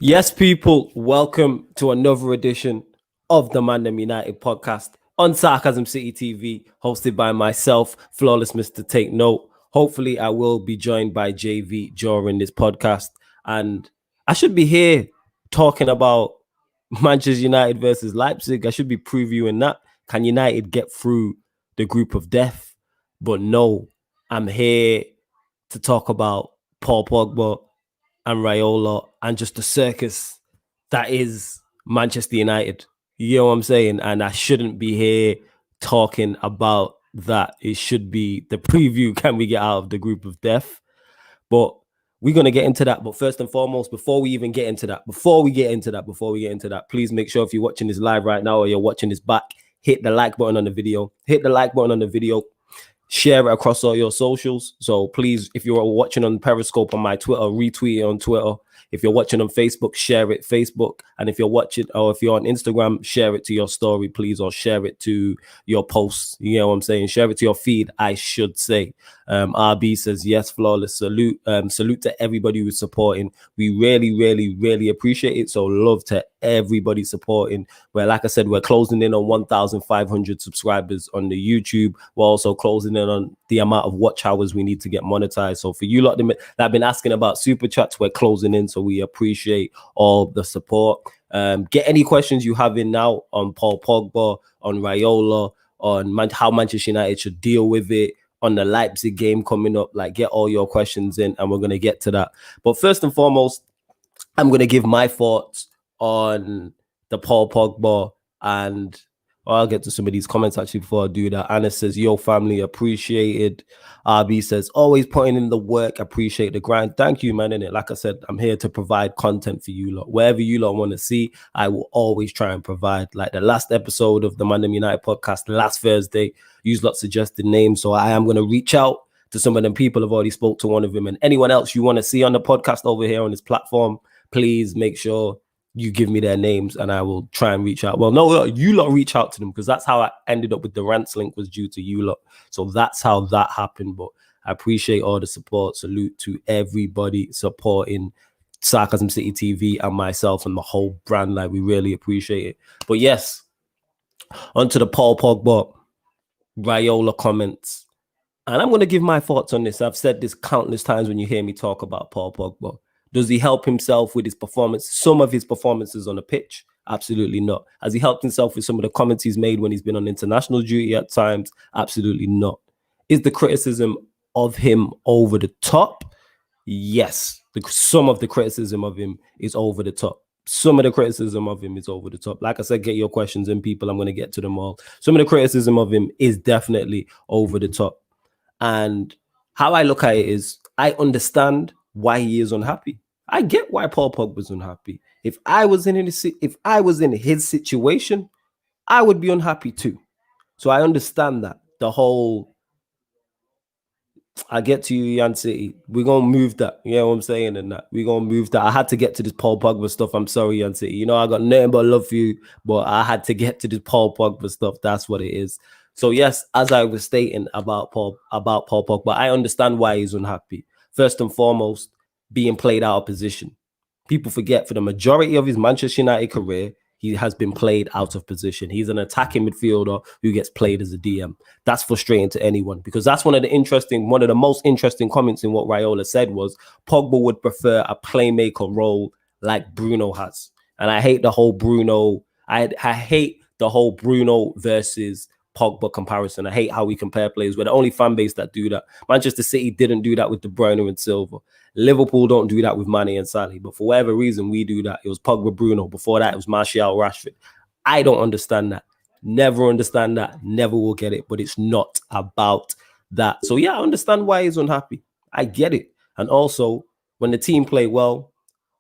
Yes, people, welcome to another edition of the ManDem United podcast on Sarcasm City TV, hosted by myself, Flawless Mr. Take Note. Hopefully, I will be joined by JV during this podcast, and I should be here talking about Manchester United versus Leipzig. I should be previewing that. Can United get through the group of death? But no, I'm here to talk about Paul Pogba and Raiola and just the circus that is Manchester United. You know what I'm saying? And I shouldn't be here talking about that. It should be the preview. Can we get out of the group of death? But we're going to get into that. But first and foremost, before we get into that, please make sure if you're watching this live right now or you're watching this back, hit the like button on the video. Share it across all your socials. So please, if you're watching on Periscope on my Twitter, retweet it on Twitter. If you're watching on Facebook, share it Facebook. And if you're watching or if you're on Instagram, share it to your story, please, or share it to your posts. You know what I'm saying? Share it to your feed, I should say. RB says, yes, Flawless. Salute to everybody who's supporting. We really appreciate it. So love to everybody supporting. Well, like I said, we're closing in on 1,500 subscribers on the YouTube. We're also closing in on the amount of watch hours we need to get monetized. So for you lot that have been asking about super chats, we're closing in. So we appreciate all the support. Get any questions you have in now on Paul Pogba, on Raiola, on how Manchester United should deal with it, on the Leipzig game coming up. Like, get all your questions in and we're going to get to that. But first and foremost, I'm going to give my thoughts on the Paul Pogba, and I'll get to some of these comments actually before I do that. Anna says, yo, family, appreciated. RB says, always putting in the work, appreciate the grind. Thank you, man. Innit? Like I said, I'm here to provide content for you lot. Wherever you lot want to see, I will always try and provide. Like the last episode of the ManDem United podcast last Thursday, you lot suggested names. So I am going to reach out to some of them people. I've already spoke to one of them. And anyone else you want to see on the podcast over here on this platform, please make sure you give me their names and I will try and reach out. Well, no, you lot reach out to them, because that's how I ended up with the rants link, was due to you lot. So that's how that happened. But I appreciate all the support. Salute to everybody supporting Sarcasm City TV and myself and the whole brand. Like, we really appreciate it. But yes, onto the Paul Pogba, Raiola comments. And I'm going to give my thoughts on this. I've said this countless times when you hear me talk about Paul Pogba. Does he help himself with his performance? Some of his performances on the pitch? Absolutely not. Has he helped himself with some of the comments he's made when he's been on international duty at times? Absolutely not. Is the criticism of him over the top? Yes. Some of the criticism of him is over the top. Some of the criticism of him is over the top. Like I said, get your questions in, people. I'm going to get to them all. Some of the criticism of him is definitely over the top. And how I look at it is, I understand why he is unhappy. I get why Paul Pogba was unhappy. If I was in his situation, I would be unhappy too. So I understand that. The whole, I get to you, Yan City. We're gonna move that. You know what I'm saying? And that we're gonna move that. I had to get to this Paul Pogba stuff. I'm sorry, Yan City. You know, I got nothing but love for you, but I had to get to this Paul Pogba stuff. That's what it is. So yes, as I was stating about Paul Pogba, I understand why he's unhappy. First and foremost, being played out of position. People forget, for the majority of his Manchester United career, he has been played out of position. He's an attacking midfielder who gets played as a DM. That's frustrating to anyone, because that's one of the most interesting comments in what Raiola said was Pogba would prefer a playmaker role like Bruno has. And I hate the whole Bruno. I hate the whole Bruno versus Pogba comparison. I hate how we compare players. We're the only fan base that do that. Manchester City didn't do that with De Bruyne and Silva. Liverpool don't do that with Mane and Salah. But for whatever reason, we do that. It was Pogba, Bruno. Before that, it was Martial, Rashford. I don't understand that. Never understand that. Never will get it. But it's not about that. So yeah, I understand why he's unhappy. I get it. And also, when the team play well,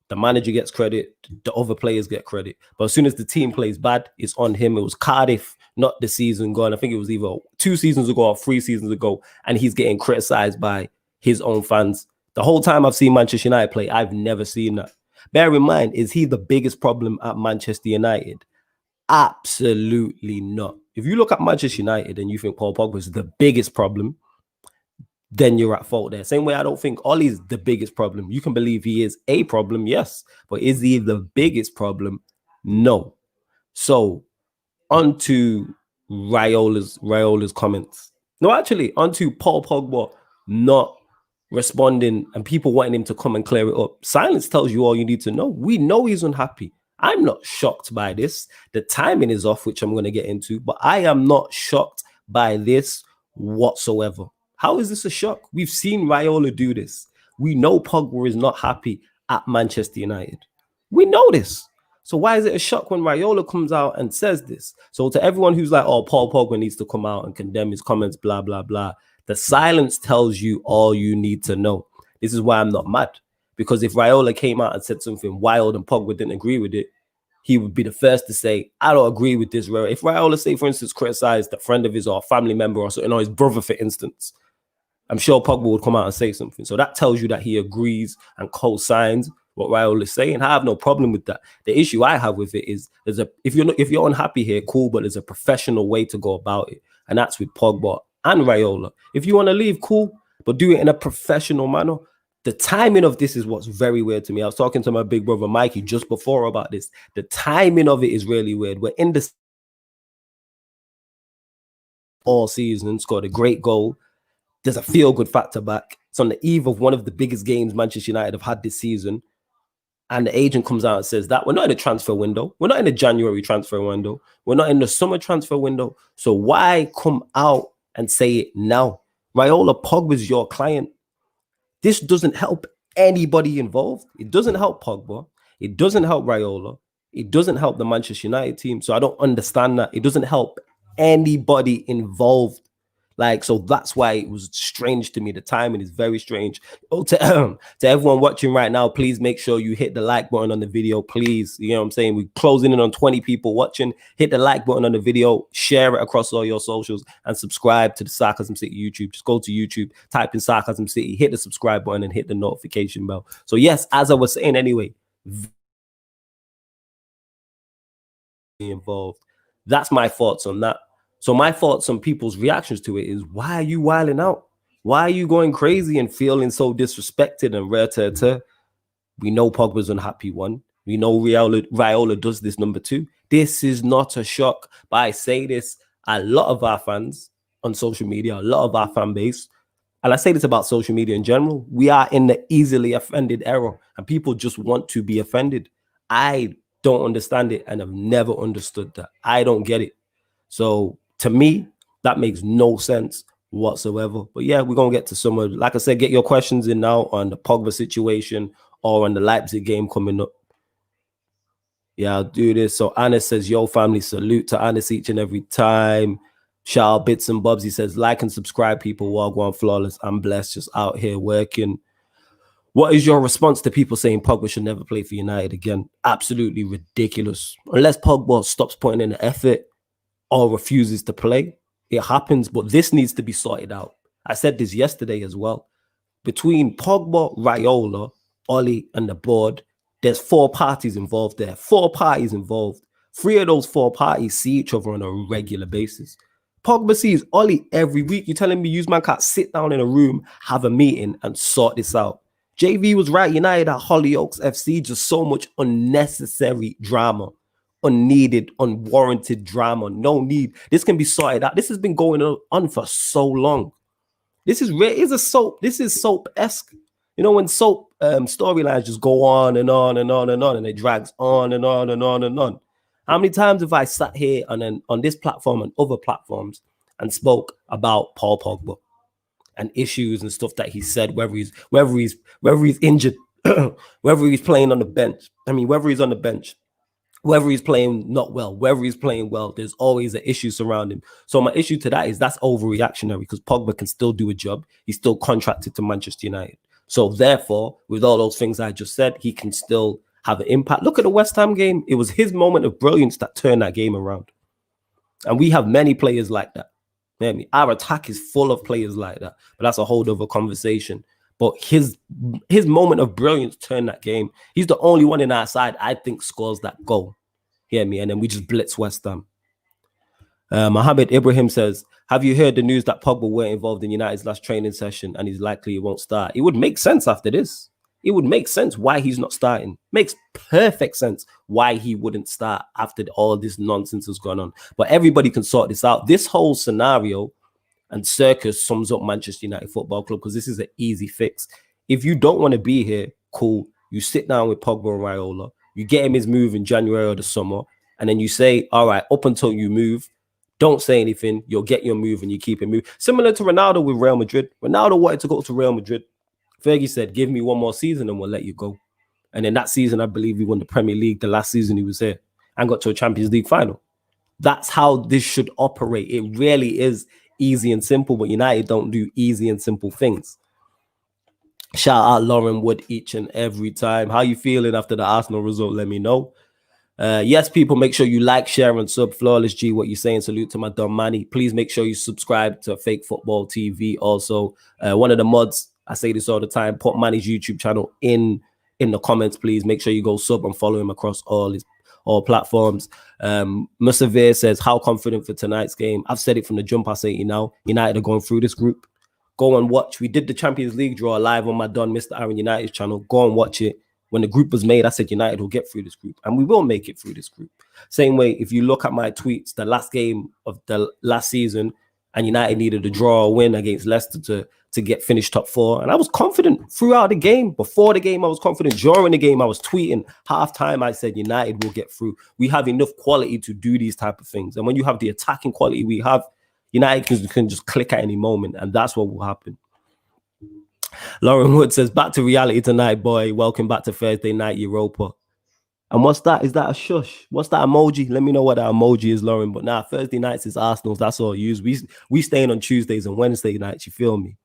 the manager gets credit, the other players get credit. But as soon as the team plays bad, it's on him. It was Cardiff, not the season gone. I think it was either 2 seasons ago or 3 seasons ago, and he's getting criticized by his own fans. The whole time I've seen Manchester United play, I've never seen that. Bear in mind, is he the biggest problem at Manchester United? Absolutely not. If you look at Manchester United and you think Paul Pogba is the biggest problem, then you're at fault there. Same way I don't think Ollie's the biggest problem. You can believe he is a problem, yes, but is he the biggest problem? No. So onto Raiola's comments. No, actually, onto Paul Pogba not responding and people wanting him to come and clear it up. Silence tells you all you need to know. We know he's unhappy. I'm not shocked by this. The timing is off, which I'm going to get into, but I am not shocked by this whatsoever. How is this a shock? We've seen Raiola do this. We know Pogba is not happy at Manchester United. We know this. So why is it a shock when Raiola comes out and says this? So to everyone who's like, oh, Paul Pogba needs to come out and condemn his comments, blah, blah, blah. The silence tells you all you need to know. This is why I'm not mad. Because if Raiola came out and said something wild and Pogba didn't agree with it, he would be the first to say, I don't agree with this. If Raiola, say, for instance, criticized a friend of his or a family member or something, or his brother, for instance, I'm sure Pogba would come out and say something. So that tells you that he agrees and co-signs what Raiola is saying. I have no problem with that. The issue I have with it is if you're unhappy here, cool, but there's a professional way to go about it, and that's with Pogba and Raiola. If you want to leave, cool, but do it in a professional manner. The timing of this is what's very weird to me. I was talking to my big brother Mikey just before about this. The timing of it is really weird. We're in this all season, scored a great goal. There's a feel-good factor back. It's on the eve of one of the biggest games Manchester United have had this season. And the agent comes out and says that we're not in a transfer window. We're not in the January transfer window. We're not in the summer transfer window. So why come out and say it now? Raiola, Pogba's your client. This doesn't help anybody involved. It doesn't help Pogba. It doesn't help Raiola. It doesn't help the Manchester United team. So I don't understand that. It doesn't help anybody involved. Like, so that's why it was strange to me. The timing is very strange. Oh, to everyone watching right now, please make sure you hit the like button on the video, please. You know what I'm saying? We're closing in on 20 people watching. Hit the like button on the video, share it across all your socials, and subscribe to the Sarcasm City YouTube. Just go to YouTube, type in Sarcasm City, hit the subscribe button, and hit the notification bell. So yes, as I was saying anyway, involved. That's my thoughts on that. So my thoughts on people's reactions to it is, why are you wilding out? Why are you going crazy and feeling so disrespected and rare? We know Pogba's unhappy one. We know Raiola does this number two. This is not a shock. But I say this, a lot of our fans on social media, a lot of our fan base, and I say this about social media in general, we are in the easily offended era, and people just want to be offended. I don't understand it, and I've never understood that. I don't get it. So to me, that makes no sense whatsoever. But yeah, we're going to get to some of, like I said, get your questions in now on the Pogba situation or on the Leipzig game coming up. Yeah, I'll do this. So Anna says, yo, family, salute to Anna each and every time. Shout out Bits and Bobs. He says, like and subscribe, people. Wagwan flawless. I'm blessed, just out here working. What is your response to people saying Pogba should never play for United again? Absolutely ridiculous. Unless Pogba stops putting in the effort or refuses to play, it happens. But this needs to be sorted out. I said this yesterday as well. Between Pogba, Raiola, Ollie, and the board, there's 4 parties involved there. 4 parties involved. 3 of those 4 parties see each other on a regular basis. Pogba sees Ollie every week. You're telling me Usman can't sit down in a room, have a meeting, and sort this out? JV was right. United at Hollyoaks FC, just so much unnecessary drama. Unneeded, unwarranted drama. No need. This can be sorted out. This has been going on for so long. This is soap. This is soap-esque. You know, when soap storylines just go on and on and on and on, and it drags on and on and on and on. How many times have I sat here on this platform and other platforms and spoke about Paul Pogba and issues and stuff that he said, whether he's injured, whether he's playing on the bench. I mean, whether he's on the bench, whether he's playing not well, whether he's playing well, there's always an issue surrounding him. So my issue to that is that's overreactionary, because Pogba can still do a job. He's still contracted to Manchester United. So therefore, with all those things I just said, he can still have an impact. Look at the West Ham game. It was his moment of brilliance that turned that game around. And we have many players like that. Our attack is full of players like that. But that's a whole other conversation. But his moment of brilliance turned that game. He's the only one in our side, I think, scores that goal. Hear me? And then we just blitz West Ham. Mohammed Ibrahim says, Have you heard the news that Pogba weren't involved in United's last training session and he's likely he won't start? It would make sense after this. It would make sense why he's not starting. Makes perfect sense why he wouldn't start after all this nonsense has gone on. But everybody can sort this out. This whole scenario and circus sums up Manchester United Football Club, because this is an easy fix. If you don't want to be here, cool. You sit down with Pogba and Raiola. You get him his move in January or the summer. And then you say, all right, up until you move, don't say anything. You'll get your move and you keep it moving. Similar to Ronaldo with Real Madrid. Ronaldo wanted to go to Real Madrid. Fergie said, give me one more season and we'll let you go. And then that season, I believe he won the Premier League the last season he was here and got to a Champions League final. That's how this should operate. It really is easy and simple, but United don't do easy and simple things. Shout out Lauren Wood each and every time. How you feeling after the Arsenal result? Let me know. Yes, people, make sure you like, share, and sub. Flawless G, what you saying? Salute to my Don Manny. Please make sure you subscribe to Fake Football TV. Also, one of the mods, I say this all the time, put Manny's YouTube channel in the comments, please. Make sure you go sub and follow him across all platforms. Musavir says, how confident for tonight's game? I've said it from the jump. I say it now. United are going through this group. Go and watch. We did the Champions League draw live on my Don Mr. Aaron United's channel. Go and watch it. When the group was made, I said United will get through this group, and we will make it through this group. Same way, if you look at my tweets, the last game of the last season, and United needed a draw or win against Leicester to get finished top 4. And I was confident throughout the game. Before the game, I was confident. During the game, I was tweeting. Halftime, I said United will get through. We have enough quality to do these type of things. And when you have the attacking quality we have, United can just click at any moment, and that's what will happen. Lauren Wood says, back to reality tonight, boy. Welcome back to Thursday Night Europa. And what's that? Is that a shush? What's that emoji? Let me know what that emoji is, Lauren. But now Thursday nights is Arsenal's. That's all I use. We staying on Tuesdays and Wednesday nights. You feel me?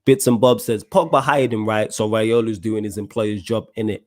Bits and Bob says, Pogba hired him, right? So Raiola's doing his employer's job, innit?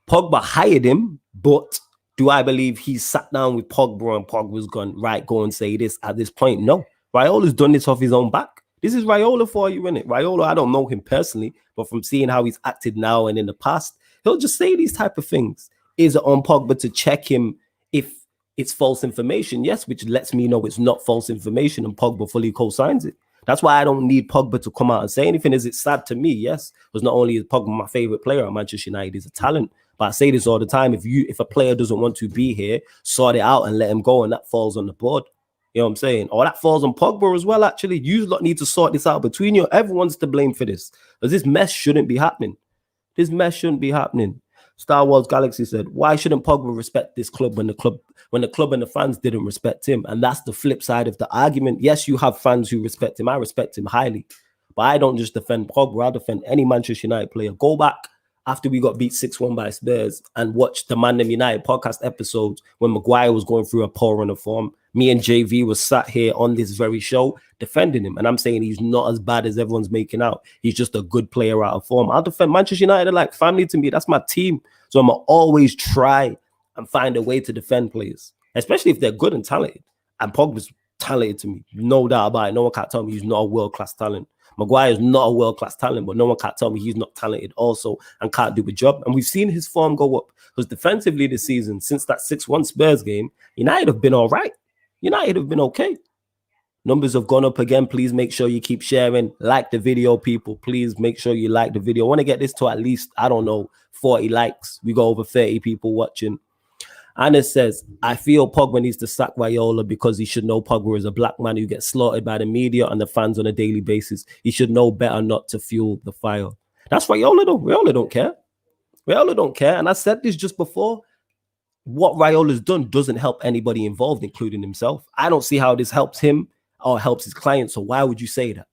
Pogba hired him, but do I believe he sat down with Pogba and Pogba's gone, right, go and say this at this point? No. Raiola's done this off his own back. This is Raiola for you, innit? Raiola, I don't know him personally, but from seeing how he's acted now and in the past, he'll just say these type of things. Is it on Pogba to check him if it's false information? Yes, which lets me know it's not false information, and Pogba fully co-signs it. That's why I don't need Pogba to come out and say anything. Is it sad to me? Yes, because not only is Pogba my favorite player at Manchester United, he's a talent. But I say this all the time: if a player doesn't want to be here, sort it out and let him go, and that falls on the board. You know what I'm saying? Or that falls on Pogba as well, actually. You lot need to sort this out between you. Everyone's to blame for this. Because this mess shouldn't be happening. This mess shouldn't be happening. Star Wars Galaxy said, why shouldn't Pogba respect this club when the club and the fans didn't respect him? And that's the flip side of the argument. Yes, you have fans who respect him. I respect him highly. But I don't just defend Pogba. I defend any Manchester United player. Go back after we got beat 6-1 by Spurs and watch the ManDem United podcast episodes when Maguire was going through a poor run of form. Me and JV was sat here on this very show defending him. And I'm saying he's not as bad as everyone's making out. He's just a good player out of form. I'll defend Manchester United like family to me. That's my team. So I'm going to always try and find a way to defend players, especially if they're good and talented. And Pogba's talented to me. No doubt about it. No one can't tell me he's not a world-class talent. Maguire is not a world-class talent, but no one can't tell me he's not talented also and can't do a job. And we've seen his form go up. Because defensively this season, since that 6-1 Spurs game, United have been all right. United have been okay. Numbers have gone up again. Please make sure you keep sharing. Like the video, people. Please make sure you like the video. I want to get this to at least, I don't know, 40 likes. We got over 30 people watching. Anna says, I feel Pogba needs to sack Raiola because he should know Pogba is a black man who gets slaughtered by the media and the fans on a daily basis. He should know better not to fuel the fire. That's Raiola, though. Raiola don't care. Raiola don't care. And I said this just before. What Raiola's done doesn't help anybody involved, including himself. I don't see how this helps him or helps his client. So why would you say that?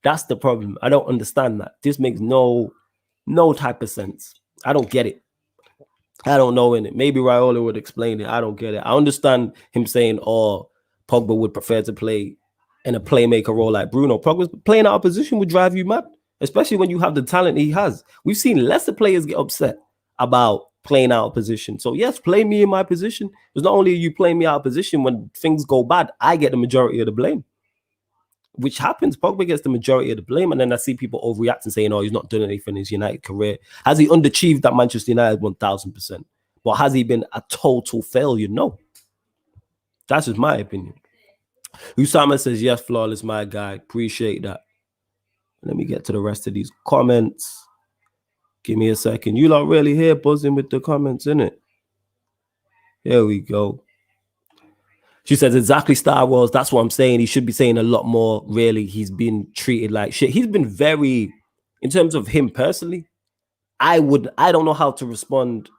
That's the problem. I don't understand that. This makes no type of sense. I don't get it. I don't know in it. Maybe Raiola would explain it. I don't get it. I understand him saying, oh, Pogba would prefer to play in a playmaker role like Bruno. Pogba's playing out of position would drive you mad, especially when you have the talent he has. We've seen lesser players get upset about playing out of position. So yes, play me in my position. Because not only are you playing me out of position, when things go bad, I get the majority of the blame. Which happens. Pogba gets the majority of the blame, and then I see people overreact and saying, oh, he's not done anything in his United career. Has he underachieved at Manchester United? 1,000%. But has he been a total failure? No. That's just my opinion. Usama says, yes, Flawless, my guy. Appreciate that. Let me get to the rest of these comments. Give me a second. You lot really here buzzing with the comments, innit? Here we go. She says, exactly, Star Wars. That's what I'm saying. He should be saying a lot more. Really, he's been treated like shit. He's been very, in terms of him personally, I don't know how to respond.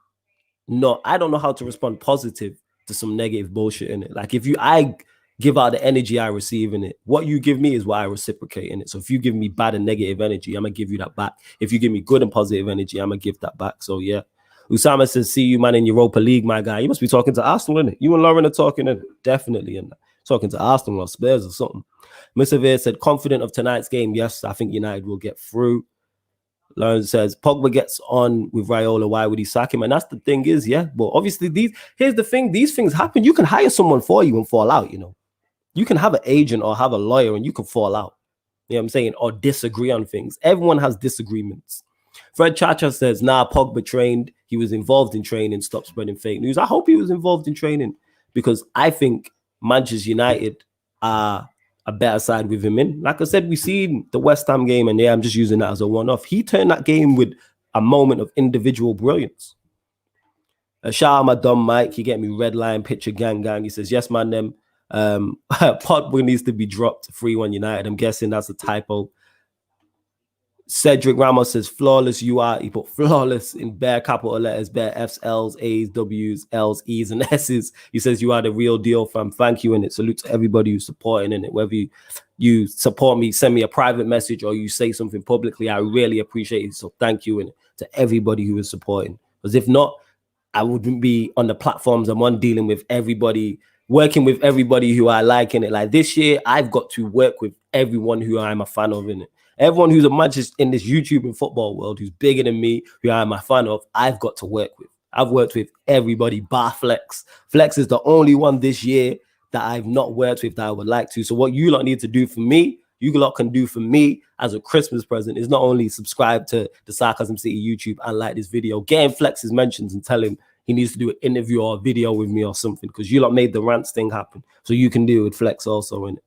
No, I don't know how to respond positive to some negative bullshit in it. Like I give out the energy I receive in it. What you give me is what I reciprocate in it. So if you give me bad and negative energy, I'm gonna give you that back. If you give me good and positive energy, I'm gonna give that back. So yeah. Usama says, see you, man, in Europa League, my guy. You must be talking to Arsenal, innit? You and Lauren are talking, innit? Definitely, and talking to Arsenal or Spurs or something. Mr. Veer said, confident of tonight's game. Yes, I think United will get through. Lauren says, Pogba gets on with Raiola. Why would he sack him? And that's the thing is, yeah. But obviously, here's the thing. These things happen. You can hire someone for you and fall out, you know. You can have an agent or have a lawyer and you can fall out. You know what I'm saying? Or disagree on things. Everyone has disagreements. Fred Chacha says, nah, Pogba trained. He was involved in training. Stop spreading fake news. I hope he was involved in training because I think Manchester United are a better side with him in. Like I said, we seen the West Ham game, and yeah, I'm just using that as a one-off. He turned that game with a moment of individual brilliance. Shout out my dumb Mike. He get me red line picture gang. He says, yes, ManDem. Pogba needs to be dropped 3-1 United. I'm guessing that's a typo. Cedric Ramos says, flawless you are. He put flawless in bare capital letters, bare F's, L's, A's, W's, L's, E's, and S's. He says, you are the real deal, fam. Thank you in it. Salute to everybody who's supporting in it. Whether you support me, send me a private message, or you say something publicly, I really appreciate it. So thank you in it to everybody who is supporting. Because if not, I wouldn't be on the platforms I'm on dealing with everybody, working with everybody who I like in it. Like this year, I've got to work with everyone who I'm a fan of in it. Everyone who's a Manchester in this YouTube and football world who's bigger than me, who I'm a fan of, I've got to work with. I've worked with everybody, bar Flex. Flex is the only one this year that I've not worked with that I would like to. So what you lot need to do for me, you lot can do for me as a Christmas present is not only subscribe to the Sarcasm City YouTube and like this video, get him Flex's mentions and tell him he needs to do an interview or a video with me or something because you lot made the rants thing happen. So you can do it with Flex also in it.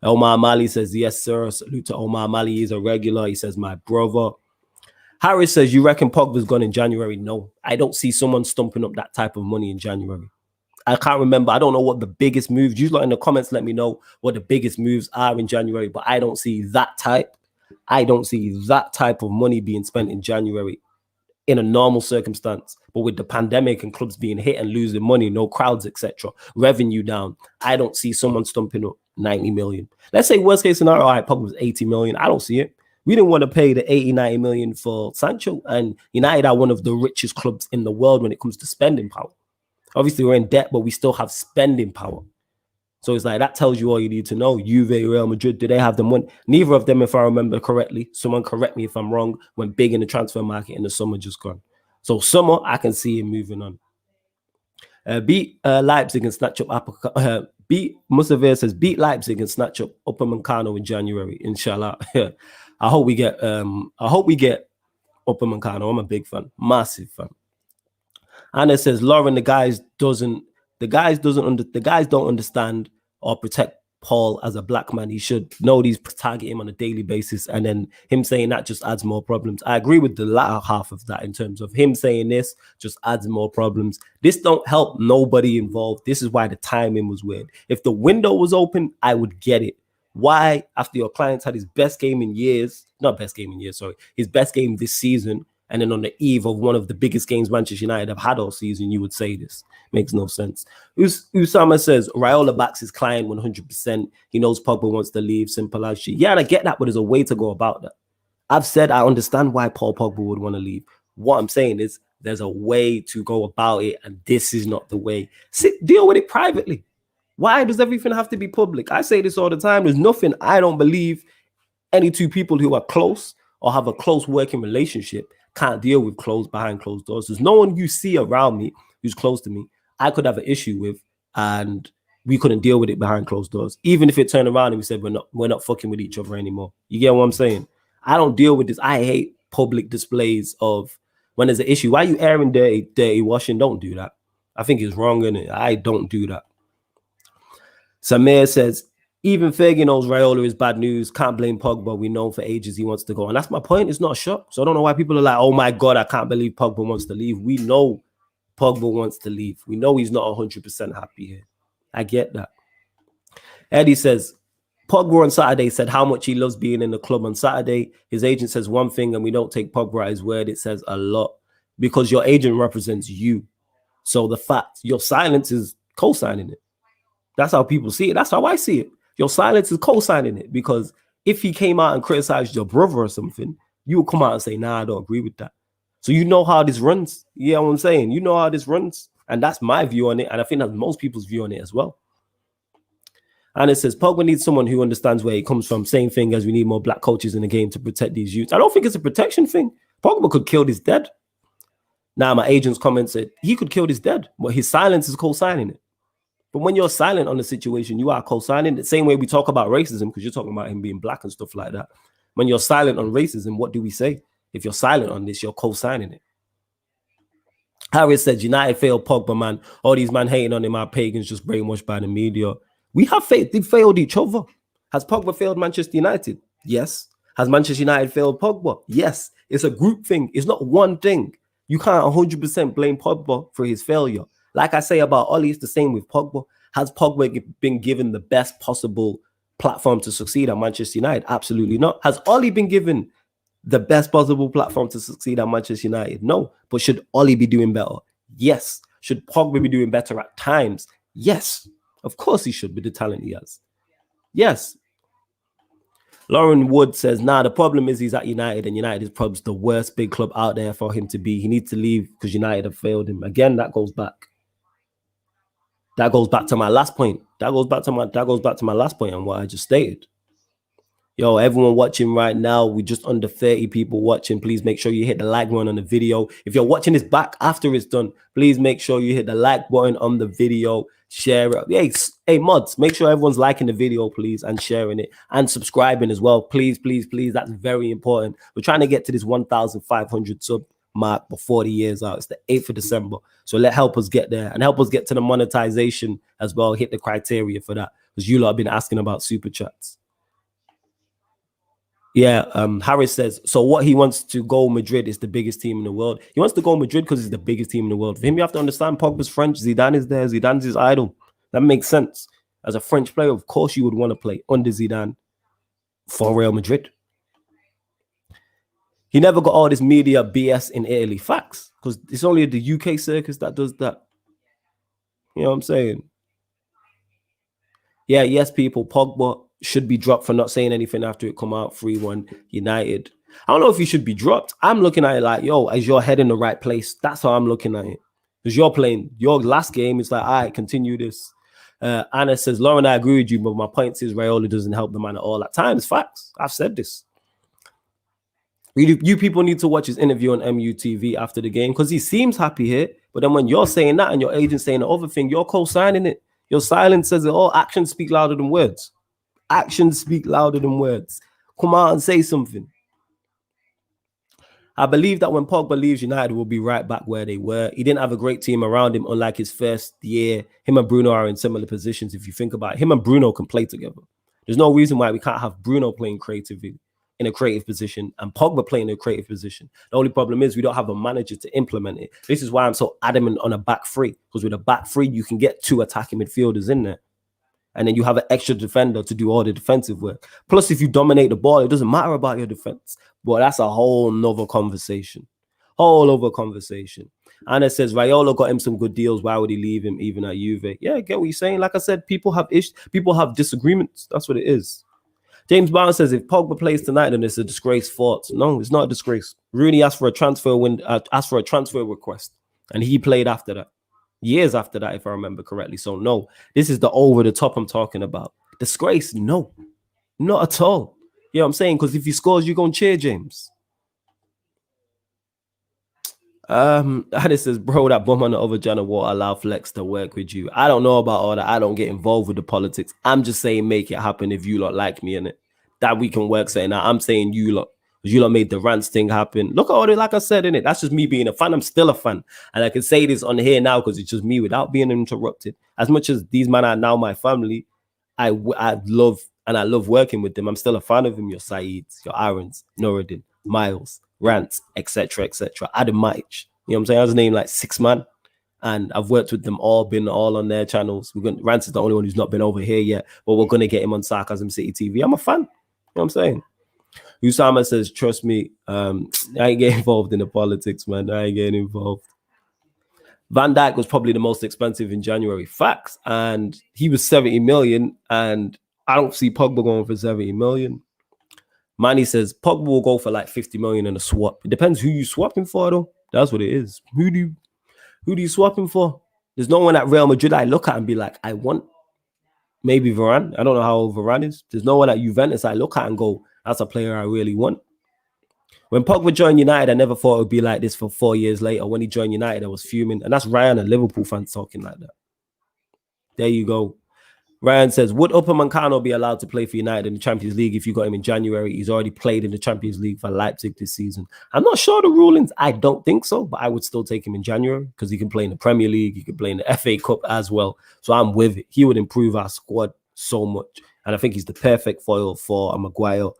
Omar Mali says, yes, sir. Salute to Omar Mali. He's a regular. He says, my brother. Harris says, you reckon Pogba's gone in January? No, I don't see someone stumping up that type of money in January. I can't remember. I don't know what the biggest moves. You lot in the comments, let me know what the biggest moves are in January, but I don't see that type. I don't see that type of money being spent in January in a normal circumstance. But with the pandemic and clubs being hit and losing money, no crowds, etc., revenue down, I don't see someone stumping up 90 million. Let's say worst case scenario, all right, Pogba was 80 million. I don't see it. We didn't want to pay the 80, 90 million for Sancho. And United are one of the richest clubs in the world when it comes to spending power. Obviously, we're in debt, but we still have spending power. So it's like, that tells you all you need to know. Juve, Real Madrid, do they have the money? Neither of them, if I remember correctly, someone correct me if I'm wrong, went big in the transfer market in the summer just gone. So summer, I can see him moving on. Beat Leipzig and snatch up beat Musaver says beat Leipzig and snatch up Upamecano in January, inshallah. I hope we get Upamecano. I'm a big fan, massive fan. Anna says Lauren, the guys don't understand or protect Paul as a black man. He should know these target him on a daily basis, and then him saying that just adds more problems. I agree with the latter half of that in terms of him saying this just adds more problems. This don't help nobody involved. This is why the timing was weird. If the window was open, I would get it. Why, after your clients had his best game in years, his best game this season, and then on the eve of one of the biggest games Manchester United have had all season, you would say this? Makes no sense. Usama says, Raiola backs his client 100%. He knows Pogba wants to leave, simple as she. Yeah, and I get that, but there's a way to go about that. I've said I understand why Paul Pogba would want to leave. What I'm saying is there's a way to go about it, and this is not the way. Deal with it privately. Why does everything have to be public? I say this all the time. There's nothing I don't believe any two people who are close or have a close working relationship can't deal with behind closed doors. There's no one you see around me who's close to me I could have an issue with, and we couldn't deal with it behind closed doors. Even if it turned around and we said we're not fucking with each other anymore. You get what I'm saying? I don't deal with this. I hate public displays of when there's an issue. Why are you airing dirty washing? Don't do that. I think it's wrong, innit? I don't do that. Samir says, Even Fergie knows Raiola is bad news. Can't blame Pogba. We know for ages he wants to go. And that's my point. It's not a shock. So I don't know why people are like, oh my God, I can't believe Pogba wants to leave. We know Pogba wants to leave. We know he's not 100% happy here. I get that. Eddie says, Pogba on Saturday said how much he loves being in the club on Saturday. His agent says one thing and we don't take Pogba at his word. It says a lot because your agent represents you. So the fact your silence is co-signing it. That's how people see it. That's how I see it. Your silence is co-signing it because if he came out and criticized your brother or something, you would come out and say, nah, I don't agree with that. So you know how this runs. You know what I'm saying? You know how this runs. And that's my view on it. And I think that's most people's view on it as well. And it says, Pogba needs someone who understands where he comes from. Same thing as we need more black coaches in the game to protect these youths. I don't think it's a protection thing. Pogba could kill this dead. Now, my agent's comment said he could kill this dead, but his silence is co-signing it. But when you're silent on the situation, you are co-signing. The same way we talk about racism, because you're talking about him being black and stuff like that. When you're silent on racism, what do we say? If you're silent on this, you're co-signing it. Harris said, United failed Pogba, man. All these men hating on him are pagans, just brainwashed by the media. We have they've failed each other. Has Pogba failed Manchester United? Yes. Has Manchester United failed Pogba? Yes. It's a group thing. It's not one thing. You can't 100% blame Pogba for his failure. Like I say about Oli, it's the same with Pogba. Has Pogba been given the best possible platform to succeed at Manchester United? Absolutely not. Has Oli been given the best possible platform to succeed at Manchester United? No. But should Oli be doing better? Yes. Should Pogba be doing better at times? Yes. Of course he should with the talent he has. Yes. Lauren Wood says, nah, the problem is he's at United and United is probably the worst big club out there for him to be. He needs to leave because United have failed him. Again, that goes back. That goes back to my last point. That goes back to my last point on what I just stated. Yo, everyone watching right now, we're just under 30 people watching. Please make sure you hit the like button on the video. If you're watching this back after it's done, please make sure you hit the like button on the video. Share it. Hey, mods, make sure everyone's liking the video, please, and sharing it and subscribing as well. Please, please, please. That's very important. We're trying to get to this 1,500 sub mark before the year's out. It's the 8th of December. So help us get there and help us get to the monetization as well. Hit the criteria for that because you lot have been asking about super chats. Yeah, Harris says, so what he wants to go Madrid is the biggest team in the world. He wants to go Madrid because he's the biggest team in the world. For him, you have to understand Pogba's French. Zidane is there. Zidane's his idol. That makes sense. As a French player, of course you would want to play under Zidane for Real Madrid. He never got all this media BS in Italy. Facts. Because it's only the UK circus that does that. You know what I'm saying? Yeah, yes, people. Pogba should be dropped for not saying anything after it come out 3-1 United. I don't know if he should be dropped. I'm looking at it like, yo, as you're heading the right place. That's how I'm looking at it. Because you're playing your last game. It's like, all right, continue this. Anna says, Lauren, I agree with you, but my point is Raiola doesn't help the man at all. At times, facts. I've said this. You people need to watch his interview on MUTV after the game because he seems happy here. But then when you're saying that and your agent saying the other thing, you're co-signing it. Your silence says it all. Actions speak louder than words. Actions speak louder than words. Come out and say something. I believe that when Pogba leaves, United will be right back where they were. He didn't have a great team around him, unlike his first year. Him and Bruno are in similar positions. If you think about it, him and Bruno can play together. There's no reason why we can't have Bruno playing creatively in a creative position and Pogba playing in a creative position. The only problem is we don't have a manager to implement it. This is why I'm so adamant on a back three, because with a back three, you can get 2 attacking midfielders in there. And then you have an extra defender to do all the defensive work. Plus, if you dominate the ball, it doesn't matter about your defense. But that's a whole nother conversation. Whole other conversation. And it says, Raiola got him some good deals. Why would he leave him even at Juve? Yeah, I get what you're saying. Like I said, people have disagreements. That's what it is. James Barnes says, if Pogba plays tonight, then it's a disgrace. Thoughts? No, it's not a disgrace. Rooney asked for a transfer request, and he played after that. Years after that, if I remember correctly. So no, this is the over the top I'm talking about. Disgrace? No, not at all. You know what I'm saying? Because if he scores, you're going to cheer, James. And it says, bro, that bum on the other channel won't allow Flex to work with you. I don't know about all that. I don't get involved with the politics. I'm just saying make it happen if you lot like me in it. That we can work saying that. I'm saying you lot. Because you lot made the rants thing happen. Look at all it, like I said, in it. That's just me being a fan. I'm still a fan. And I can say this on here now because it's just me without being interrupted. As much as these men are now my family, I love working with them. I'm still a fan of him. Your Saeeds, your Aarons, Nuruddin, Miles, Rant, etc., etc. Adam Maich. You know what I'm saying? I was named like 6 man, and I've worked with them all, been all on their channels. Rant is the only one who's not been over here yet, but we're gonna get him on Sarcasm City TV. I'm a fan. You know what I'm saying? Usama says, trust me, I ain't getting involved in the politics, man. I ain't getting involved. Van Dijk was probably the most expensive in January. Facts. And he was 70 million. And I don't see Pogba going for 70 million. Manny says Pogba will go for like 50 million in a swap. It depends who you swapping for, though. That's what it is. Who do you swapping for? There's no one at Real Madrid I look at and be like, I want maybe Varane. I don't know how old Varane is. There's no one at Juventus I look at and go, that's a player I really want. When Pogba joined United, I never thought it would be like this for 4 years later. When he joined United, I was fuming. And that's Ryan and Liverpool fans talking like that. There you go. Ryan says, would Upamecano be allowed to play for United in the Champions League if you got him in January? He's already played in the Champions League for Leipzig this season. I'm not sure the rulings. I don't think so, but I would still take him in January because he can play in the Premier League. He can play in the FA Cup as well. So I'm with it. He would improve our squad so much. And I think he's the perfect foil for a Maguire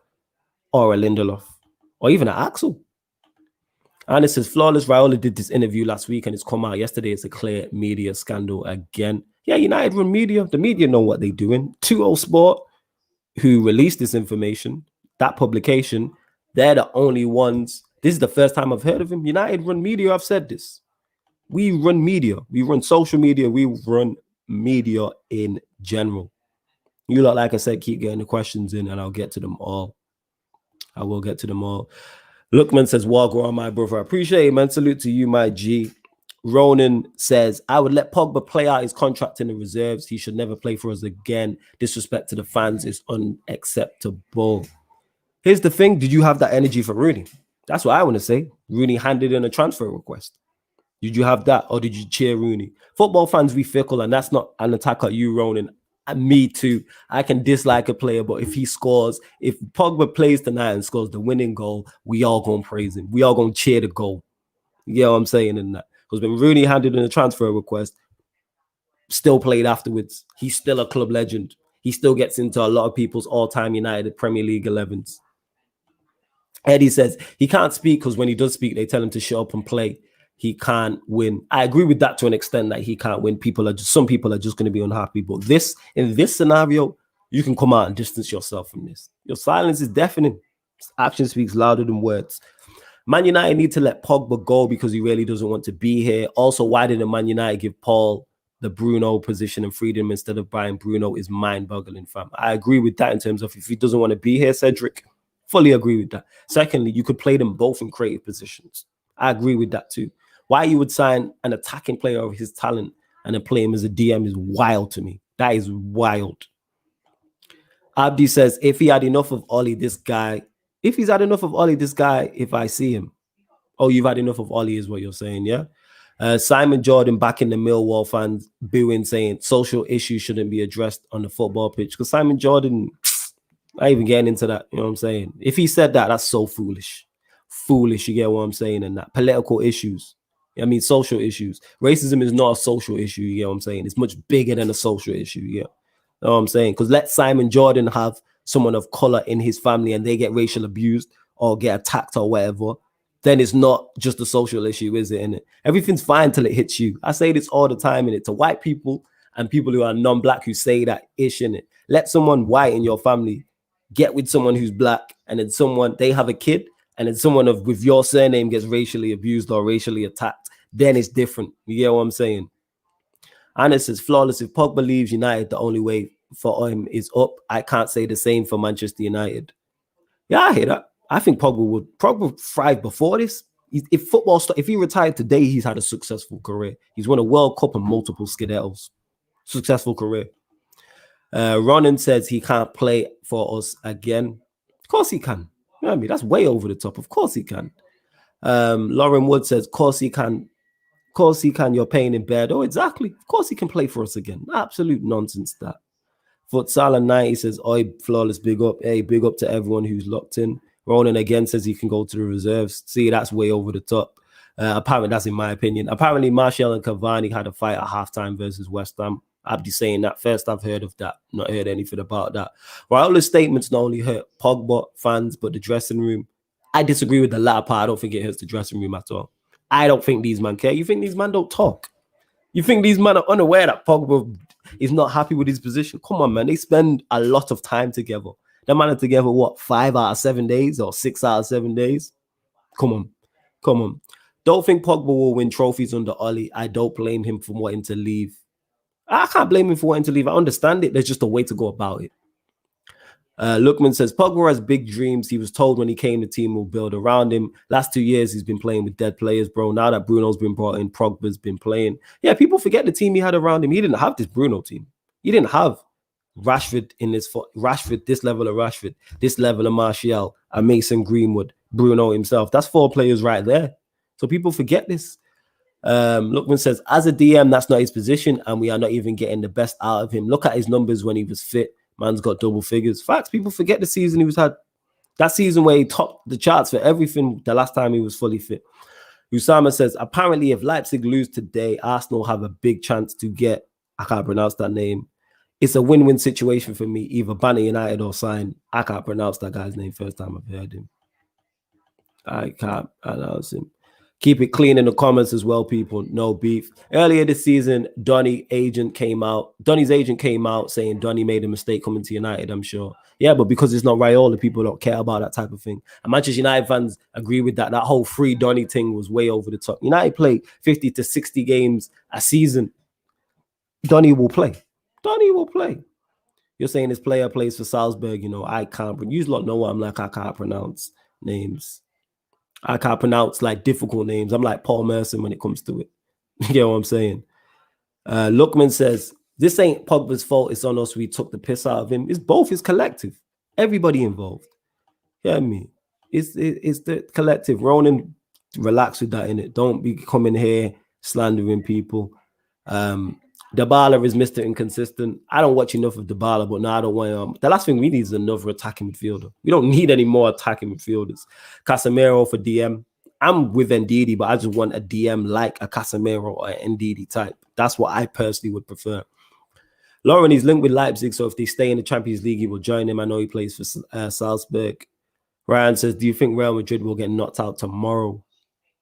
or a Lindelof. Or even an Axel. And it says, Flawless Raiola did this interview last week and it's come out yesterday. It's a clear media scandal again. Yeah, United run media. The media know what they're doing. 2O Sport, who released this information, that publication, they're the only ones. This is the first time I've heard of him. United run media. I've said this. We run media. We run social media. We run media in general. You lot, like I said, keep getting the questions in and I'll get to them all. I will get to them all. Lookman says, Wagwan, my brother. I appreciate it, man. Salute to you, my G. Ronan says, I would let Pogba play out his contract in the reserves. He should never play for us again. Disrespect to the fans is unacceptable. Here's the thing. Did you have that energy for Rooney? That's what I want to say. Rooney handed in a transfer request. Did you have that or did you cheer Rooney? Football fans, we fickle, and that's not an attack at you, Ronan. And me too. I can dislike a player, but if he scores, if Pogba plays tonight and scores the winning goal, we all gonna praise him. We all gonna cheer the goal. You know what I'm saying in that? Because when Rooney handed in a transfer request, still played afterwards. He's still a club legend. He still gets into a lot of people's all-time United Premier League 11s. Eddie says he can't speak because when he does speak, they tell him to shut up and play. He can't win. I agree with that to an extent that he can't win. Some people are just going to be unhappy. But in this scenario, you can come out and distance yourself from this. Your silence is deafening. Action speaks louder than words. Man United need to let Pogba go because he really doesn't want to be here. Also, why didn't Man United give Paul the Bruno position and freedom instead of buying Bruno is mind-boggling, fam. I agree with that in terms of if he doesn't want to be here, Cedric. Fully agree with that. Secondly, you could play them both in creative positions. I agree with that too. Why you would sign an attacking player of his talent and then play him as a DM is wild to me. That is wild. Abdi says, if he had enough of Ollie, this guy, if I see him. Oh, you've had enough of Ollie is what you're saying, yeah? Simon Jordan back in the Millwall fans booing, saying social issues shouldn't be addressed on the football pitch. Because Simon Jordan, I ain't even getting into that, you know what I'm saying? If he said that, that's so foolish. Foolish, you get what I'm saying? And that political issues. I mean, social issues. Racism is not a social issue, you get what I'm saying? It's much bigger than a social issue, yeah. You know what I'm saying? Because let Simon Jordan have someone of color in his family and they get racial abused or get attacked or whatever, then it's not just a social issue, is it? Innit? Everything's fine till it hits you. I say this all the time, innit? To white people and people who are non-black who say that ish, innit? Let someone white in your family get with someone who's black and then they have a kid and then someone with your surname gets racially abused or racially attacked, then it's different. You get what I'm saying? And it says, Flawless, if Pogba leaves United, the only way for him is up. I can't say the same for Manchester United. Yeah, I hear that. I think Pogba would thrive before this. If he retired today, he's had a successful career. He's won a World Cup and multiple Scudetos. Successful career. Ronan says he can't play for us again. Of course he can. You know what I mean? That's way over the top. Of course he can. Lauren Wood says, of course he can. Of course he can. You're paying in bed. Oh, exactly. Of course he can play for us again. Absolute nonsense, that. Futsal 90 says, oi, Flawless, big up. Hey, big up to everyone who's locked in. Ronan again says he can go to the reserves. See, that's way over the top. Apparently, that's in my opinion. Apparently, Martial and Cavani had a fight at halftime versus West Ham. Abdi saying that first I've heard of that. Not heard anything about that. Raula's statements not only hurt Pogba fans, but the dressing room. I disagree with the latter part. I don't think it hurts the dressing room at all. I don't think these men care. You think these men don't talk? You think these men are unaware that Pogba is not happy with his position? Come on, man. They spend a lot of time together. Them man are together, what, 5 out of 7 days or 6 out of 7 days? Come on. Come on. Don't think Pogba will win trophies under Oli. I don't blame him for wanting to leave. I can't blame him for wanting to leave. I understand it. There's just a way to go about it. Lookman says, Pogba has big dreams. He was told when he came, the team will build around him. Last 2 years, he's been playing with dead players, bro. Now that Bruno's been brought in, Pogba's been playing. Yeah, people forget the team he had around him. He didn't have this Bruno team. He didn't have Rashford in this Rashford, this level of Rashford, this level of Martial, and Mason Greenwood, Bruno himself. That's 4 players right there. So people forget this. Lookman says, as a DM, that's not his position, and we are not even getting the best out of him. Look at his numbers when he was fit. Man's got double figures. Facts, people forget the season he was had. That season where he topped the charts for everything the last time he was fully fit. Usama says, apparently if Leipzig lose today, Arsenal have a big chance to get, I can't pronounce that name. It's a win-win situation for me, either banner United or sign. I can't pronounce that guy's name first time I've heard him. I can't pronounce him. Keep it clean in the comments as well, people. No beef. Earlier this season, Donny's agent came out saying Donny made a mistake coming to United, I'm sure. Yeah, but because it's not Raiola, people don't care about that type of thing. And Manchester United fans agree with that. That whole free Donny thing was way over the top. United play 50 to 60 games a season. Donny will play. Donny will play. You're saying this player plays for Salzburg, you know, I can't. You lot know what I'm like. I can't pronounce names. I can't pronounce like difficult names. I'm like Paul Merson when it comes to it. You know what I'm saying? Lookman says, this ain't Pogba's fault. It's on us. We took the piss out of him. It's both. It's collective. Everybody involved. You know what I mean? It's the collective. Ronan, relax with that, innit? Don't be coming here slandering people. Dybala is Mr. Inconsistent. I don't watch enough of Dybala, but no, I don't want the last thing we need is another attacking midfielder. We don't need any more attacking midfielders. Casemiro for DM. I'm with Ndidi, but I just want a DM like a Casemiro or an Ndidi type. That's what I personally would prefer. Lauren, he's linked with Leipzig, so if they stay in the Champions League, he will join him. I know he plays for Salzburg. Ryan says, do you think Real Madrid will get knocked out tomorrow?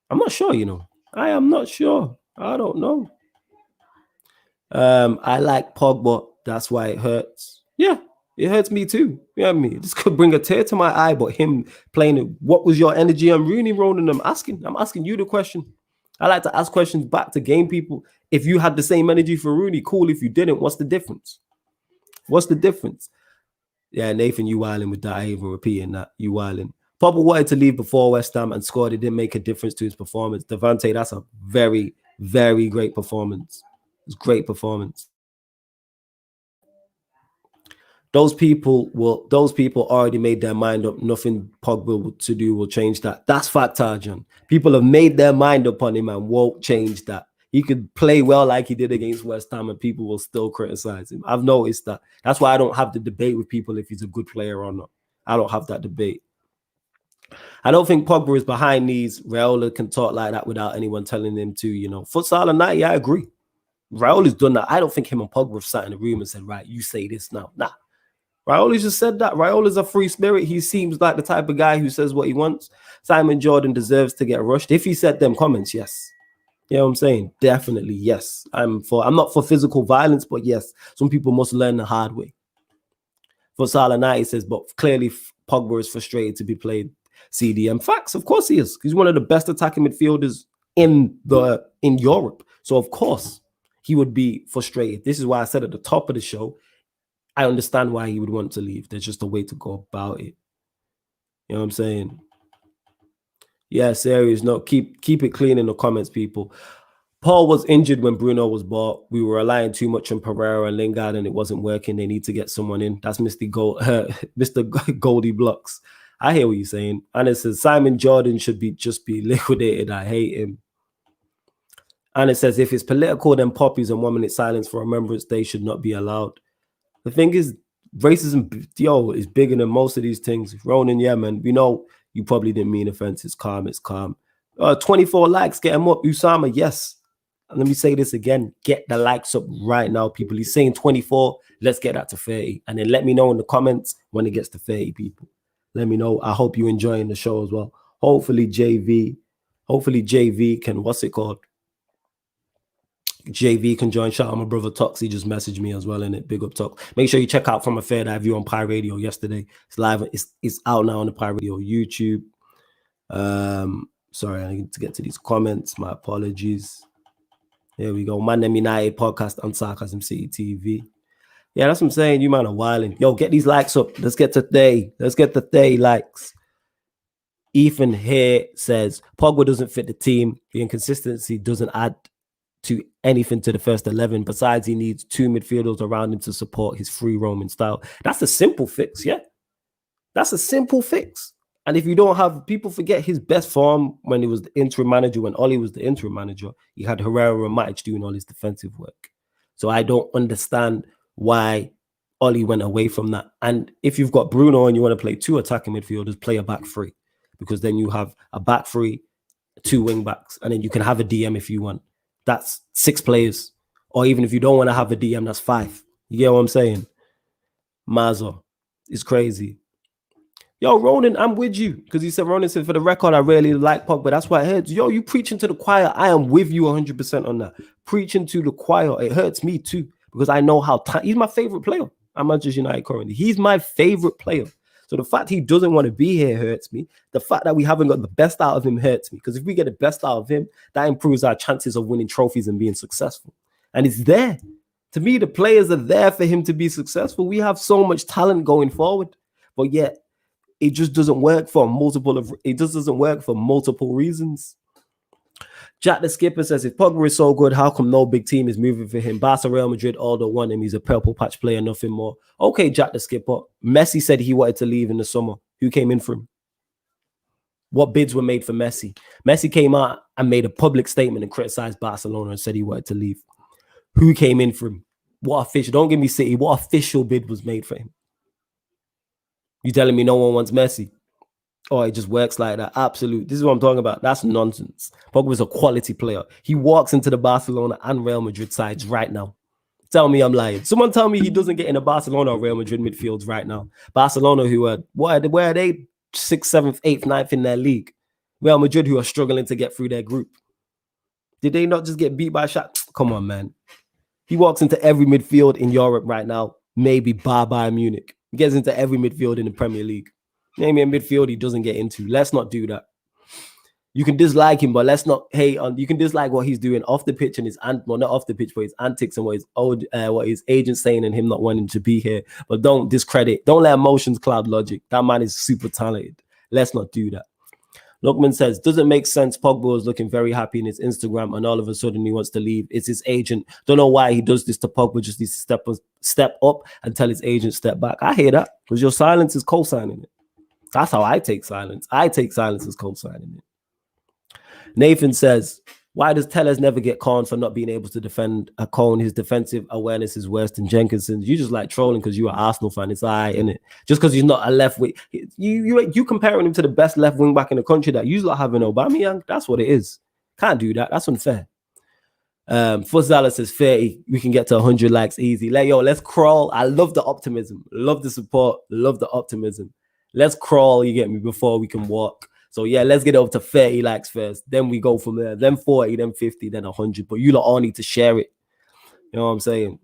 I'm not sure, you know. I am not sure. I don't know. I like Pogba. That's why it hurts. Yeah, it hurts me too. You know what I mean? This could bring a tear to my eye, but him playing it, what was your energy on Rooney, Ronan? I'm asking you the question. I like to ask questions back to game people. If you had the same energy for Rooney, cool. If you didn't, what's the difference? What's the difference? Yeah, Nathan, you wilding with that. I ain't even repeating that. You wilding. Pogba wanted to leave before West Ham and scored. It didn't make a difference to his performance. Devante, that's a very, very great performance. It's great performance. Those people already made their mind up. Nothing Pogba to do will change that. That's fact, Arjun. People have made their mind up on him and won't change that. He could play well like he did against West Ham and people will still criticize him. I've noticed that. That's why I don't have the debate with people if he's a good player or not. I don't have that debate. I don't think Pogba is behind these. Raiola can talk like that without anyone telling him to, you know. Futsal and night, yeah, I agree. Raiola done that. I don't think him and Pogba have sat in a room and said, right, you say this now. Nah. Raiola just said that. Raiola's a free spirit. He seems like the type of guy who says what he wants. Simon Jordan deserves to get rushed. If he said them comments, yes. You know what I'm saying? Definitely, yes. I'm not for physical violence, but yes, some people must learn the hard way. For Salah says, but clearly Pogba is frustrated to be played CDM. Facts, of course he is. He's one of the best attacking midfielders in Europe. So of course he would be frustrated. This is why I said at the top of the show, I understand why he would want to leave. There's just a way to go about it. You know what I'm saying? Yeah, serious. No, keep it clean in the comments, people. Paul was injured when Bruno was bought. We were relying too much on Pereira and Lingard, and it wasn't working. They need to get someone in. That's Mr. Goldie Blocks. I hear what you're saying. And it says Simon Jordan should just be liquidated. I hate him. And it says if it's political, then poppies and 1 minute silence for Remembrance Day should not be allowed. The thing is, racism, is bigger than most of these things. Ronan, yeah, man, we know you probably didn't mean offense. It's calm. 24 likes, get him up. Usama, yes. let me say this again. Get the likes up right now, people. He's saying 24. Let's get that to 30. And then let me know in the comments when it gets to 30 people. Let me know. I hope you're enjoying the show as well. Hopefully JV can, what's it called? JV can join. Shout out my brother Tox. He just messaged me as well in it. Big up Tox. Make sure you check out From a Fair Eye View on Pi Radio yesterday. It's live. It's out now on the Pi Radio YouTube. Sorry, I need to get to these comments. My apologies. Here we go. ManDem United podcast on Sarcasm City TV. Yeah, that's what I'm saying. You man are wilding. Yo, get these likes up. Let's get to 30. Let's get to 30 likes. Ethan here says Pogba doesn't fit the team. The inconsistency doesn't add to anything to the first 11. Besides, he needs 2 midfielders around him to support his free roaming style. That's a simple fix, yeah. That's a simple fix. And if you don't have, people forget his best form when he was the interim manager, when Oli was the interim manager, he had Herrera and Matic doing all his defensive work. So I don't understand why Oli went away from that. And if you've got Bruno and you want to play 2 attacking midfielders, play a back 3, because then you have a back 3, 2 wing backs, and then you can have a DM if you want. That's 6 players. Or even if you don't want to have a DM, that's 5. You get what I'm saying? Mazo is crazy. Yo, Ronan, I'm with you. Because he said, Ronan said, for the record, I really like Pogba. That's why it hurts. Yo, you preaching to the choir. I am with you 100% on that. Preaching to the choir. It hurts me too. Because I know how he's my favorite player. I'm Manchester United currently. He's my favorite player. So the fact he doesn't want to be here hurts me. The fact that we haven't got the best out of him hurts me. Because if we get the best out of him, that improves our chances of winning trophies and being successful. And it's there. To me, the players are there for him to be successful. We have so much talent going forward. But yet, it just doesn't work for multiple reasons. Jack the Skipper says, if Pogba is so good, how come no big team is moving for him? Barca, Real Madrid all don't want him. He's a purple patch player, nothing more. Okay, Jack the Skipper. Messi said he wanted to leave in the summer. Who came in for him? What bids were made for Messi? Messi came out and made a public statement and criticized Barcelona and said he wanted to leave. Who came in for him? What official? Don't give me City. What official bid was made for him? You telling me no one wants Messi? Oh, it just works like that. Absolute. This is what I'm talking about. That's nonsense. Pogba is a quality player. He walks into the Barcelona and Real Madrid sides right now. Tell me I'm lying. Someone tell me he doesn't get in a Barcelona or Real Madrid midfields right now. Barcelona, who are, where are they? 6th, 7th, 8th, 9th in their league. Real Madrid, who are struggling to get through their group. Did they not just get beat by Shaq? Come on, man. He walks into every midfield in Europe right now. Maybe Bayern Munich. He gets into every midfield in the Premier League. Name me a midfield he doesn't get into. Let's not do that. You can dislike him, but let's not hate on. You can dislike what he's doing off the pitch and his not off the pitch, but his antics and what his agent's saying and him not wanting to be here. But don't discredit. Don't let emotions cloud logic. That man is super talented. Let's not do that. Lookman says, doesn't make sense. Pogba was looking very happy in his Instagram and all of a sudden he wants to leave. It's his agent. Don't know why he does this to Pogba. Just needs to step up and tell his agent step back. I hear that because your silence is co-signing it. That's how I take silence. I take silence as co-signing it. Nathan says, why does Tellez never get conned for not being able to defend a cone? His defensive awareness is worse than Jenkinson's. You just like trolling because you're an Arsenal fan. It's all right, innit? Just because he's not a left wing. You comparing him to the best left wing back in the country that you lot have in Aubameyang. That's what it is. Can't do that. That's unfair. Fuzzala says 30. We can get to 100 likes easy. Let's crawl. I love the optimism. Love the support. Love the optimism. Let's crawl, you get me, before we can walk. So yeah, let's get up to 30 likes first. Then we go from there. Then 40, then 50, then 100. But you lot all need to share it. You know what I'm saying?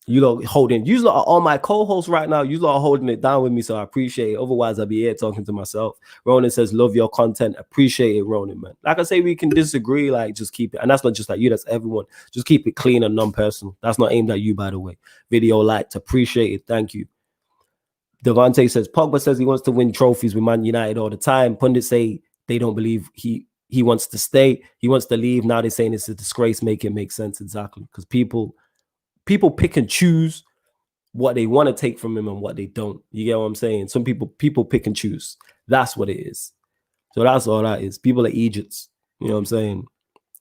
You lot holding. You lot are all my co-hosts right now. You lot are holding it down with me, so I appreciate it. Otherwise, I'll be here talking to myself. Ronan says, love your content. Appreciate it, Ronan, man. Like I say, we can disagree. Like, just keep it. And that's not just like you. That's everyone. Just keep it clean and non-personal. That's not aimed at you, by the way. Video liked. Appreciate it. Thank you. Devante says, Pogba says he wants to win trophies with Man United all the time. Pundits say they don't believe he wants to stay. He wants to leave. Now they're saying it's a disgrace. Make it make sense. Exactly. Because people pick and choose what they want to take from him and what they don't. You get what I'm saying? Some people pick and choose. That's what it is. So that's all that is. People are Egypts. You know what I'm saying?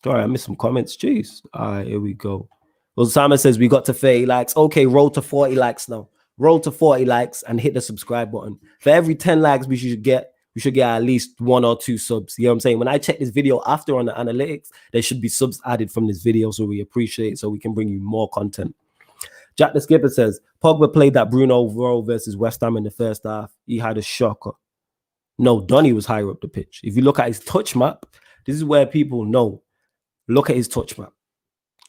All right, I missed some comments. Jeez. All right, here we go. Well, Simon says we got to 30 likes. Okay, roll to 40 likes now. Roll to 40 likes and hit the subscribe button. For every 10 likes we should get we should get at least 1 or 2 subs. You know what I'm saying? When I check this video after on the analytics, there should be subs added from this video, so we appreciate it, so we can bring you more content. Jack the Skipper says, Pogba played that Bruno role versus West Ham in the first half. He had a shocker. No, Donny was higher up the pitch. If you look at his touch map, this is where people know. Look at his touch map.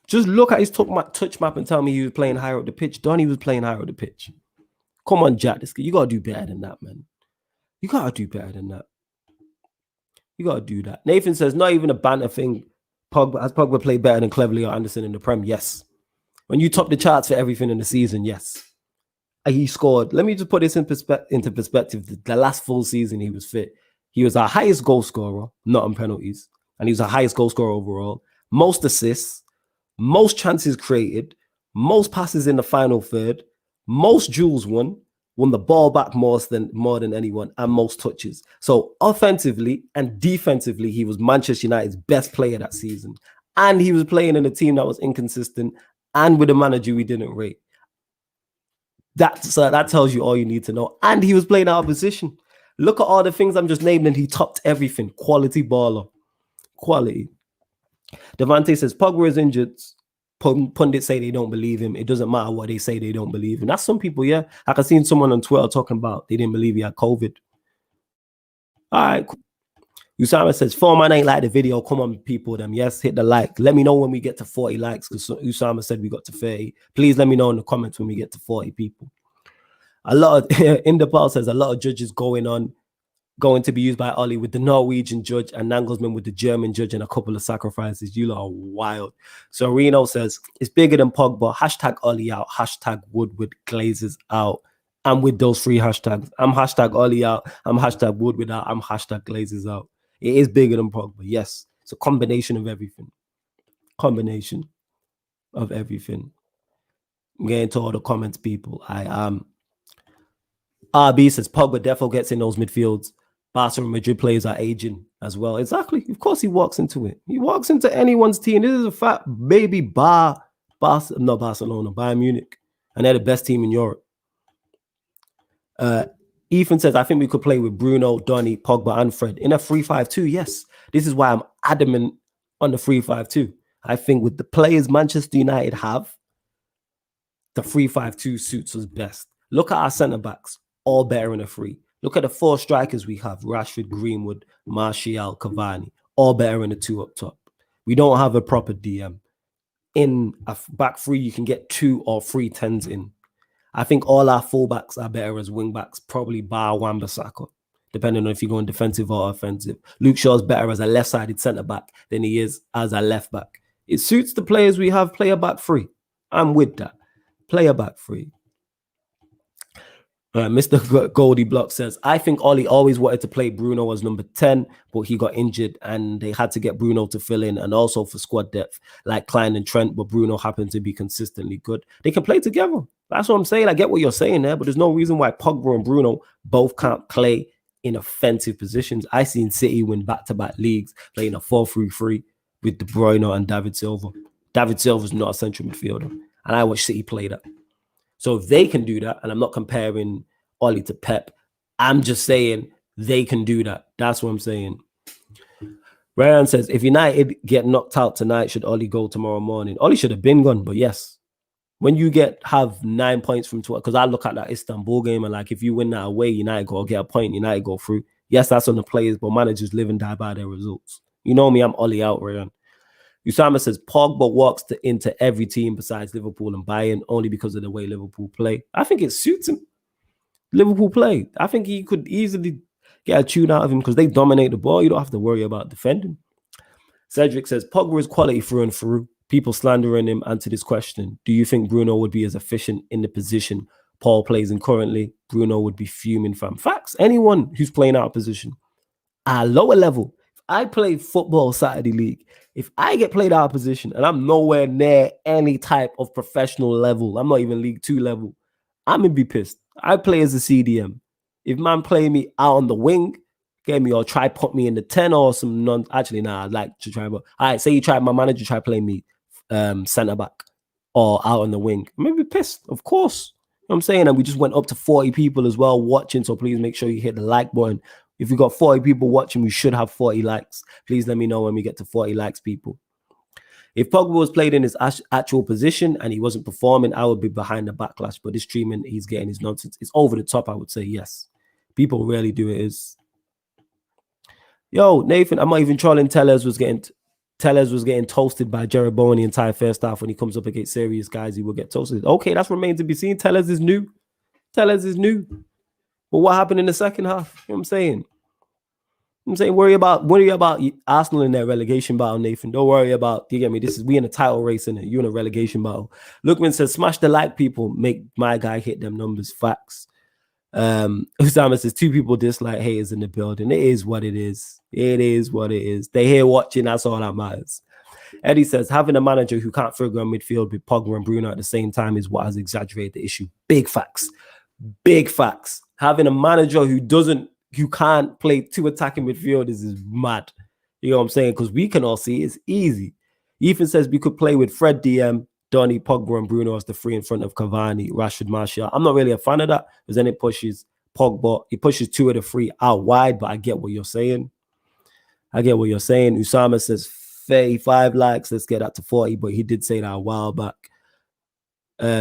Just look at his touch map and tell me he was playing higher up the pitch. Donny was playing higher up the pitch. Come on, Jack. You got to do better than that, man. You got to do better than that. You got to do that. Nathan says, not even a banter thing. Has Pogba played better than Cleverley or Anderson in the Prem? Yes. When you top the charts for everything in the season, yes. He scored. Let me just put this into perspective. The last full season he was fit, he was our highest goal scorer, not on penalties. And he was our highest goal scorer overall. Most assists, most chances created, most passes in the final third, most duels won the ball back more than anyone, and most touches. So offensively and defensively, he was Manchester United's best player that season. And he was playing in a team that was inconsistent and with a manager we didn't rate. That tells you all you need to know. And he was playing out of position. Look at all the things I'm just naming. He topped everything. Quality baller. Quality. Devante says, Pogba is injured. Pundits say they don't believe him. It doesn't matter what they say, they don't believe him. That's some people, yeah. Like I seen someone on Twitter talking about they didn't believe he had COVID. All right. Cool. Usama says, man ain't like the video. Come on, people. Them. Yes, hit the like. Let me know when we get to 40 likes, because Usama said we got to 30. Please let me know in the comments when we get to 40 people. A lot of, in the poll says, a lot of judges going to be used by Ollie with the Norwegian judge and Nagelsmann with the German judge and a couple of sacrifices. You lot are wild. So Reno says, it's bigger than Pogba. Hashtag Ollie out. Hashtag Woodward Glazes out. I'm with those 3 hashtags. I'm hashtag Ollie out. I'm hashtag Woodward out. I'm hashtag Glazes out. It is bigger than Pogba. Yes. It's a combination of everything. Combination of everything. I'm getting to all the comments, people. RB says, Pogba defo gets in those midfields. Barca and Madrid players are aging as well. Exactly. Of course he walks into it. He walks into anyone's team. This is a fact. Baby not Barcelona, Bayern Munich. And they're the best team in Europe. Ethan says, I think we could play with Bruno, Donny, Pogba, and Fred in a 3-5-2. Yes. This is why I'm adamant on the 3-5-2. I think with the players Manchester United have, the 3-5-2 suits us best. Look at our centre-backs, all better in a 3. Look at the 4 strikers we have, Rashford, Greenwood, Martial, Cavani, all better in the 2 up top. We don't have a proper DM. In a back 3, you can get 2 or 3 10s in. I think all our fullbacks are better as wing-backs, probably bar Wan-Bissaka, depending on if you're going defensive or offensive. Luke Shaw's better as a left-sided centre-back than he is as a left-back. It suits the players we have, player back 3. I'm with that. Player back 3. Mr. Goldie Block says, I think Ollie always wanted to play Bruno as number 10, but he got injured and they had to get Bruno to fill in, and also for squad depth like Klein and Trent, but Bruno happened to be consistently good. They can play together. That's what I'm saying. I get what you're saying there, but there's no reason why Pogba and Bruno both can't play in offensive positions. I seen City win back-to-back leagues playing a 4-3-3 with De Bruyne and David Silva. David Silva's not a central midfielder, and I watched City play that. So if they can do that, and I'm not comparing Ollie to Pep, I'm just saying they can do that. That's what I'm saying. Ryan says, if United get knocked out tonight, should Ollie go tomorrow morning? Ollie should have been gone, but yes. When you have 9 points from 12, because I look at that Istanbul game and like if you win that away, United go get a point, United go through. Yes, that's on the players, but managers live and die by their results. You know me, I'm Ollie out, Ryan. Usama says, Pogba walks into every team besides Liverpool and Bayern only because of the way Liverpool play. I think it suits him. Liverpool play. I think he could easily get a tune out of him because they dominate the ball. You don't have to worry about defending. Cedric says, Pogba is quality through and through. People slandering him answer this question. Do you think Bruno would be as efficient in the position Paul plays in currently? Bruno would be fuming, fam. Facts. Anyone who's playing out of position at a lower level. If I play football Saturday league, if I get played out of position and I'm nowhere near any type of professional level, I'm not even League 2 level, I'm going to be pissed. I play as a CDM. If man play me out on the wing, get me or try put me in the 10 or some non. Actually, nah, I'd like to try. But all right, say you try, my manager try play me centre back or out on the wing. I'm going to be pissed, of course. You know what I'm saying? And we just went up to 40 people as well watching. So please make sure you hit the like button. If we got 40 people watching, we should have 40 likes. Please let me know when we get to 40 likes, people. If Pogba was played in his actual position and he wasn't performing, I would be behind the backlash. But this treatment he's getting is nonsense. It's over the top, I would say, yes. People rarely do it. Yo, Nathan, I'm not even trolling. Tellers was getting toasted by Jeroboam the entire first half. When he comes up against serious guys, he will get toasted. Okay, that's remains to be seen. Tellers is new. But what happened in the second half? You know what I'm saying? Worry about Arsenal in their relegation battle, Nathan. Don't worry about, you get me? We in a title race, in it. You in a relegation battle. Lookman says, smash the like, people. Make my guy hit them numbers. Facts. Usama says, 2 people dislike haters in the building. It is what it is. They here watching, that's all that matters. Eddie says, having a manager who can't figure on midfield with Pogba and Bruno at the same time is what has exaggerated the issue. Big facts. Having a manager who can't play 2 attacking midfielders is mad. You know what I'm saying? Because we can all see it's easy. Ethan says we could play with Fred, DM, Donny, Pogba, and Bruno as the 3 in front of Cavani, Rashford, Martial. I'm not really a fan of that because then it pushes Pogba. It pushes 2 of the 3 out wide, but I get what you're saying. Usama says 35 likes. Let's get that to 40, but he did say that a while back.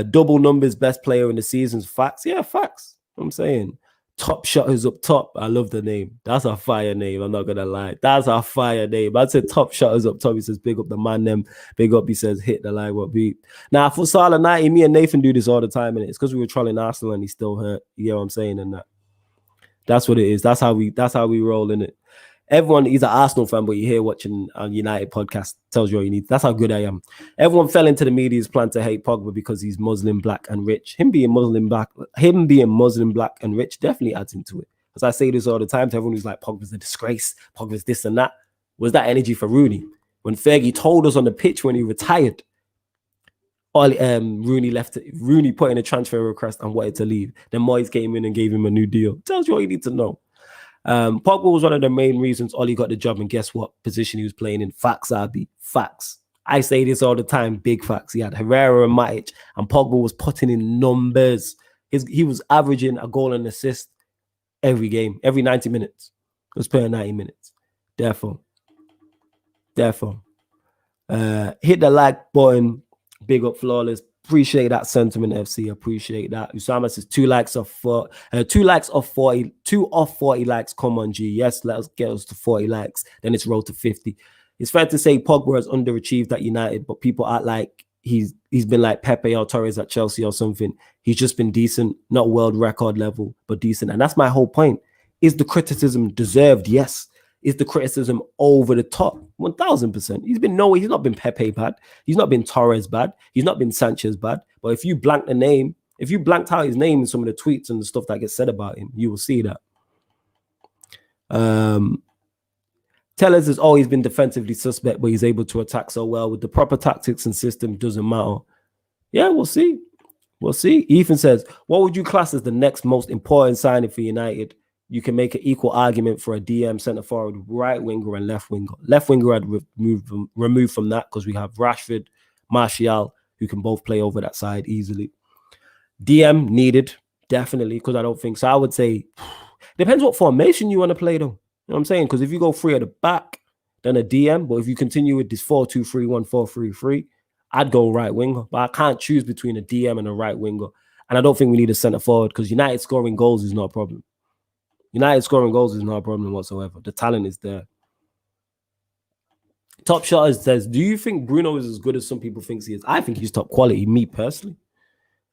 Double numbers, best player in the season's facts. Yeah, facts. I'm saying top shotters up top. I love the name. That's a fire name. I'm not gonna lie. That's a fire name. I said top shotters up top. He says big up the ManDem. Big up. He says hit the line. What beat? Now for Salah 90, me and Nathan do this all the time, and it's because we were trolling Arsenal and he still hurt. You know what I'm saying? And that's what it is. That's how we roll in it. Everyone, he's an Arsenal fan, but you're here watching a United podcast. Tells you all you need. That's how good I am. Everyone fell into the media's plan to hate Pogba because he's Muslim, black, and rich. Him being Muslim, black, and rich definitely adds into it. As I say this all the time to everyone who's like, Pogba's a disgrace, Pogba's this and that. Was that energy for Rooney? When Fergie told us on the pitch when he retired, Rooney put in a transfer request and wanted to leave. Then Moyes came in and gave him a new deal. Tells you all you need to know. Pogba was one of the main reasons Ollie got the job, and guess what position he was playing in? Facts, Abi. Facts. I say this all the time, big facts. He had Herrera and Matic, and Pogba was putting in numbers. He was averaging a goal and assist every game, every 90 minutes. He was playing 90 minutes. Therefore, hit the like button. Big up, Flawless. Appreciate that sentiment, FC. Appreciate that. Usama says 2 likes off 40. 2 off 40 likes. Come on, G. Yes, let us get us to 40 likes. Then it's road to 50. It's fair to say Pogba has underachieved at United, but people act like he's been like Pepe or Torres at Chelsea or something. He's just been decent, not world record level, but decent. And that's my whole point. Is the criticism deserved? Yes. Is the criticism over the top? 1000%. He's not been Pepe bad. He's not been Torres bad. He's not been Sanchez bad. But if you blanked out his name in some of the tweets and the stuff that gets said about him, you will see that. Tellers has always been defensively suspect, but he's able to attack so well. With the proper tactics and system, doesn't matter. Yeah, we'll see. Ethan says, what would you class as the next most important signing for United? You can make an equal argument for a DM centre forward, right winger and left winger. Left winger I'd removed from that because we have Rashford, Martial, who can both play over that side easily. DM needed, definitely, because I don't think so. I would say, depends what formation you want to play, though. You know what I'm saying? Because if you go 3 at the back, then a DM. But if you continue with this 4-2-3-1, 4-3-3, I'd go right winger. But I can't choose between a DM and a right winger. And I don't think we need a centre forward because United scoring goals is not a problem. United scoring goals is not a problem whatsoever. The talent is there. Top Shotter says, do you think Bruno is as good as some people think he is? I think he's top quality, me personally.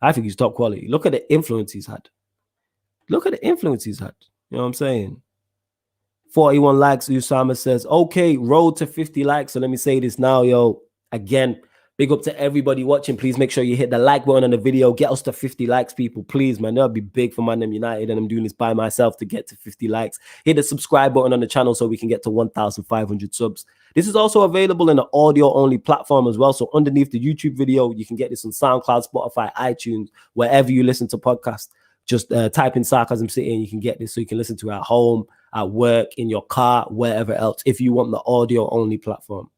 I think he's top quality. Look at the influence he's had. You know what I'm saying? 41 likes, Usama says, okay, road to 50 likes. So let me say this now, yo. Again, big up to everybody watching. Please make sure you hit the like button on the video. Get us to 50 likes, people. Please, man. That'll be big for ManDem United. And I'm doing this by myself to get to 50 likes. Hit the subscribe button on the channel so we can get to 1,500 subs. This is also available in an audio-only platform as well. So underneath the YouTube video, you can get this on SoundCloud, Spotify, iTunes, wherever you listen to podcasts. Just type in Sarcasm City and you can get this so you can listen to it at home, at work, in your car, wherever else, if you want the audio-only platform.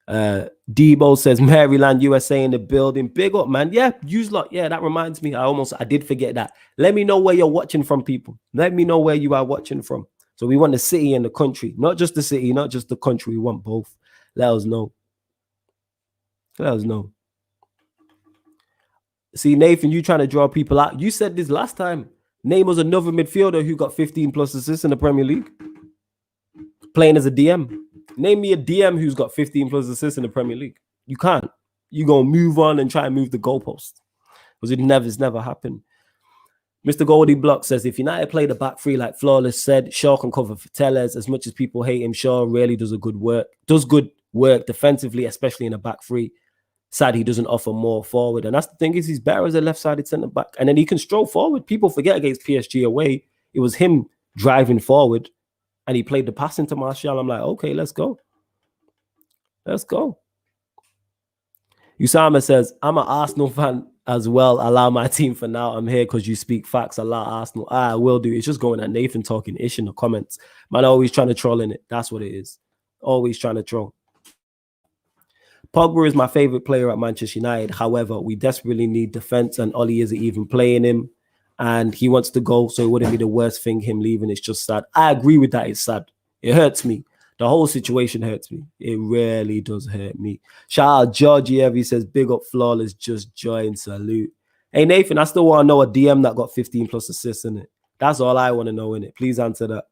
Debo says Maryland, USA in the building. Big up, man. Yeah, use lot. Yeah, that reminds me. I did forget that. Let me know where you're watching from, people. Let me know where you are watching from. So we want the city and the country, not just the city, not just the country. We want both. Let us know. Let us know. See, Nathan, you trying to draw people out. You said this last time. Name was another midfielder who got 15 plus assists in the Premier League, playing as a DM. Name me a DM who's got 15 plus assists in the Premier League. You can't. You're going to move on and try and move the goalpost. Because it's never happened. Mr. Goldie Block says, if United play the back three like Flawless said, Shaw can cover for Tellez. As much as people hate him, Shaw really does good work defensively, especially in a back three. Sad he doesn't offer more forward. And that's the thing is he's better as a left-sided centre-back. And then he can stroll forward. People forget against PSG away, it was him driving forward and he played the pass into Martial. I'm like, okay, let's go. Let's go. Usama says, I'm an Arsenal fan as well. Allow my team for now. I'm here because you speak facts. Allow Arsenal. I will do. It's just going at Nathan talking ish in the comments. Man, always trying to troll in it. That's what it is. Always trying to troll. Pogba is my favorite player at Manchester United. However, we desperately need defense and Ollie isn't even playing him. And he wants to go, so it wouldn't be the worst thing, him leaving. It's just sad. I agree with that. It's sad. It hurts me. The whole situation hurts me. It really does hurt me. Shout out Georgie Evie says, big up Flawless, just join, salute. Hey, Nathan, I still want to know a DM that got 15 plus assists in it. That's all I want to know in it. Please answer that.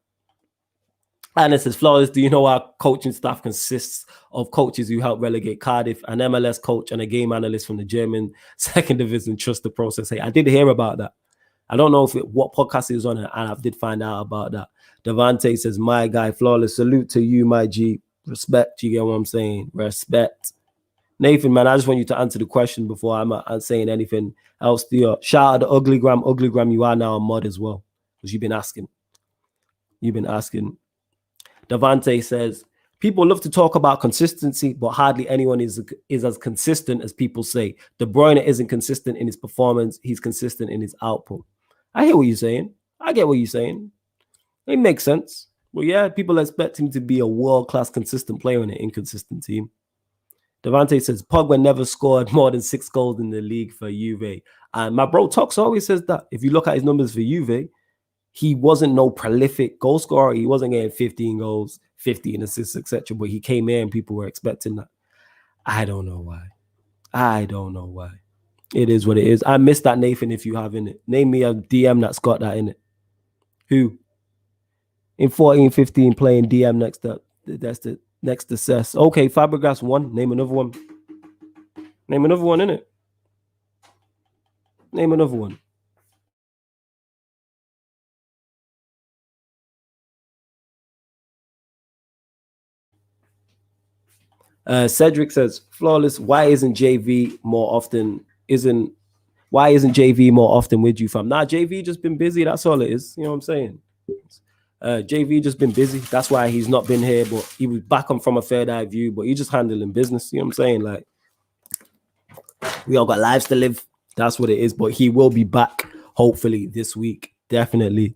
And it says, Flawless, do you know our coaching staff consists of coaches who help relegate Cardiff, an MLS coach and a game analyst from the German second division? Trust the process. Hey, I did hear about that. I don't know what podcast it was on, and I did find out about that. Devante says, my guy, Flawless, salute to you, my G. Respect, you get what I'm saying? Respect. Nathan, man, I just want you to answer the question before I'm saying anything else to you. Shout out to Uglygram. Uglygram, you are now a mod as well, because you've been asking. Devante says, people love to talk about consistency, but hardly anyone is as consistent as people say. De Bruyne isn't consistent in his performance. He's consistent in his output. I hear what you're saying. I get what you're saying. It makes sense. Well, yeah, people expect him to be a world-class consistent player in an inconsistent team. Devante says, Pogba never scored more than 6 goals in the league for Juve. And my bro Tox always says that. If you look at his numbers for Juve, he wasn't no prolific goal scorer. He wasn't getting 15 goals, 15 assists, etc. But he came in and people were expecting that. I don't know why. It is what it is. I miss that, Nathan, if you have in it. Name me a DM that's got that in it. Who? In 14, 15 playing DM next up. That's the next assess. Okay, Fabregas 1. Name another one. Name another one in it. Name another one. Cedric says, Flawless, why isn't JV more often with you, fam? Nah, JV just been busy. That's all it is. You know what I'm saying? JV just been busy. That's why he's not been here, but he was back on from a third eye view, but he's just handling business. You know what I'm saying? Like, we all got lives to live. That's what it is. But he will be back, hopefully, this week. Definitely.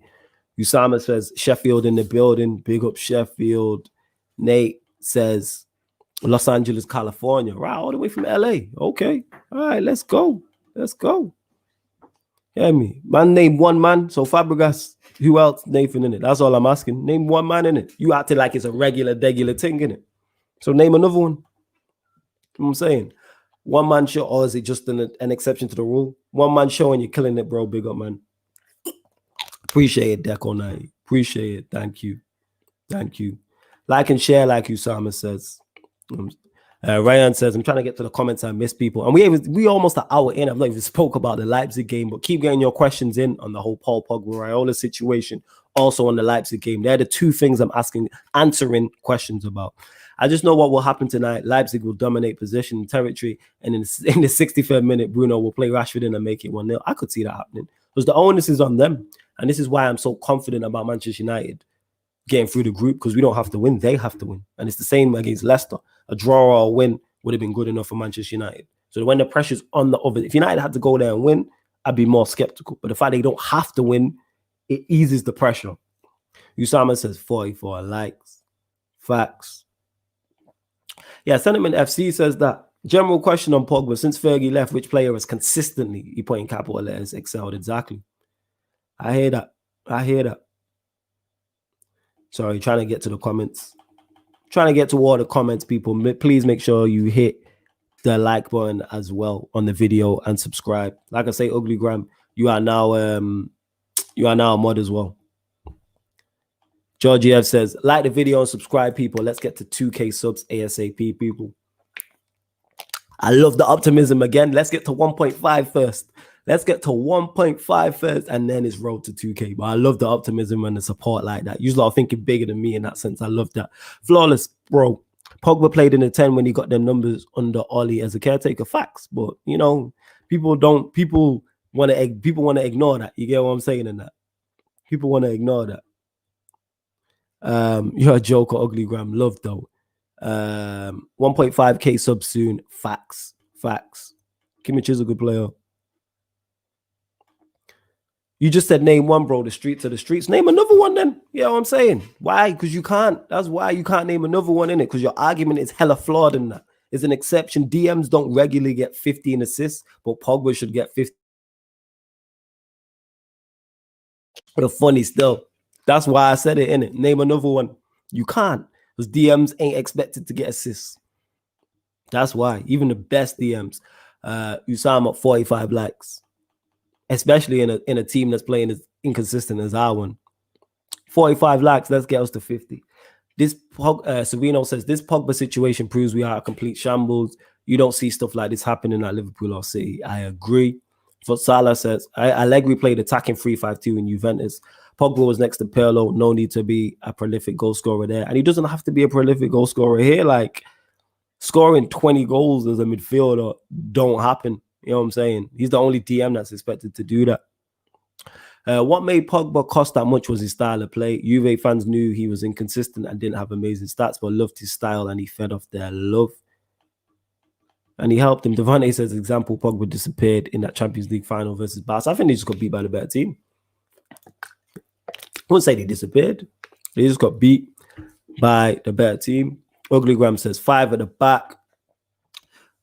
Usama says, Sheffield in the building. Big up Sheffield. Nate says, Los Angeles, California. Right, all the way from LA. Okay. All right, let's go. Hear me. Man, name one man. So Fabregas, who else? Nathan in it. That's all I'm asking. Name one man in it. You acted like it's a regular thing in it. So name another one. You know what I'm saying? One man show, or is it just an exception to the rule? One man show and you're killing it, bro. Big up, man. Appreciate it, Deco Night. Appreciate it. Thank you. Like and share, like Usama says. Ryan says, I'm trying to get to the comments. I miss people. And we almost an hour in. I've not even spoke about the Leipzig game, but keep getting your questions in on the whole Paul Pogba Raiola situation. Also on the Leipzig game. They're the two things I'm answering questions about. I just know what will happen tonight. Leipzig will dominate position and territory. And in the 63rd minute, Bruno will play Rashford in and make it 1-0. I could see that happening. Because the onus is on them. And this is why I'm so confident about Manchester United getting through the group, because we don't have to win. They have to win. And it's the same against Leicester. A draw or a win would have been good enough for Manchester United. So when the pressure's on the other, if United had to go there and win, I'd be more skeptical. But the fact they don't have to win, it eases the pressure. Usama says 44 likes. Facts. Yeah, Sentiment FC says that general question on Pogba since Fergie left, which player has consistently, he put in capital letters, excelled? Exactly. I hear that. I hear that. Sorry, trying to get to the comments. Trying to get to all the comments, people. Please make sure you hit the like button as well on the video and subscribe. Like I say, Ugly Gram, you are now a mod as well. Georgiev says, like the video and subscribe, people. Let's get to 2K subs ASAP, people. I love the optimism again. Let's get to 1.5 first. Let's get to 1.5 first, and then it's road to 2K. But I love the optimism and the support like that. You lot are thinking bigger than me in that sense. I love that. Flawless, bro. Pogba played in the 10 when he got them numbers under Ollie as a caretaker. Facts, but you know, people want to ignore that. You get what I'm saying in that? People want to ignore that. You're a joker, Ugly Gram. Love though. 1.5K subs soon. Facts. Kimmich is a good player. You just said name one, bro. The streets are the streets. Name another one then. You know what I'm saying? Why? Because you can't. That's why you can't name another one in it. Because your argument is hella flawed in that. It's an exception. DMs don't regularly get 15 assists, but Pogba should get 50. But funny still. That's why I said it in it. Name another one. You can't. Because DMs ain't expected to get assists. That's why. Even the best DMs. Usama 45 likes. Especially in a team that's playing as inconsistent as our one. 45 likes, let's get us to 50. This Savino says, this Pogba situation proves we are a complete shambles. You don't see stuff like this happening at Liverpool or City. I agree. But Salah says, Allegri played attacking 3-5-2 in Juventus. Pogba was next to Pirlo. No need to be a prolific goal scorer there. And he doesn't have to be a prolific goal scorer here. Like, scoring 20 goals as a midfielder don't happen. You know what I'm saying? He's the only DM that's expected to do that. What made Pogba cost that much was his style of play. Juve fans knew he was inconsistent and didn't have amazing stats, but loved his style and he fed off their love. And he helped him. Devante says, example, Pogba disappeared in that Champions League final versus Barca. I think they just got beat by the better team. I wouldn't say they disappeared. They just got beat by the better team. Ugly Gram says, 5 at the back.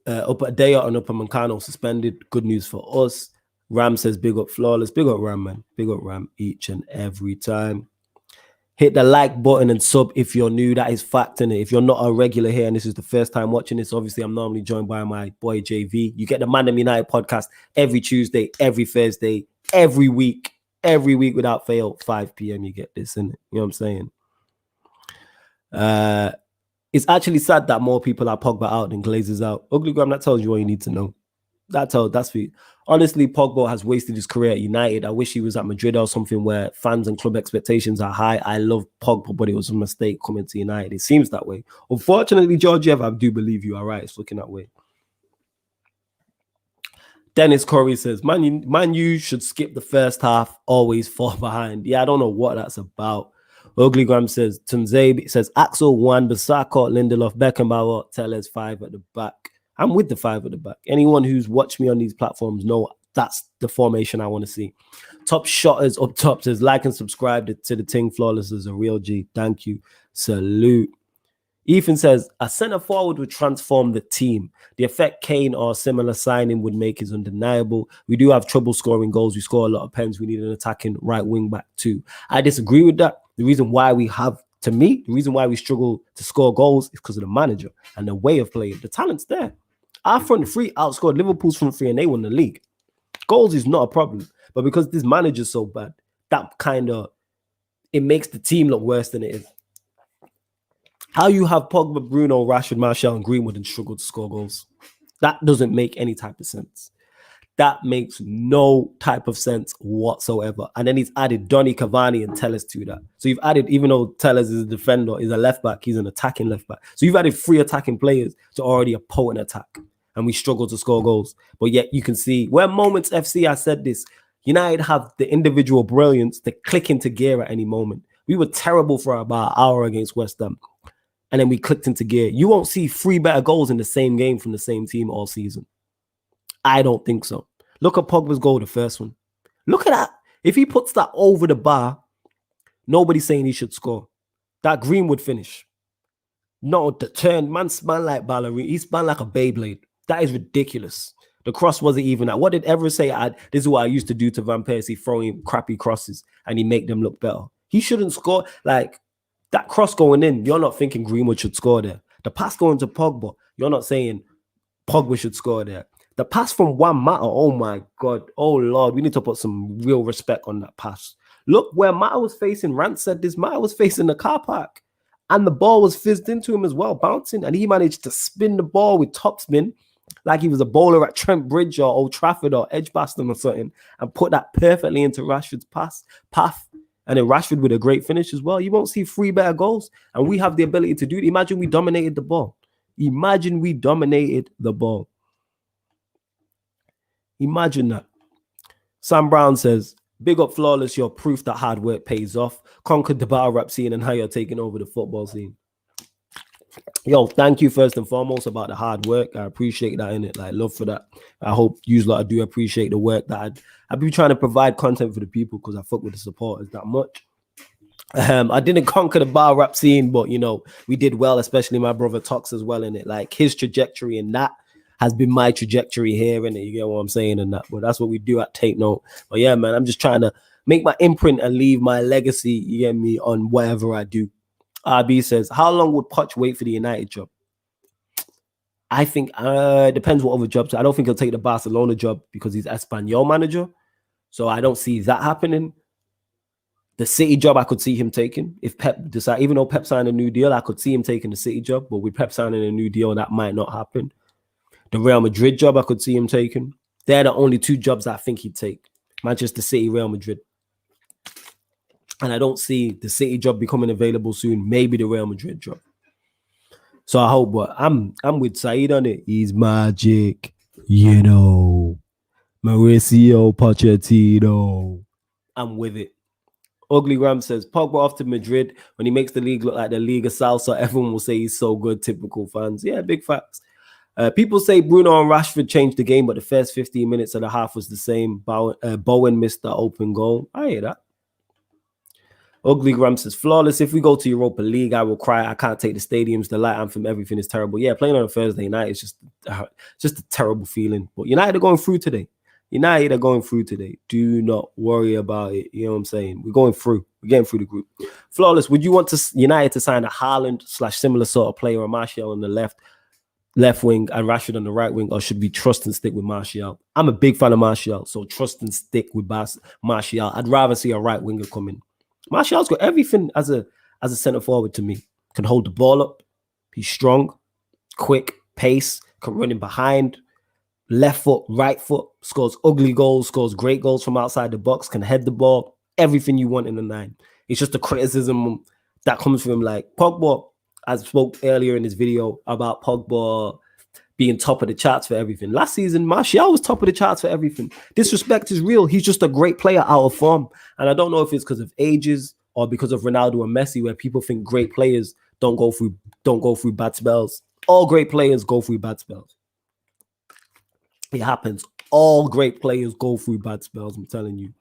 Upper and Upper Mancano suspended. Good news for us. Ram says, big up Flawless. Big up Ram, man. Big up Ram each and every time. Hit the like button and sub if you're new. That is fact, innit? If you're not a regular here and this is the first time watching this, obviously I'm normally joined by my boy JV. You get the ManDem United podcast every Tuesday, every Thursday, every week without fail. 5 p.m. you get this, innit? You know what I'm saying? It's actually sad that more people are Pogba out than Glazers out. Ugly Gram, that tells you what you need to know. That's for you. Honestly, Pogba has wasted his career at United. I wish he was at Madrid or something where fans and club expectations are high. I love Pogba, but it was a mistake coming to United. It seems that way. Unfortunately, Georgiev, I do believe you are right. It's looking that way. Dennis Corey says, Man U should skip the first half, always fall behind. Yeah, I don't know what that's about. Ugly Gram says, Tumzabe says, Axel, Wan, Bissaka, Lindelof, Beckenbauer, Tellez, 5 at the back. I'm with the 5 at the back. Anyone who's watched me on these platforms know that's the formation I want to see. Top shotters up top says, like and subscribe to the Ting. Flawless is a real G. Thank you. Salute. Ethan says, a centre forward would transform the team. The effect Kane or a similar signing would make is undeniable. We do have trouble scoring goals. We score a lot of pens. We need an attacking right wing back too. I disagree with that. The reason why we struggle to score goals is because of the manager and the way of playing. The talent's there. Our front three outscored Liverpool's front three and they won the league. Goals is not a problem. But because this manager's so bad, it makes the team look worse than it is. How you have Pogba, Bruno, Rashford, Martial, and Greenwood and struggle to score goals? That doesn't make any type of sense. That makes no type of sense whatsoever. And then he's added Donny, Cavani, and Tellez to that. So you've added, even though Tellez is a defender, is a left back, he's an attacking left back. So you've added 3 attacking players to already a potent attack. And we struggle to score goals. But yet you can see, where Moments FC, I said this, United have the individual brilliance to click into gear at any moment. We were terrible for about an hour against West Ham. And then we clicked into gear. You won't see 3 better goals in the same game from the same team all season. I don't think so. Look at Pogba's goal, the first one. Look at that. If he puts that over the bar, nobody's saying he should score. That Greenwood finish. No, the turn, man spun like ballerina. He spun like a Beyblade. That is ridiculous. The cross wasn't even that. What did Everest say? This is what I used to do to Van Persie, throwing crappy crosses, and he make them look better. He shouldn't score. Like, that cross going in, you're not thinking Greenwood should score there. The pass going to Pogba, you're not saying Pogba should score there. The pass from Juan Mata, oh my God. Oh Lord, we need to put some real respect on that pass. Look where Mata was facing. Rant said this. Mata was facing the car park. And the ball was fizzed into him as well, bouncing. And he managed to spin the ball with topspin like he was a bowler at Trent Bridge or Old Trafford or Edgbaston or something, and put that perfectly into Rashford's path. And then Rashford with a great finish as well. You won't see 3 better goals. And we have the ability to do it. Imagine we dominated the ball. Imagine we dominated the ball. Imagine that. Sam Brown says, big up Flawless, your proof that hard work pays off. Conquered the battle rap scene and how you're taking over the football scene. Yo, thank you first and foremost about the hard work. I appreciate that, innit? Like, love for that. I hope you lot do appreciate the work that I've been trying to provide content for the people, because I fuck with the supporters that much. I didn't conquer the bar rap scene, but you know, we did well, especially my brother Tox as well, in it. Like, his trajectory in that has been my trajectory here, and you get what I'm saying, and that. But that's what we do at Take Note. But yeah, man, I'm just trying to make my imprint and leave my legacy, you get me, on whatever I do. RB says, how long would Poch wait for the United job? I think depends what other jobs. I don't think he'll take the Barcelona job because he's Espanyol manager. So I don't see that happening. The City job, I could see him taking. If Pep decide, even though Pep signed a new deal, I could see him taking the City job. But with Pep signing a new deal, that might not happen. The Real Madrid job, I could see him taking. They're the only 2 jobs I think he'd take. Manchester City, Real Madrid. And I don't see the City job becoming available soon. Maybe the Real Madrid job. So I hope, but I'm with Saeed on it. He's magic, you know. Mauricio Pochettino. I'm with it. Ugly Ram says, Pogba off to Madrid. When he makes the league look like the Liga Salsa, everyone will say he's so good. Typical fans. Yeah, big facts. People say Bruno and Rashford changed the game, but the first 15 minutes of the half was the same. Bowen missed the open goal. I hear that. Ugly Gram says, flawless. If we go to Europa League, I will cry. I can't take the stadiums. The light anthem, everything is terrible. Yeah, playing on a Thursday night is just a terrible feeling. But United are going through today. Do not worry about it. You know what I'm saying? We're going through. We're getting through the group. Flawless, would you want United to sign a Haaland/similar sort of player, or Martial on the left wing and Rashford on the right wing, or should we trust and stick with Martial? I'm a big fan of Martial, so trust and stick with Martial. I'd rather see a right winger come in. Martial's got everything as a centre forward to me. Can hold the ball up. He's strong, quick, pace, can run in behind, left foot, right foot, scores ugly goals, scores great goals from outside the box, can head the ball, everything you want in the 9. It's just the criticism that comes from him. Like Pogba, I spoke earlier in this video about Pogba being top of the charts for everything. Last season, Martial was top of the charts for everything. Disrespect is real. He's just a great player out of form. And I don't know if it's because of ages or because of Ronaldo and Messi, where people think great players don't go through bad spells. All great players go through bad spells. It happens. All great players go through bad spells, I'm telling you.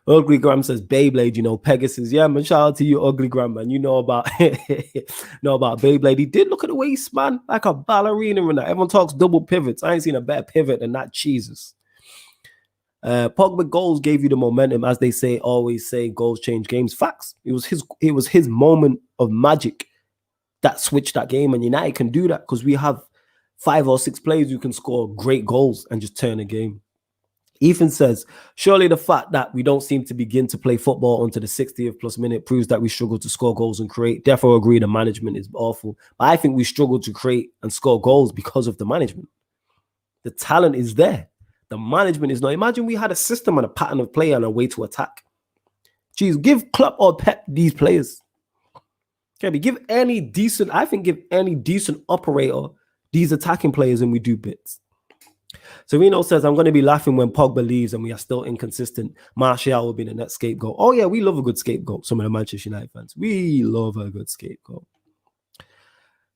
Ugly Gram says, Beyblade, you know, Pegasus. Yeah, man, shout out to you, Ugly Gram, man. You know about Beyblade. He did look at the way he spun like a ballerina and that. Everyone talks double pivots. I ain't seen a better pivot than that. Jesus. Pogba goals gave you the momentum, as they say, always say, goals change games. Facts. It was his moment of magic that switched that game, and United can do that because we have 5 or 6 players who can score great goals and just turn a game. Ethan says, surely the fact that we don't seem to begin to play football until the 60th plus minute proves that we struggle to score goals and create. Therefore, agree the management is awful. But I think we struggle to create and score goals because of the management. The talent is there. The management is not. Imagine we had a system and a pattern of play and a way to attack. Jeez, give Klopp or Pep these players. Okay, give any decent operator these attacking players and we do bits. Sereno says, I'm going to be laughing when Pogba leaves and we are still inconsistent. Martial will be the next scapegoat. Oh, yeah, we love a good scapegoat. Some of the Manchester United fans. We love a good scapegoat.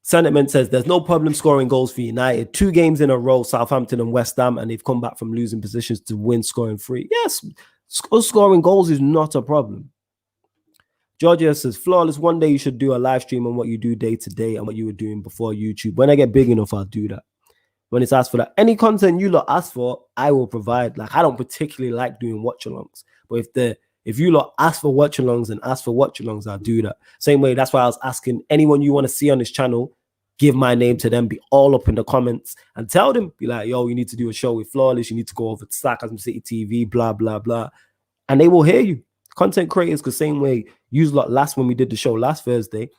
Sentiment says, there's no problem scoring goals for United. 2 games in a row, Southampton and West Ham, and they've come back from losing positions to win, scoring 3. Yes, scoring goals is not a problem. Georgia says, Flawless, one day you should do a live stream on what you do day to day and what you were doing before YouTube. When I get big enough, I'll do that. When it's asked for that, any content you lot ask for, I will provide. Like, I don't particularly like doing watch-alongs, but if you lot ask for watch-alongs and ask for watch-alongs, I'll do that. Same way, that's why I was asking anyone you want to see on this channel, give my name to them, be all up in the comments and tell them, be like, yo, you need to do a show with Flawless, you need to go over to Sarcasm City TV, blah, blah, blah. And they will hear you. Content creators, because same way, you lot when we did the show last Thursday,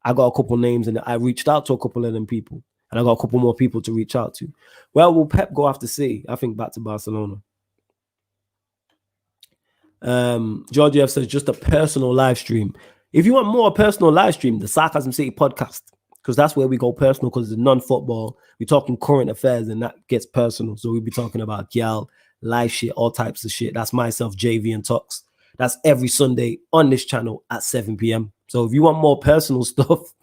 I got a couple names and I reached out to a couple of them people. And I got a couple more people to reach out to. Well, will Pep go after City? I think back to Barcelona. Georgia F says, just a personal live stream. If you want more personal live stream, the Sarcasm City podcast, because that's where we go personal, because it's non-football. We're talking current affairs and that gets personal. So we'll be talking about gal, live shit, all types of shit. That's myself, JV and Tox. That's every Sunday on this channel at 7 p.m. So if you want more personal stuff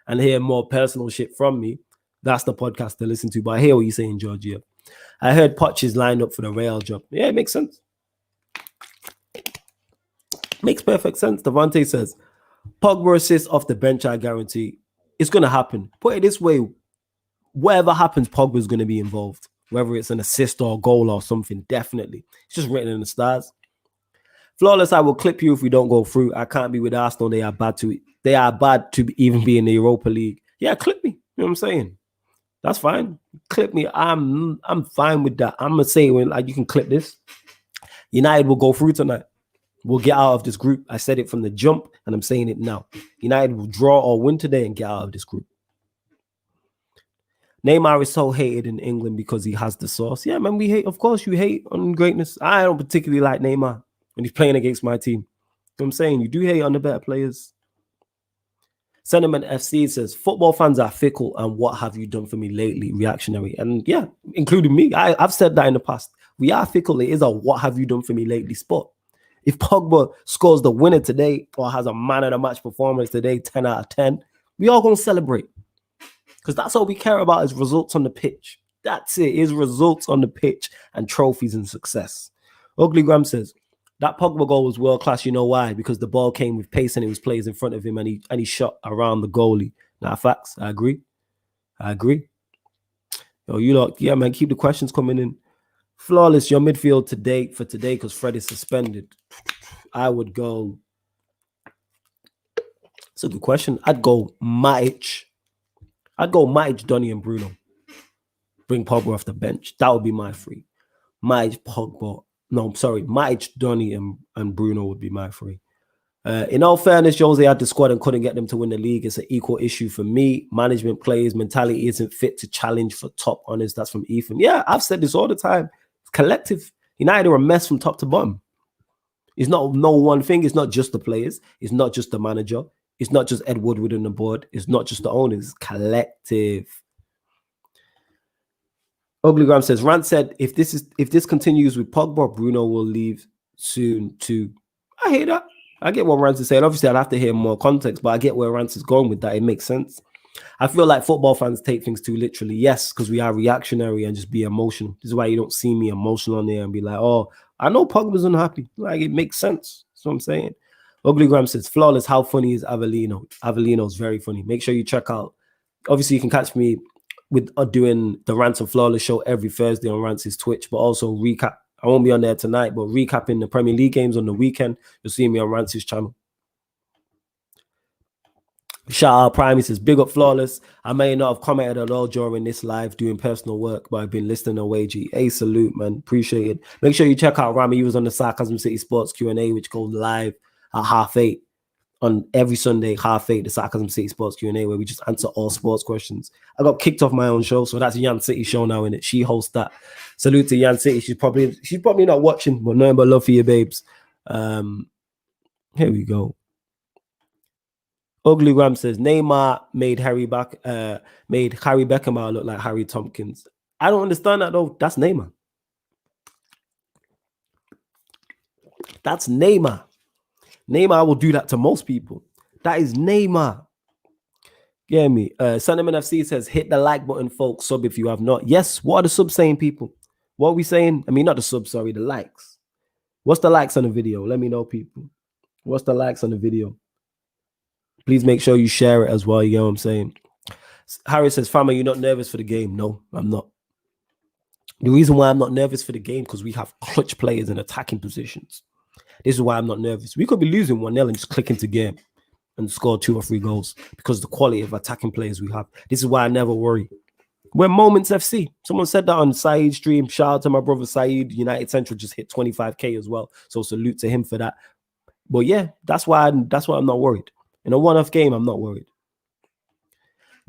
and hear more personal shit from me, that's the podcast to listen to. But I hear what you're saying, Georgia. I heard Poch is lined up for the Real job. Yeah, it makes sense. Makes perfect sense. Devontae says, Pogba assist off the bench, I guarantee. It's going to happen. Put it this way, whatever happens, Pogba is going to be involved. Whether it's an assist or a goal or something, definitely. It's just written in the stars. Flawless, I will clip you if we don't go through. I can't be with Arsenal. They are bad to even be in the Europa League. Yeah, clip me. You know what I'm saying? That's fine. Clip me. I'm fine with that. I'm gonna say when you can clip this. United will go through tonight. We'll get out of this group. I said it from the jump, and I'm saying it now. United will draw or win today and get out of this group. Neymar is so hated in England because he has the sauce. Yeah, man, we hate. Of course, you hate on greatness. I don't particularly like Neymar when he's playing against my team. You know what I'm saying? You do hate on the better players. Sentiment FC says, football fans are fickle and what have you done for me lately? Reactionary. And yeah, including me. I've said that in the past. We are fickle. It is a what have you done for me lately spot. If Pogba scores the winner today or has a man of the match performance today, 10 out of 10, we all going to celebrate. Because that's all we care about is results on the pitch. That's it. Is results on the pitch and trophies and success. Ugly Graham says, that Pogba goal was world class. You know why? Because the ball came with pace and it was players in front of him and he shot around the goalie. Now, facts. I agree. Yo, you lot, yeah, man, keep the questions coming in. Flawless, your midfield today because Fred is suspended. I would go. It's a good question. I'd go Matic. Donny, and Bruno. Bring Pogba off the bench. That would be my three. Matic, Pogba. No, I'm sorry. Matic, Donny, and Bruno would be my three. In all fairness, Jose had the squad and couldn't get them to win the league. It's an equal issue for me. Management players' mentality isn't fit to challenge for top honors. That's from Ethan. Yeah, I've said this all the time. It's collective. United are a mess from top to bottom. It's not no one thing. It's not just the players. It's not just the manager. It's not just Ed Woodward on the board. It's not just the owners. It's collective. Ugly Graham says, Rant said, if this continues with Pogba, Bruno will leave soon too. I hear that. I get what Rance is saying. Obviously, I'd have to hear more context, but I get where Rance is going with that. It makes sense. I feel like football fans take things too literally. Yes, because we are reactionary and just be emotional. This is why you don't see me emotional on there and be like, oh, I know Pogba's unhappy. Like, it makes sense. That's what I'm saying. Ugly Graham says, Flawless, how funny is Avellino? Avellino's very funny. Make sure you check out. Obviously, you can catch me with doing the Rants and Flawless show every Thursday on Rance's Twitch, but also recap. I won't be on there tonight, but recapping the Premier League games on the weekend. You'll see me on Rance's channel. Shout out Prime. He says, big up Flawless. I may not have commented at all during this live doing personal work, but I've been listening away. Hey, salute, man. Appreciate it. Make sure you check out Rami. He was on the Sarcasm City Sports Q&A, which goes live at 8:30 on every Sunday, 8:30, the Sarcasm City Sports Q&A, where we just answer all sports questions. I got kicked off my own show, so that's Yan City show now, innit? She hosts that. Salute to Yan City. She's probably not watching, but nothing but love for you, babes. Here we go. Ugly Ram says Neymar made Harry Beckham look like Harry Tompkins. I don't understand that though. That's Neymar. That's Neymar. Neymar will do that to most people. That is Neymar. Get me? Sentiment FC says, hit the like button, folks. Sub if you have not. Yes. What are the subs saying, people? What are we saying? I mean, not the subs, sorry, the likes. What's the likes on the video? Let me know, people. What's the likes on the video? Please make sure you share it as well. You know what I'm saying? Harry says, fam, are you not nervous for the game? No, I'm not. The reason why I'm not nervous for the game because we have clutch players in attacking positions. This is why I'm not nervous. We could be losing 1-0 and just click into game and score 2 or 3 goals because the quality of attacking players we have. This is why I never worry. We're Moments FC. Someone said that on Saeed's stream. Shout out to my brother Saeed. United Central just hit 25K as well. So salute to him for that. But yeah, that's why I'm not worried. In a one-off game, I'm not worried.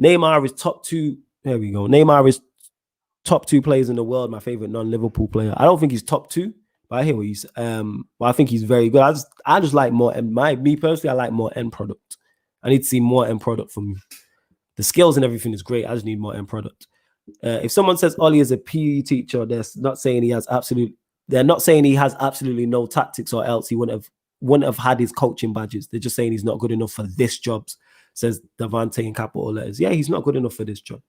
Neymar is top 2. There we go. Neymar is top 2 players in the world. My favorite non-Liverpool player. I don't think he's top 2, but I hear what you say. But I think he's very good. I just like more. And me personally, I like more end product. I need to see more end product from you. The skills and everything is great. I just need more end product. If someone says Ollie is a PE teacher, they're not saying he has absolutely no tactics, or else he wouldn't have had his coaching badges. They're just saying he's not good enough for this job, says Davante in capital letters. Yeah, he's not good enough for this job.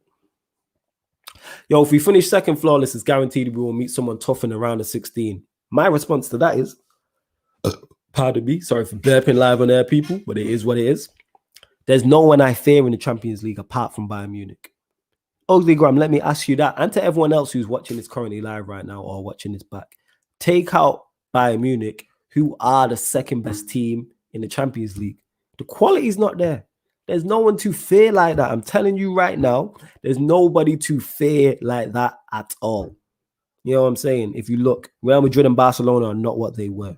Yo, if we finish second flawless, it's guaranteed we will meet someone tough in the round of 16. My response to that is, pardon me, sorry for burping live on air, people, but it is what it is. There's no one I fear in the Champions League apart from Bayern Munich. Uglygram, let me ask you that, and to everyone else who's watching this currently live right now or watching this back. Take out Bayern Munich, who are the second best team in the Champions League. The quality is not there. There's no one to fear like that. I'm telling you right now, there's nobody to fear like that at all. You know what I'm saying? If you look, Real Madrid and Barcelona are not what they were.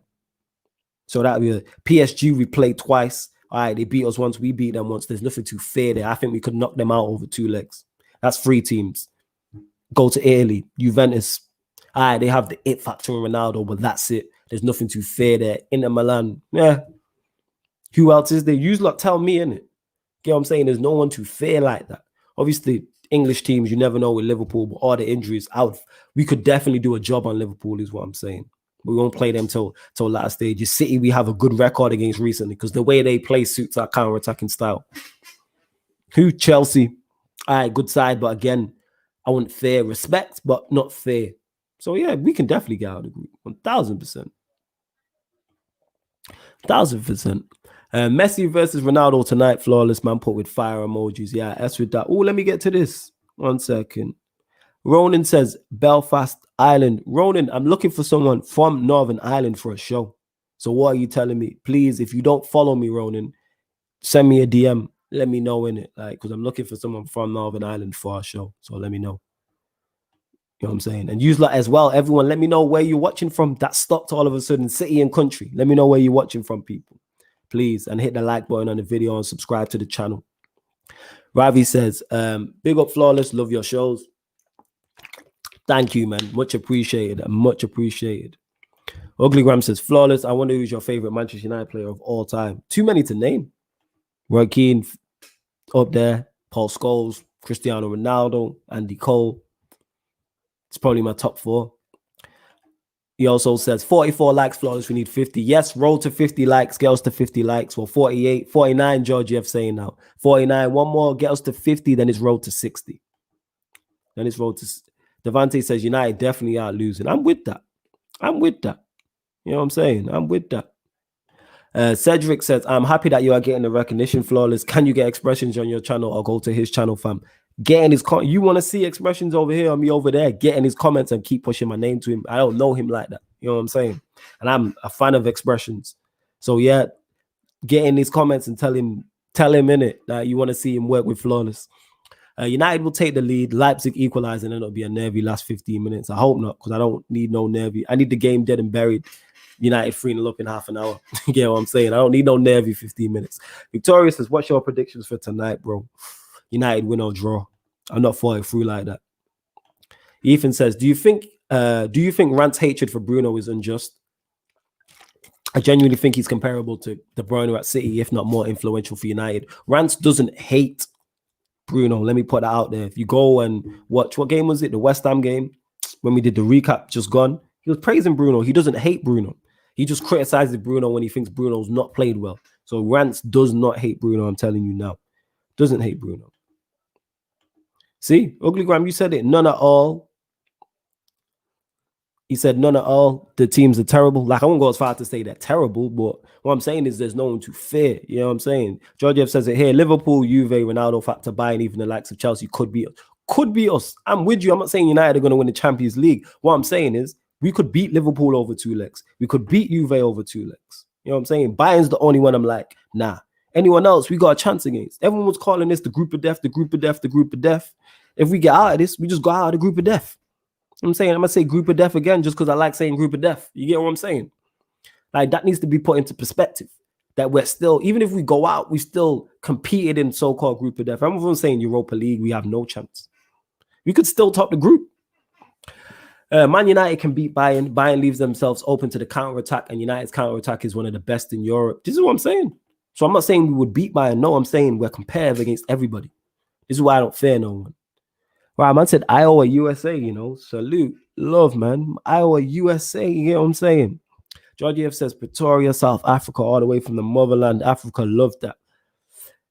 So that would be a PSG, we played twice. All right, they beat us once, we beat them once. There's nothing to fear there. I think we could knock them out over 2 legs. That's 3 teams. Go to Italy, Juventus. All right, they have the it factor in Ronaldo, but that's it. There's nothing to fear there. Inter Milan, yeah. Who else is there? You lot tell me, innit? Get what I'm saying? There's no one to fear like that. Obviously, English teams, you never know with Liverpool, but all the injuries out. We could definitely do a job on Liverpool, is what I'm saying. We won't play them till latter stages. City, we have a good record against recently because the way they play suits our counter-attacking style. Who? Chelsea. All right, good side, but again, I wouldn't fear. Respect, but not fear. So yeah, we can definitely get out of the group. 1,000%. 1,000%. Messi versus Ronaldo tonight. Flawless, man. Put with fire emojis. Yeah, that's with that. Oh, let me get to this. 1 second. Ronan says, Belfast Island. Ronan, I'm looking for someone from Northern Ireland for a show. So what are you telling me? Please, if you don't follow me, Ronan, send me a DM. Let me know in it. Like, because I'm looking for someone from Northern Ireland for our show. So let me know. You know what I'm saying? And use that as well. Everyone, let me know where you're watching from. That stopped all of a sudden. City and country. Let me know where you're watching from, people. Please. And hit the like button on the video and subscribe to the channel. Ravi says, big up Flawless. Love your shows. Thank you, man. Much appreciated. Much appreciated. Uglygram says, Flawless. I wonder who's your favorite Manchester United player of all time. Too many to name. Roy Keane up there. Paul Scholes. Cristiano Ronaldo. Andy Cole. It's probably my top 4. He also says 44 likes, Flawless. We need 50. Yes, roll to 50 likes. Get us to 50 likes. Well, 48, 49, George F saying now. 49, one more. Get us to 50. Then it's roll to 60. Then it's roll to... Davante says United definitely are losing. I'm with that. I'm with that. You know what I'm saying? I'm with that. Cedric says, I'm happy that you are getting the recognition, Flawless. Can you get expressions on your channel or go to his channel, fam? Getting his you want to see expressions over here or me over there, getting his comments and keep pushing my name to him. I don't know him like that. You know what I'm saying? And I'm a fan of expressions. So yeah, get in his comments and tell him in it that you want to see him work with Flawless. United will take the lead. Leipzig equalize and then it'll be a nervy last 15 minutes. I hope not, because I don't need no nervy. I need the game dead and buried. United 3-0 up in half an hour. You get what I'm saying? I don't need no nervy 15 minutes. Victoria says, what's your predictions for tonight, bro? United win or draw. I'm not falling through like that. Ethan says, do you think Rant's hatred for Bruno is unjust? I genuinely think he's comparable to De Bruyne at City, if not more influential for United. Rance doesn't hate Bruno. Let me put that out there. If you go and watch, what game was it? The West Ham game, when we did the recap just gone, he was praising Bruno. He doesn't hate Bruno. He just criticizes Bruno when he thinks Bruno's not played well. So Rance does not hate Bruno, I'm telling you now. Doesn't hate Bruno. See, Uglygram, you said it. None at all. He said none at all. The teams are terrible. Like, I won't go as far to say they're terrible, but what I'm saying is there's no one to fear. You know what I'm saying? Georgiev says it here. Liverpool, Juve, Ronaldo factor buying, even the likes of Chelsea could be us. Could be us. I'm with you. I'm not saying United are going to win the Champions League. What I'm saying is we could beat Liverpool over 2 legs. We could beat Juve over 2 legs. You know what I'm saying? Bayern's the only one I'm like, nah. Anyone else, we got a chance against. Everyone was calling this the group of death, the group of death, the group of death. If we get out of this, we just go out of the group of death. I'm saying, I'm going to say group of death again just because I like saying group of death. You get what I'm saying? Like, that needs to be put into perspective. That we're still, even if we go out, we still competed in so-called group of death. I'm saying Europa League, we have no chance. We could still top the group. Man United can beat Bayern. Bayern leaves themselves open to the counter-attack, and United's counter-attack is one of the best in Europe. This is what I'm saying. So I'm not saying we would beat Bayern. No, I'm saying we're competitive against everybody. This is why I don't fear no one. Right, man said Iowa, USA, you know. Salute. Love, man. Iowa, USA, you know what I'm saying? Georgiev says Pretoria, South Africa, all the way from the motherland. Africa, love that.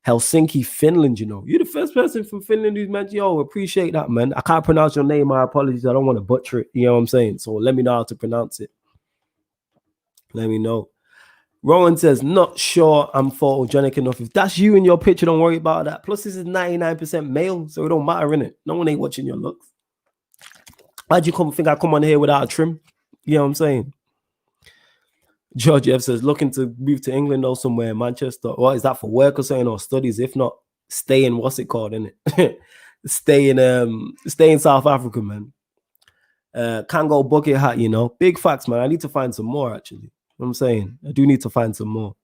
Helsinki, Finland, you know. You're the first person from Finland who's meant, yo, appreciate that, man. I can't pronounce your name. My apologies. I don't want to butcher it. You know what I'm saying? So let me know how to pronounce it. Let me know. Rowan says, not sure I'm photogenic enough. If that's you in your picture, don't worry about that. Plus, this is 99% male, so it don't matter, innit? No one ain't watching your looks. Why'd you think I come on here without a trim? You know what I'm saying? George F says, looking to move to England or somewhere in Manchester. What is that, for work or something, or studies? If not, stay in, what's it called, innit? stay in South Africa, man. Can't go bucket hat, you know. Big facts, man. I need to find some more, actually. You know what I'm saying? I do need to find some more.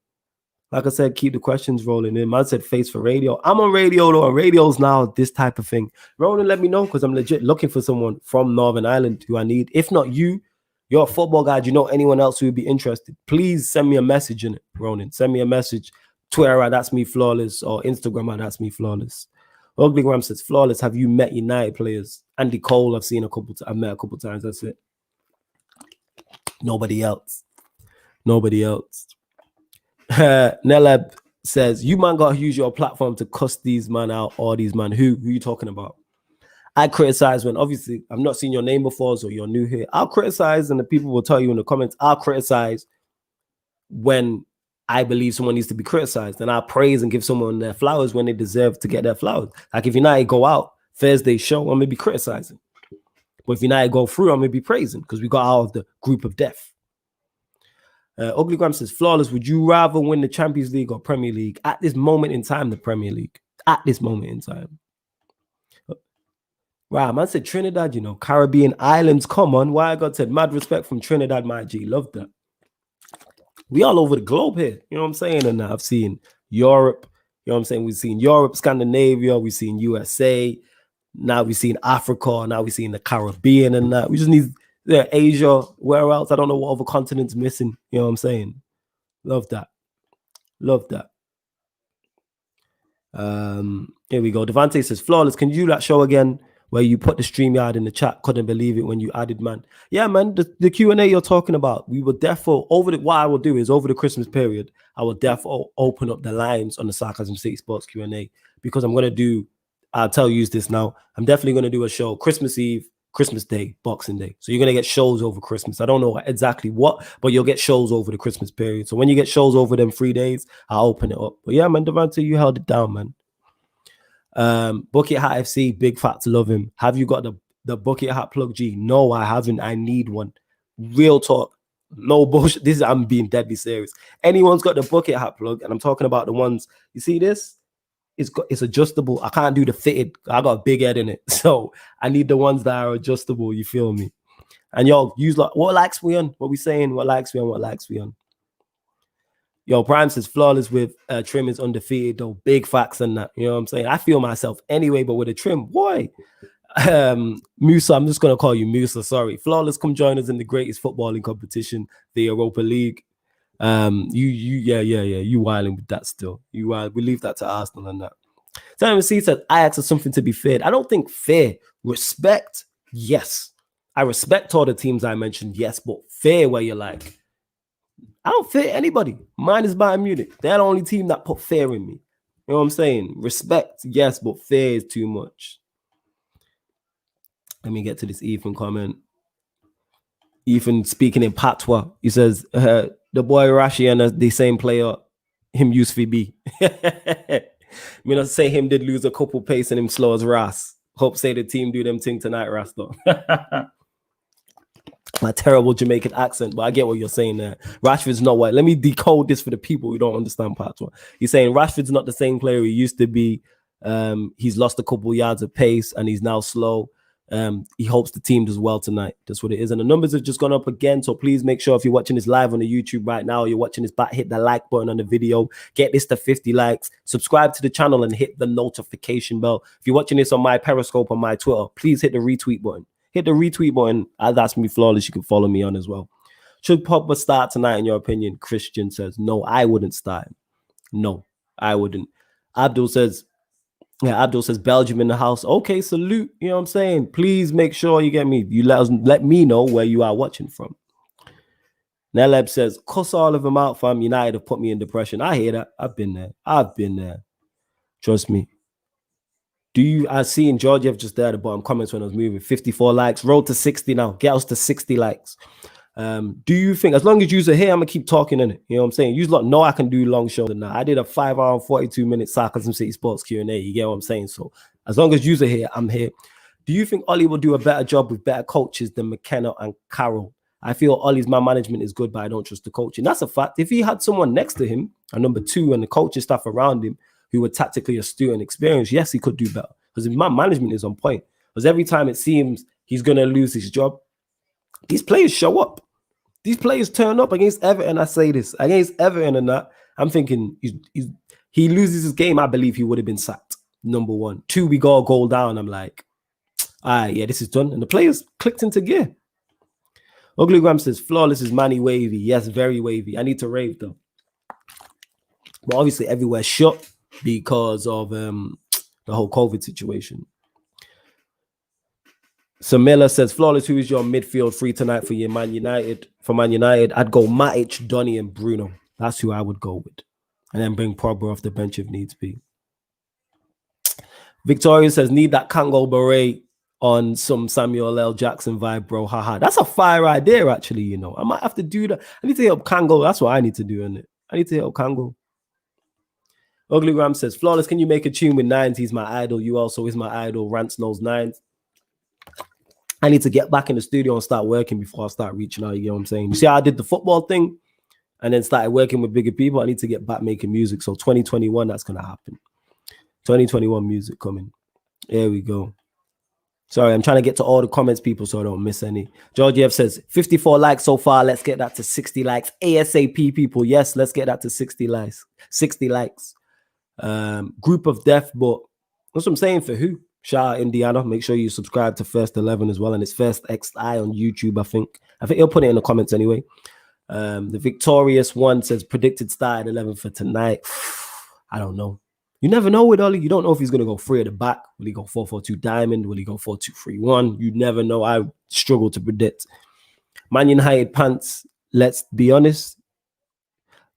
Like I said, keep the questions rolling in. Man said face for radio. I'm on radio, though. Radio's now this type of thing. Ronan, let me know, because I'm legit looking for someone from Northern Ireland who I need. If not you, you're a football guy. Do you know anyone else who would be interested? Please send me a message in it, Ronan. Send me a message. Twitter, that's me flawless, or Instagram, that's me flawless. Uglygram says, flawless. Have you met United players? Andy Cole, I've met a couple times. That's it. Nobody else. Nelab says, you man gotta use your platform to cuss these man out, all these man. Who you talking about? I criticize when, obviously, I've not seen your name before, so you're new here. I'll criticize, and the people will tell you in the comments, I'll criticize when I believe someone needs to be criticized, and I'll praise and give someone their flowers when they deserve to get their flowers. Like, if United go out Thursday show, I'm gonna be criticizing. But if United go through, I'm gonna be praising, because we got out of the group of death. Uglygram says, flawless, would you rather win the Champions League or Premier League? At this moment in time, the Premier League. At this moment in time. Right, man said Trinidad, you know, Caribbean islands. Come on. Why I got said, mad respect from Trinidad, my G. Love that. We all over the globe here. You know what I'm saying? And I've seen Europe. You know what I'm saying? We've seen Europe, Scandinavia. We've seen USA. Now we've seen Africa. Now we've seen the Caribbean and that. We just need Asia. Where else? I don't know what other continent's missing. You know what I'm saying? Love that. Love that. Here we go. Devante says, flawless, can you do that show again where you put the StreamYard in the chat? Couldn't believe it when you added, man. Yeah, man, the Q&A you're talking about, we will therefore, what I will do is over the Christmas period, I will therefore open up the lines on the Sarcasm City Sports Q&A, because I'm going to do, I'll tell you this now, I'm definitely going to do a show Christmas Eve, Christmas Day, Boxing Day. So you're going to get shows over Christmas. I don't know exactly what, but you'll get shows over the Christmas period. So when you get shows over them 3 days, I'll open it up. But yeah, man, Devante, you held it down, man. Bucket Hat FC, big fat to love him. Have you got the Bucket Hat plug, G? No, I haven't. I need one. Real talk. No bullshit. I'm being deadly serious. Anyone's got the Bucket Hat plug, and I'm talking about the ones, you see this? It's adjustable. I can't do the fitted. I got a big head in it. So I need the ones that are adjustable. You feel me? And y'all use like, what likes we on? What we saying? What likes we on? What likes we on? Yo, Prime says flawless with trim is undefeated, though. Big facts and that. You know what I'm saying? I feel myself anyway, but with a trim, boy. Musa, I'm just gonna call you Musa. Sorry. Flawless, come join us in the greatest footballing competition, the Europa League. You wilding with that still. You wild. We leave that to Arsenal and that. Simon C said Ajax is something to be feared. I don't think fear. Respect, yes. I respect all the teams I mentioned, yes, but fear where you're like, I don't fear anybody. Mine is Bayern Munich. They're the only team that put fear in me. You know what I'm saying? Respect, yes, but fear is too much. Let me get to this Ethan comment. Even speaking in patois, he says, the boy Rashi and the same player, him used to be. Me not say him did lose a couple pace and him slow as Ras. Hope say the team do them thing tonight, Ras though. My terrible Jamaican accent, but I get what you're saying there. Rashford's not white. Let me decode this for the people who don't understand patois. He's saying Rashford's not the same player he used to be. He's lost a couple yards of pace and he's now slow. He hopes the team does well tonight. That's what it is. And the numbers have just gone up again. So please make sure if you're watching this live on the YouTube right now, you're watching this back, hit the like button on the video, get this to 50 likes, subscribe to the channel and hit the notification bell. If you're watching this on my Periscope, on my Twitter, please hit the retweet button. Hit the retweet button. That's me flawless. You can follow me on as well. Should Pogba start tonight in your opinion? Christian says, no, I wouldn't start him. No, I wouldn't. Abdul says, Belgium in the house. Okay, salute. You know what I'm saying? Please make sure you get me. You let me know where you are watching from. Neleb says, cuss all of them out, fam. United have put me in depression. I hear that. I've been there. Trust me. I see in Georgiev just there at the bottom comments when I was moving. 54 likes. Road to 60 now. Get us to 60 likes. Do you think, as long as you're here, I'm going to keep talking in it. You know what I'm saying? You lot know I can do long shows now. I did a 5-hour and 42-minute Sarcasm City Sports Q&A. You get what I'm saying? So as long as you're here, I'm here. Do you think Ollie will do a better job with better coaches than McKenna and Carroll? I feel Ollie's man management is good, but I don't trust the coaching. That's a fact. If he had someone next to him, a number 2, and the coaching staff around him, who were tactically astute and experienced, yes, he could do better. Because if my management is on point, because every time it seems he's going to lose his job, these players show up. These players turn up against Everton. I say this, against Everton and that, I'm thinking he loses his game, I believe he would have been sacked, number 1. 2, we got a goal down. I'm like, all right, yeah, this is done. And the players clicked into gear. Ugly Graham says, flawless is Manny wavy. Yes, very wavy. I need to rave though. But obviously everywhere shut because of the whole COVID situation. So Miller says, flawless, who is your midfield free tonight for your Man United? For Man United, I'd go Matic, Donny, and Bruno. That's who I would go with. And then bring Pogba off the bench if needs be. Victoria says, need that Kango beret on some Samuel L. Jackson vibe, bro. Haha. That's a fire idea, actually, you know. I might have to do that. I need to hit up Kango. That's what I need to do, isn't it? I need to hit up Kango. Ugly Ram says, flawless, can you make a tune with Nines? He's my idol. You also is my idol. Rants knows Nines. I need to get back in the studio and start working before I start reaching out. You know what I'm saying? You see how I did the football thing and then started working with bigger people? I need to get back making music. So 2021, that's going to happen. 2021 music coming. There we go. Sorry, I'm trying to get to all the comments, people, so I don't miss any. Georgiev says, 54 likes so far. Let's get that to 60 likes. ASAP, people. Yes, let's get that to 60 likes. 60 likes. Group of Death, but that's what I'm saying. For who? Shout out Indiana. Make sure you subscribe to First 11 as well. And it's First XI on YouTube, I think. He'll put it in the comments anyway. The victorious one says, predicted start at 11 for tonight. I don't know. You never know with Ollie. You don't know if he's going to go 3 at the back. Will he go 4-4-2 diamond? Will he go 4-2-3-1? You never know. I struggle to predict. Man United pants, let's be honest.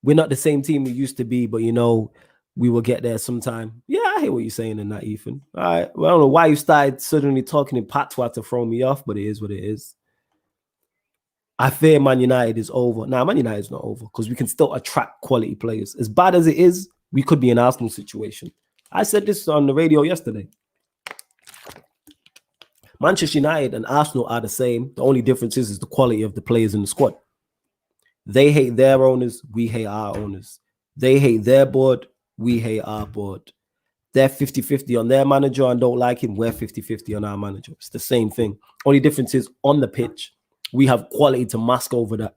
We're not the same team we used to be, but, you know, we will get there sometime. Yeah, I hear what you're saying in that, Ethan. All right. Well, I don't know why you started suddenly talking in patois to throw me off, but it is what it is. I fear Man United is over. Nah, Man United is not over because we can still attract quality players. As bad as it is, we could be an Arsenal situation. I said this on the radio yesterday. Manchester United and Arsenal are the same. The only difference is the quality of the players in the squad. They hate their owners. We hate our owners. They hate their board. We hate our board. They're 50-50 on their manager and don't like him. We're 50-50 on our manager. It's the same thing. Only difference is on the pitch, we have quality to mask over that.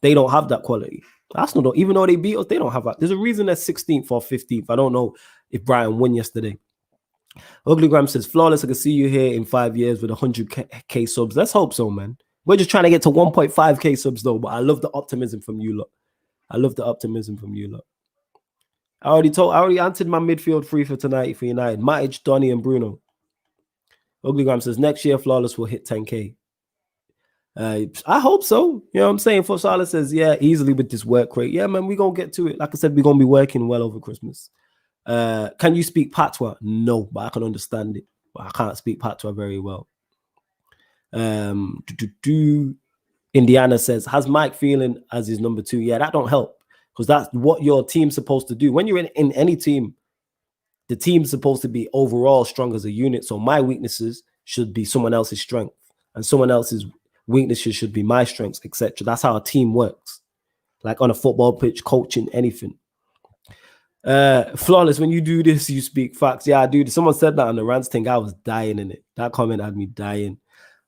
They don't have that quality. Arsenal don't. Even though they beat us, they don't have that. There's a reason they're 16th or 15th. I don't know if Brian won yesterday. Ugly Graham says, flawless, I can see you here in 5 years with 100K subs. Let's hope so, man. We're just trying to get to 1.5K subs, though. But I love the optimism from you lot. I love the optimism from you lot. I already answered my midfield free for tonight for United. Matic, Donny, and Bruno. Ugly Graham says, next year, flawless will hit 10K. I hope so. You know what I'm saying? For Salah says, yeah, easily with this work rate. Yeah, man, we're going to get to it. Like I said, we're going to be working well over Christmas. Can you speak patois? No, but I can understand it. But I can't speak patois very well. Indiana says, has Mike feeling as his number 2? Yeah, that don't help, because that's what your team's supposed to do. When you're in any team, the team's supposed to be overall strong as a unit. So my weaknesses should be someone else's strength, and someone else's weaknesses should be my strengths, etc. That's how a team works. Like on a football pitch, coaching, anything. Flawless, when you do this, you speak facts. Yeah, dude. Someone said that on the rants thing. I was dying in it. That comment had me dying.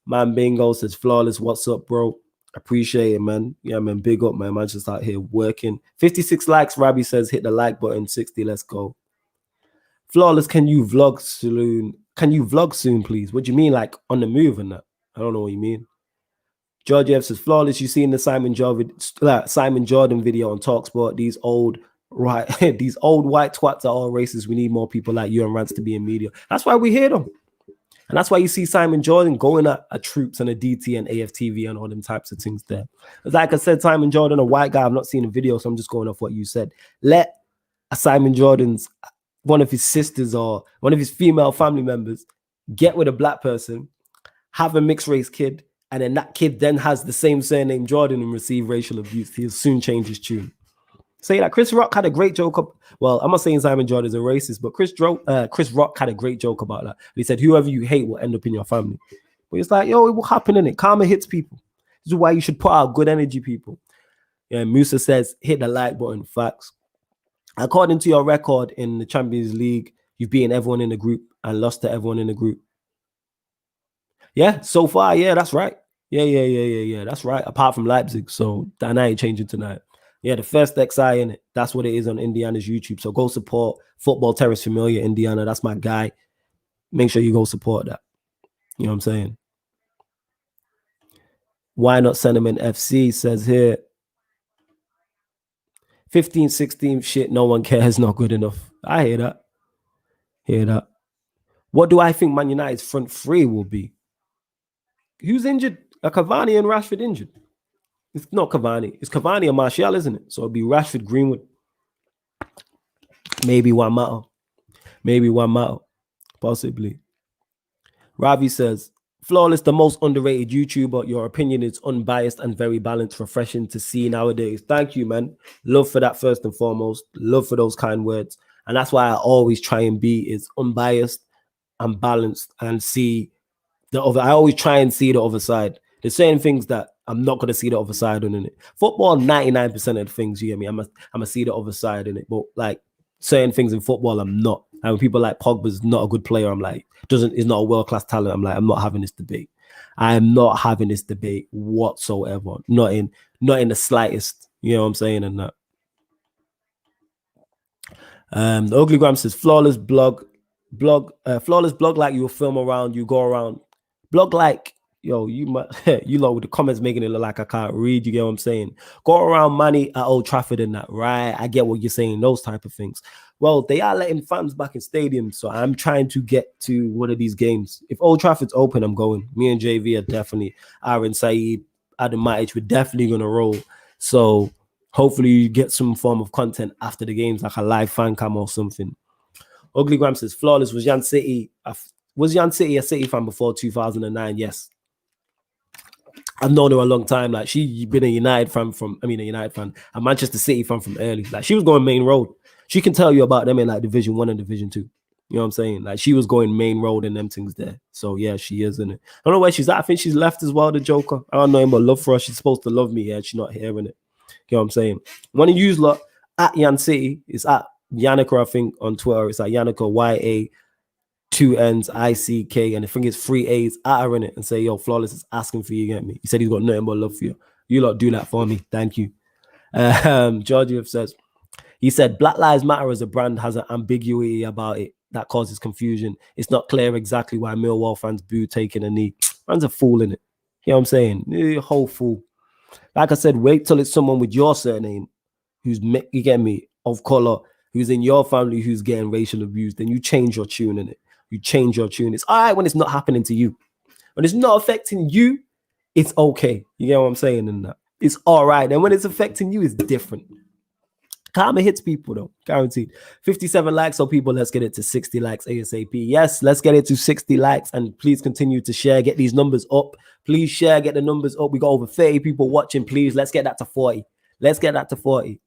Man Bingo says, Flawless, what's up, bro? Appreciate it, man. Yeah, man, big up, man. Man, just out here working. 56 likes. Rabbi says, hit the like button. 60, let's go. Flawless, can you vlog soon? Can you vlog soon, please? What do you mean, like on the move and that? I don't know what you mean. George F says, Flawless, you seen the Simon Jordan video on TalkSport? These old white twats are all racist. We need more people like you and Rants to be in media. That's why we hear them. And that's why you see Simon Jordan going at Troops and a DT and AFTV and all them types of things there. Like I said, Simon Jordan, a white guy, I've not seen a video, so I'm just going off what you said. Let a Simon Jordan's, one of his sisters or one of his female family members get with a black person, have a mixed race kid, and then that kid then has the same surname Jordan and receive racial abuse. He'll soon change his tune. Say that Chris Rock had a great joke up. Well, I'm not saying Simon Jordan is a racist, but Chris Rock had a great joke about that. He said, whoever you hate will end up in your family. But it's like, yo, it will happen, in it. Karma hits people. This is why you should put out good energy, people. Yeah, Musa says, hit the like button. Facts. According to your record in the Champions League, you've beaten everyone in the group and lost to everyone in the group. Yeah, so far, yeah, that's right. Yeah, that's right. Apart from Leipzig, so that ain't changing tonight. Yeah, the first XI in it. That's what it is on Indiana's YouTube. So go support Football Terrace Familiar Indiana. That's my guy. Make sure you go support that. You know what I'm saying? Why not Sentiment FC says here, 15, 16 shit, no one cares, not good enough. I hear that. Hear that. What do I think Man United's front three will be? Who's injured? Are Cavani and Rashford injured? It's not Cavani. It's Cavani and Martial, isn't it? So it'll be Rashford, Greenwood. Maybe one matter. Maybe one matter. Possibly. Ravi says, Flawless, the most underrated YouTuber. Your opinion is unbiased and very balanced, refreshing to see nowadays. Thank you, man. Love for that first and foremost. Love for those kind words. And that's why I always try and be is unbiased and balanced and see the other. I always try and see the other side. There's certain things that I'm not going to see the other side on in it. Football, 99% of the things, you get me? I'm going to see the other side in it. But like certain things in football, I'm not. And when people like Pogba's not a good player, I'm like, is not a world-class talent. I'm like, I'm not having this debate. I am not having this debate whatsoever. Not in the slightest. You know what I'm saying? And that. The Ugly Gram says, flawless blog like you'll film around, you go around. Blog like, yo, you lot with the comments making it look like I can't read. You get what I'm saying? Go around money at Old Trafford and that, right? I get what you're saying, those type of things. Well, they are letting fans back in stadiums, so I'm trying to get to one of these games. If Old Trafford's open, I'm going. Me and JV are definitely, Aaron, Saeed, Adam Matic, we're definitely going to roll. So hopefully you get some form of content after the games, like a live fan cam or something. Ugly Gram says, Flawless, was Jan City a City fan before 2009? Yes. I've known her a long time. Like, she been a United fan a Manchester City fan from early. Like, she was going main road. She can tell you about them in like Division 1 and Division 2. You know what I'm saying? Like, she was going main road and them things there. So yeah, she is, isn't it? I don't know where she's at. I think she's left as well, the Joker. I don't know him, but love for her. She's supposed to love me. Yeah, she's not hearing it. You know what I'm saying? When you use lot at Yan City, it's at Yannicka, I think, on Twitter. It's at Yannicka, YA, 2 N's, ICK, and I think it's 3 A's at her in it, and say, yo, Flawless is asking for you, get me? He said he's got nothing but love for you. You lot do that for me. Thank you. Georgie says, he said, Black Lives Matter as a brand has an ambiguity about it that causes confusion. It's not clear exactly why Millwall fans boo taking a knee. Man's a fool in it. You know what I'm saying? You're a whole fool. Like I said, wait till it's someone with your surname who's, you get me, of color, who's in your family who's getting racial abuse. Then you change your tune in it. You change your tune. It's all right when it's not happening to you. When it's not affecting you, it's okay. You get what I'm saying? And that it's all right. And when it's affecting you, it's different. Karma hits people though, guaranteed. 57 likes, so people, let's get it to 60 likes ASAP. Yes, let's get it to 60 likes, and please continue to share. Get these numbers up. Please share, get the numbers up. We got over 30 people watching. Please, let's get that to 40. Let's get that to 40.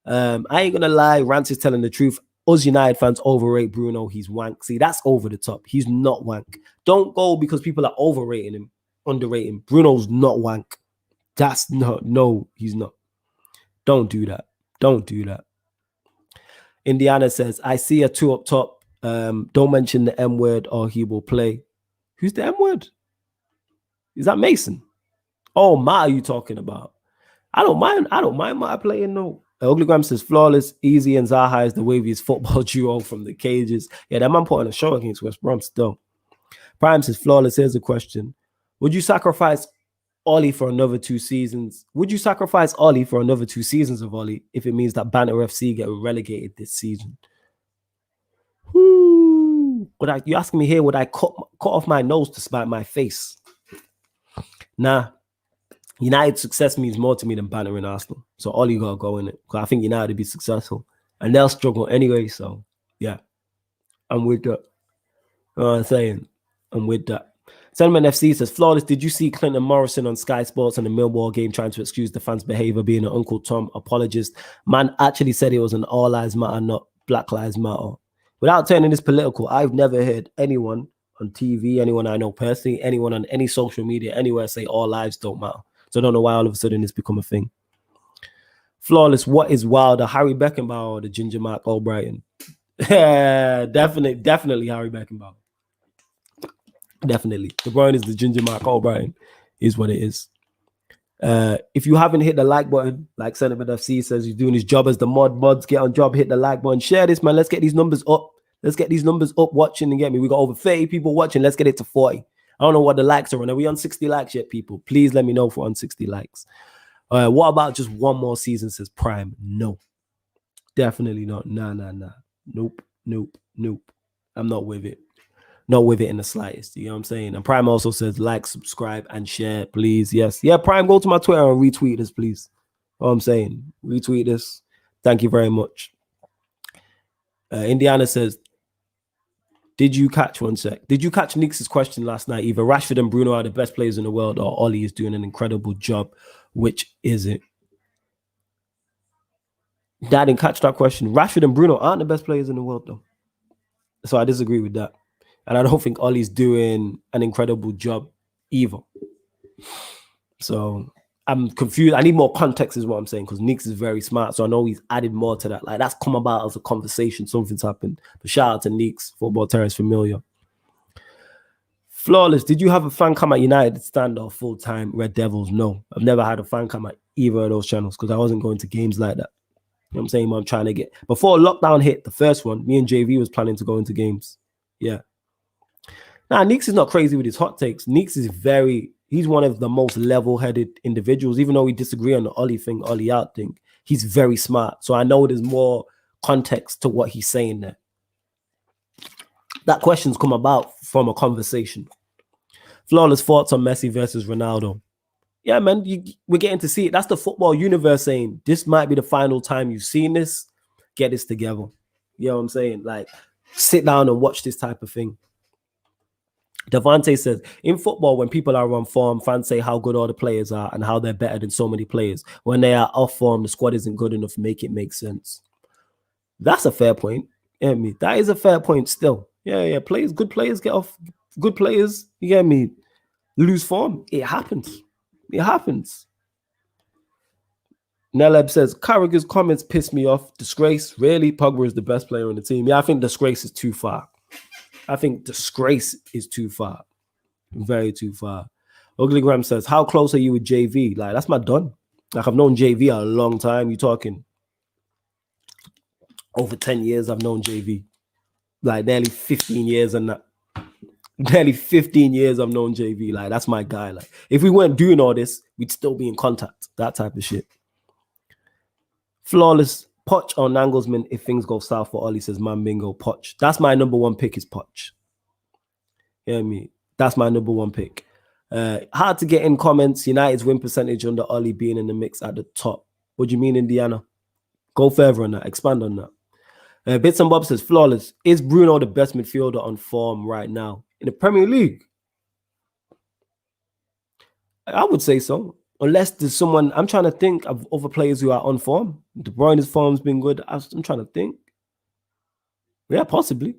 I ain't gonna lie, Rance is telling the truth. Us United fans overrate Bruno. He's wank. See, that's over the top. He's not wank. Don't go because people are overrating him, underrating. Bruno's not wank. That's no, he's not. Don't do that. Don't do that. Indiana says, I see a 2 up top. Don't mention the M word or he will play. Who's the M word? Is that Mason? Oh, Matt, are you talking about? I don't mind Matt playing, no. Uglygram says, flawless, easy, and Zaha is the waviest football duo from the cages. Yeah, that man put on a show against West Brom still. Prime says, flawless, here's a question. Would you sacrifice Ollie for another 2 seasons? Would you sacrifice Ollie for another 2 seasons of Ollie if it means that Banter FC get relegated this season? Woo. You asking me here, would I cut off my nose to spite my face? Nah. United's success means more to me than bantering Arsenal. So Ollie got to go in it. Because I think United will be successful. And they'll struggle anyway. So, yeah. I'm with that. You know what I'm saying? I'm with that. Sentiment FC says, flawless, did you see Clinton Morrison on Sky Sports on the Millwall game trying to excuse the fans' behavior being an Uncle Tom apologist? Man actually said it was an all lives matter, not Black Lives Matter. Without turning this political, I've never heard anyone on TV, anyone I know personally, anyone on any social media, anywhere say all lives don't matter. So I don't know why all of a sudden it's become a thing. Flawless, what is wilder, Harry Beckenbauer or the Ginger Mark Albrighton? Yeah, definitely Harry Beckenbauer. Definitely. De Bruyne is the Ginger Mark Albrighton, is what it is. If you haven't hit the like button, like Sentiment FC says, he's doing his job as the mods, get on job, hit the like button, share this, man. Let's get these numbers up. Let's get these numbers up watching and get me. We got over 30 people watching. Let's get it to 40. I don't know what the likes are on. Are we on 60 likes yet, people? Please let me know if we're on 60 likes. What about just one more season, says Prime? No. Definitely not. Nah. Nope. I'm not with it. Not with it in the slightest. You know what I'm saying? And Prime also says like, subscribe, and share, please. Yes. Yeah, Prime, go to my Twitter and retweet this, please. You know what I'm saying? Retweet this. Thank you very much. Indiana says, did you catch Nick's question last night? Either Rashford and Bruno are the best players in the world or Ollie is doing an incredible job. Which is it? I didn't catch that question. Rashford and Bruno aren't the best players in the world, though. So I disagree with that. And I don't think Ollie's doing an incredible job either. So I'm confused. I need more context is what I'm saying, because Nix is very smart. So I know he's added more to that. Like, that's come about as a conversation. Something's happened. But shout out to Nix, Football Terrace familiar. Flawless, did you have a fan come at United stand or full-time Red Devils? No. I've never had a fan come at either of those channels because I wasn't going to games like that. You know what I'm saying? I'm trying to get... Before lockdown hit, the first one, me and JV was planning to go into games. Yeah. Nah, Nix is not crazy with his hot takes. Nix is he's one of the most level-headed individuals, even though we disagree on the Ollie out thing. He's very smart. So I know there's more context to what he's saying there. That question's come about from a conversation. Flawless thoughts on Messi versus Ronaldo. Yeah, man, we're getting to see it. That's the football universe saying, this might be the final time you've seen this. Get this together. You know what I'm saying? Like, sit down and watch this type of thing. Devante says, in football, when people are on form, fans say how good all the players are and how they're better than so many players. When they are off form, the squad isn't good enough to make it make sense. That's a fair point. You get me? That is a fair point still. Yeah. Good players get off. Good players, you get me, lose form. It happens. Neleb says, Carragher's comments piss me off. Disgrace. Really? Pogba is the best player on the team. Yeah, I think disgrace is too far. Very too far. Uglygram says, how close are you with JV? Like, that's my done. Like, I've known JV a long time. You're talking over 10 years I've known JV. Like, nearly 15 years and that. Nearly 15 years I've known JV. Like, that's my guy. Like, if we weren't doing all this, we'd still be in contact. That type of shit. Flawless. Poch or Nangelsmann if things go south for Ollie, says man bingo. Poch. That's my number one pick is Poch. You hear me? That's my number one pick. Hard to get in comments. United's win percentage under Ollie being in the mix at the top. What do you mean, Indiana? Go further on that. Expand on that. Bits and Bob says, flawless. Is Bruno the best midfielder on form right now in the Premier League? I would say so. Unless there's someone, I'm trying to think of other players who are on form. De Bruyne's form's been good. I'm trying to think. Yeah, possibly.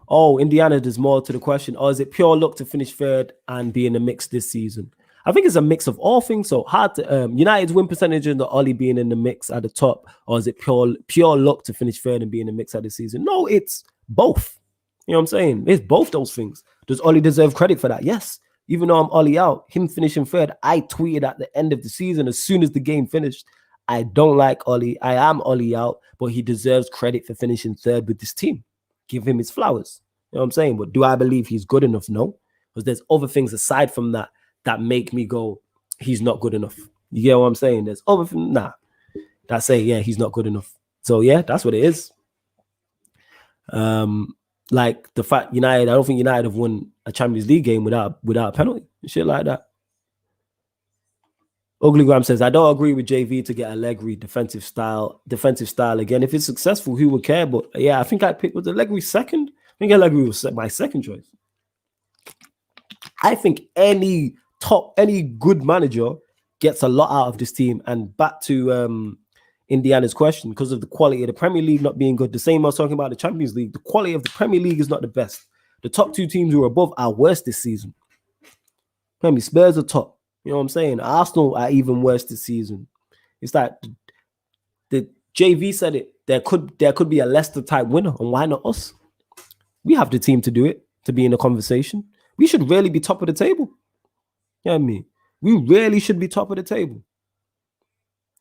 Oh, Indiana, there's more to the question. Or is it pure luck to finish third and be in the mix this season? I think it's a mix of all things. So hard to United's win percentage and the Ollie being in the mix at the top, or is it pure luck to finish third and be in the mix at the season? No, it's both. You know what I'm saying? It's both those things. Does Ollie deserve credit for that? Yes. Even though I'm Ollie out, him finishing third, I tweeted at the end of the season as soon as the game finished, I don't like Ollie. I am Ollie out, but he deserves credit for finishing third with this team. Give him his flowers. You know what I'm saying? But do I believe he's good enough? No. Because there's other things aside from that make me go, he's not good enough. You get what I'm saying? There's other things, that say, yeah, he's not good enough. So yeah, that's what it is. Like the fact United, I don't think United have won a Champions League game without a penalty. Shit like that. Uglygram says, I don't agree with JV to get Allegri defensive style again. If it's successful, who would care? But yeah, I think I picked with Allegri second. I think Allegri was my second choice. I think any good manager gets a lot out of this team. And back to Indiana's question, because of the quality of the Premier League not being good, the same I was talking about the Champions League, the quality of the Premier League is not the best. The top two teams who are above are worse this season. Maybe Spurs are top. You know what I'm saying? Arsenal are even worse this season. It's like the JV said it. There could be a Leicester type winner, and why not us? We have the team to do it, to be in the conversation. We should really be top of the table. You know what I mean? We really should be top of the table.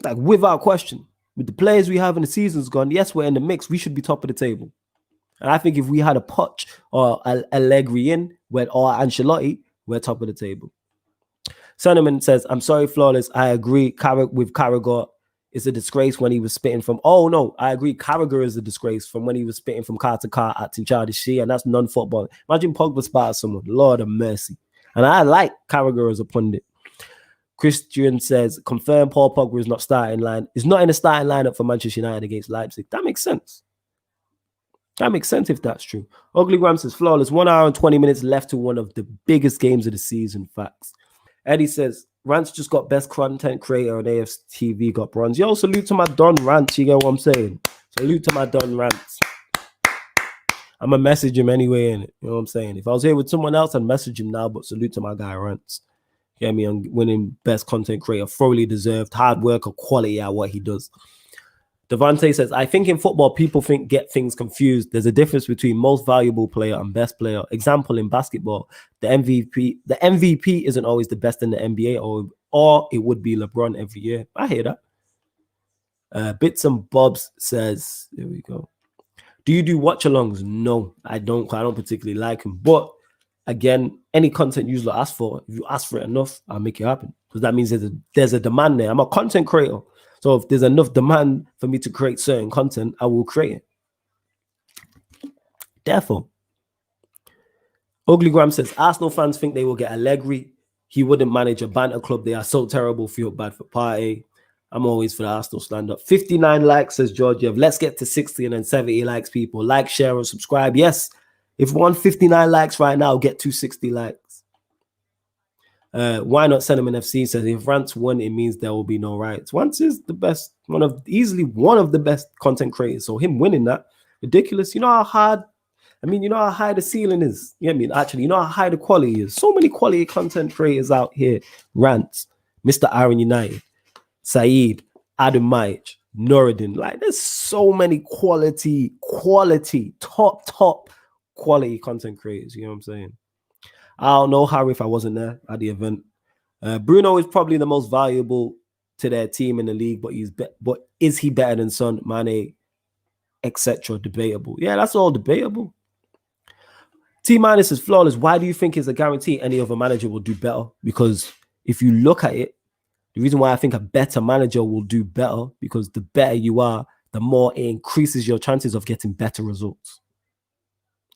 Like, without question. With the players we have and the season's gone, yes, we're in the mix. We should be top of the table. And I think if we had a Poch or Allegri in, or Ancelotti, we're top of the table. Sentiment says, I'm sorry, flawless. I agree with Carragher. It's a disgrace when he was spitting from... Oh, no, I agree. Carragher is a disgrace from when he was spitting from car to car, acting childish, and that's non-football. Imagine Pogba spot someone. Lord of mercy. And I like Carragher as a pundit. Christian says, confirm Paul Pogba is not starting line. Is not in the starting lineup for Manchester United against Leipzig. That makes sense. That makes sense if that's true. Uglygram says, flawless. 1 hour and 20 minutes left to one of the biggest games of the season. Facts. Eddie says, Rants just got best content creator and AFTV got bronze. Yo, salute to my Don Rants. You get what I'm saying? Salute to my Don Rants. I'm going to message him anyway. You know what I'm saying? If I was here with someone else, I'd message him now, but salute to my guy Rants. Get me on winning best content creator. Thoroughly deserved. Hard worker, quality at what he does. Devante says, I think in football, people get things confused. There's a difference between most valuable player and best player. Example, in basketball, the MVP isn't always the best in the NBA, or it would be LeBron every year. I hear that. Bits and Bobs says, there we go. Do you do watch-alongs? No, I don't. I don't particularly like them. But again, any content you usually ask for, if you ask for it enough, I'll make it happen. Because that means there's a demand there. I'm a content creator. So if there's enough demand for me to create certain content, I will create it. Therefore, Uglygram says, Arsenal fans think they will get Allegri. He wouldn't manage a banter club. They are so terrible, feel bad for Partey. I'm always for the Arsenal stand-up. 59 likes, says Georgiev. Let's get to 60 and then 70 likes, people. Like, share, and subscribe. Yes, if 159 likes right now, get 260 likes. Why not Sentiment FC says, if Rants won, it means there will be no riots. Rants is the best, easily one of the best content creators. So him winning that, ridiculous. You know how hard, you know how high the ceiling is. You know what I mean? Actually, you know how high the quality is. So many quality content creators out here. Rants, Mr. Iron United, Saeed, Adam Maich, Nuruddin. Like, there's so many quality, top quality content creators. You know what I'm saying? I don't know, Harry, if I wasn't there at the event. Bruno is probably the most valuable to their team in the league, but is he better than Son, Mane, etc.? Debatable. Yeah, that's all debatable. T-minus is flawless. Why do you think it's a guarantee any other manager will do better? Because if you look at it, the reason why I think a better manager will do better, because the better you are, the more it increases your chances of getting better results.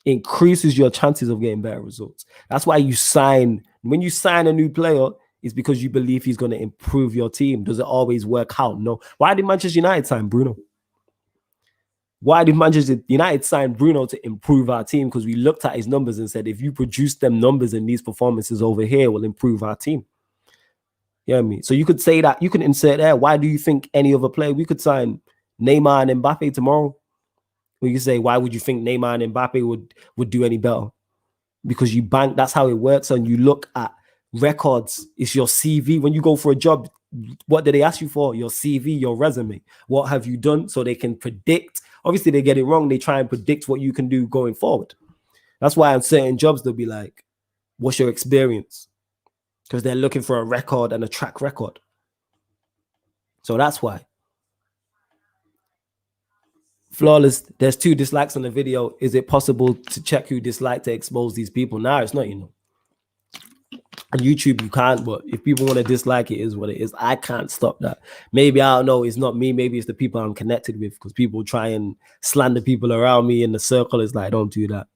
Increases your chances of getting better results. That's why when you sign a new player, It's because you believe he's going to improve your team. Does it always work out? No. Why did Manchester United sign Bruno? Why did Manchester United sign Bruno to improve our team? Because we looked at his numbers and said, if you produce them numbers and these performances over here, will improve our team. You know what I mean? So you could say that, you can insert there. Why do you think any other player, we could sign Neymar and Mbappe tomorrow? We could say, why would you think Neymar and Mbappe would do any better? Because you bank, that's how it works. And you look at records, it's your CV. When you go for a job, what do they ask you for? Your CV, your resume. What have you done? So they can predict. Obviously, they get it wrong. They try and predict what you can do going forward. That's why on certain jobs, they'll be like, what's your experience? Because they're looking for a record and a track record. So that's why. Flawless, there's 2 dislikes on the video. Is it possible to check who disliked to expose these people? No, it's not, you know. On YouTube, you can't, but if people want to dislike it, is what it is. I can't stop that. Maybe, I don't know, it's not me. Maybe it's the people I'm connected with, because people try and slander people around me in the circle. It's like, don't do that.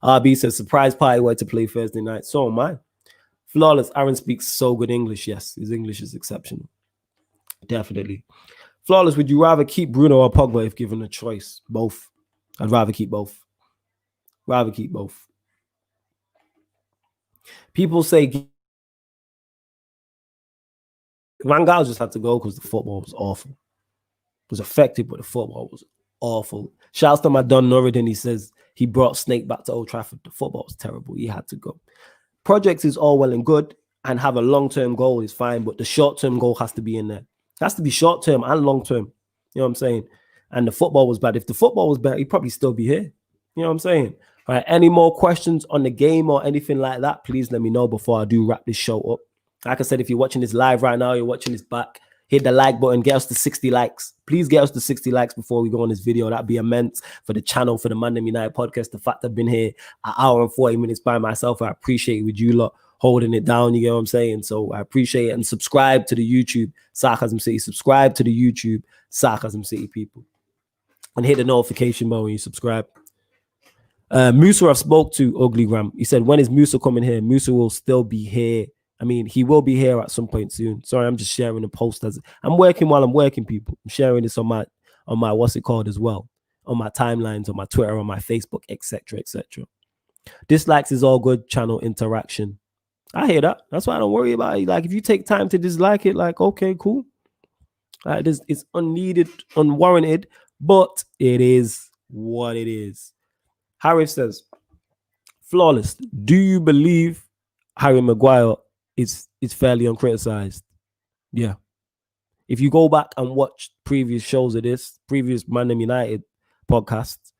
RB says, surprise party where to play Thursday night. So am I. Flawless, Aaron speaks so good English. Yes, his English is exceptional. Definitely. Flawless, would you rather keep Bruno or Pogba if given a choice? Both. I'd rather keep both. Rather keep both. People say Van Gaal just had to go because the football was awful. It was effective, but the football was awful. Shouts to my Don Norridin. He says he brought Snake back to Old Trafford. The football was terrible. He had to go. Projects is all well and good, and have a long-term goal is fine, but the short-term goal has to be in there. It has to be short-term and long-term. You know what I'm saying? And the football was bad. If the football was better, he'd probably still be here. You know what I'm saying? All right, any more questions on the game or anything like that, please let me know before I do wrap this show up. Like I said, if you're watching this live right now, you're watching this back, hit the like button, get us to 60 likes. Please get us to 60 likes before we go on this video. That'd be immense for the channel, for the ManDem United podcast. The fact I've been here an hour and 40 minutes by myself, I appreciate it with you lot holding it down, you get what I'm saying? So I appreciate it. And subscribe to the YouTube, Sarcasm City. Subscribe to the YouTube, Sarcasm City people. And hit the notification bell when you subscribe. Musa I've spoke to Ugly Gram. He said, when is Musa coming here? Musa will still be here. I mean, he will be here at some point soon. Sorry, I'm just sharing a post as I'm working while I'm working, people. I'm sharing this on my what's it called as well, on my timelines, on my Twitter, on my Facebook, etc., etc. Dislikes is all good. Channel interaction. I hear that. That's why I don't worry about it. Like, if you take time to dislike it, like, okay, cool. It's unneeded, unwarranted, but it is what it is. Harry says, Flawless, do you believe Harry Maguire is fairly uncriticized? Yeah. If you go back and watch previous shows of this, previous ManDem United podcasts,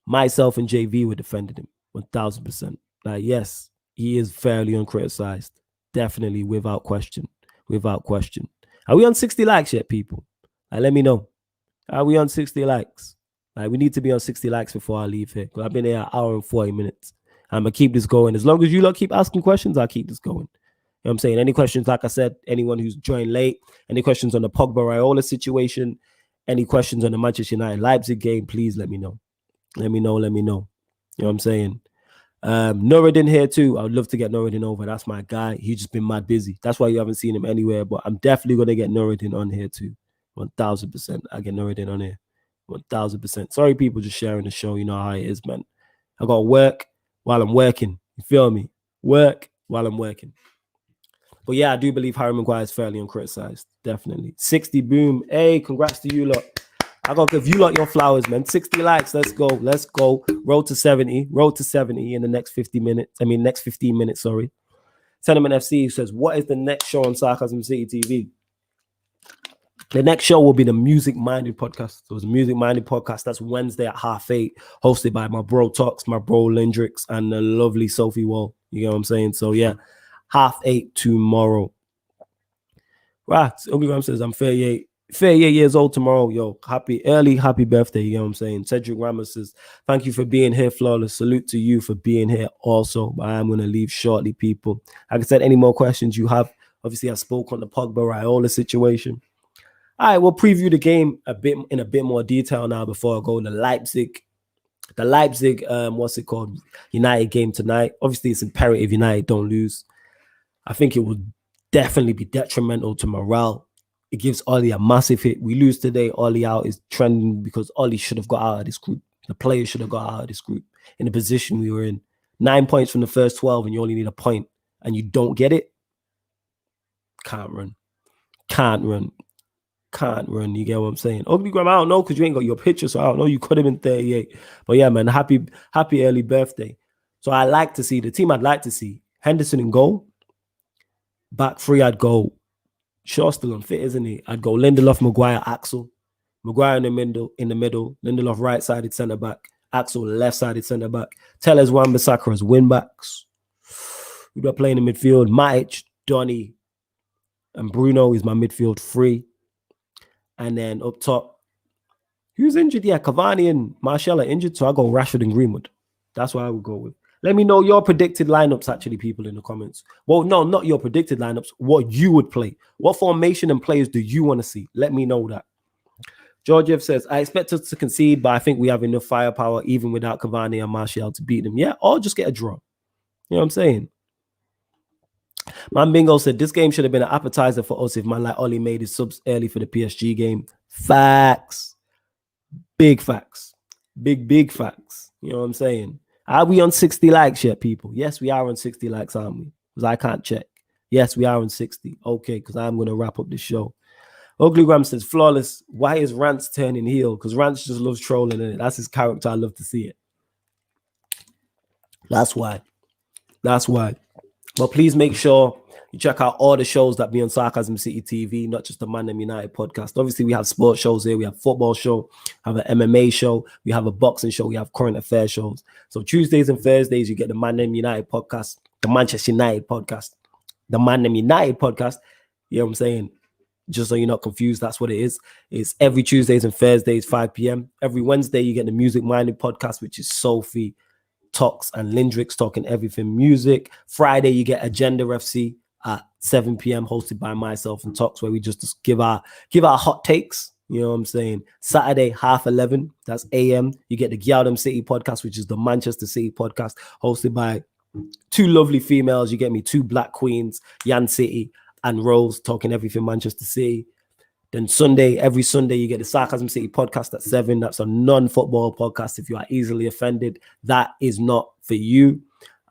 myself and JV were defending him 1000%. Like, yes, he is fairly uncriticized. Definitely, without question. Without question. Are we on 60 likes yet, people? Like, let me know. Are we on 60 likes? Like, we need to be on 60 likes before I leave here, because I've been here an hour and 40 minutes. I'm going to keep this going. As long as you lot keep asking questions, I'll keep this going. You know what I'm saying? Any questions, like I said, anyone who's joined late, any questions on the Pogba Raiola situation, any questions on the Manchester United Leipzig game, please let me know. Let me know. You know what I'm saying? Nuruddin here too. I would love to get Nuruddin over. That's my guy. He's just been mad busy. That's why you haven't seen him anywhere, but I'm definitely going to get Nuruddin on here too. 1000%. I get Nuruddin on here. 1000%. Sorry, people, just sharing the show. You know how it is, man. I got to work while I'm working. You feel me? Work while I'm working. But yeah, I do believe Harry Maguire is fairly uncriticized. Definitely. 60 boom. Hey, congrats to you lot. I got to give you lot your flowers, man. 60 likes. Let's go. Let's go. Road to 70. Road to 70 in the next 50 minutes. I mean, next 15 minutes, sorry. Sentiment FC says, what is the next show on Sarcasm City TV? The next show will be the Music Minded podcast. So it's a Music Minded podcast. That's Wednesday at 8:30, hosted by my bro Tox, my bro Lindrix, and the lovely Sophie Wall. You know what I'm saying? So yeah, 8:30 tomorrow. Right. Ugly Ram says, I'm 38 years old tomorrow. Yo, happy birthday. You know what I'm saying? Cedric Ramos says, thank you for being here, Flawless. Salute to you for being here also. But I am going to leave shortly, people. Like I said, any more questions you have? Obviously, I spoke on the Pogba Raiola situation. All right, we'll preview the game in a bit more detail now before I go to Leipzig. The Leipzig, United game tonight. Obviously, it's imperative United don't lose. I think it would definitely be detrimental to morale. It gives Ollie a massive hit. We lose today, Ollie out is trending because Ollie should have got out of this group. The players should have got out of this group in the position we were in. 9 points from the first 12 and you only need a point and you don't get it. Can't run. You get what I'm saying? Ugly Gram, I don't know because you ain't got your picture, so I don't know. You could have been 38. But yeah, man, happy early birthday. So I like to see the team I'd like to see. Henderson in goal. Back three, I'd go. Shaw still unfit, isn't he? I'd go Lindelof, Maguire, Axel. Maguire in the middle. Lindelof right-sided centre-back. Axel left-sided centre-back. Tellez, Wan-Bissaka as wing-backs. We've got playing in midfield. Matic, Donny, and Bruno is my midfield three. And then up top, who's injured? Yeah, Cavani and Martial are injured, so I go Rashford and Greenwood. That's what I would go with. Let me know your predicted lineups, actually, people, in the comments. Well, no, not your predicted lineups. What you would play. What formation and players do you want to see? Let me know that. Georgiev says, I expect us to concede, but I think we have enough firepower, even without Cavani and Martial, to beat them. Yeah, or just get a draw. You know what I'm saying? Man Bingo said, this game should have been an appetizer for us if man like Ollie made his subs early for the PSG game. Facts. Big facts. Big facts. You know what I'm saying? Are we on 60 likes yet, people? Yes, we are on 60 likes, aren't we? Because I can't check. Yes, we are on 60. Okay, because I'm going to wrap up the show. Ugly Gram says, flawless. Why is Rance turning heel? Because Rance just loves trolling in it. That's his character. I love to see it. That's why. But please make sure you check out all the shows that be on Sarcasm City TV, not just the ManDem United podcast. Obviously, we have sports shows here. We have football show, have an MMA show, we have a boxing show, we have current affairs shows. So Tuesdays and Thursdays, you get the ManDem United podcast, the Manchester United podcast, the ManDem United podcast. You know what I'm saying? Just so you're not confused, that's what it is. It's every Tuesdays and Thursdays, 5 p.m. Every Wednesday, you get the Music Minded podcast, which is Sophie, Tox, and Lindrix talking everything music. Friday, you get Agenda FC at 7 p.m. hosted by myself and Tox, where we just give our hot takes. You know what I'm saying? Saturday, 11:30, that's a.m. You get the Gyaldum City podcast, which is the Manchester City podcast, hosted by two lovely females. You get me, two black queens, Yan City and Rose, talking everything Manchester City. Then every Sunday, you get the Sarcasm City podcast at 7. That's a non-football podcast. If you are easily offended, that is not for you.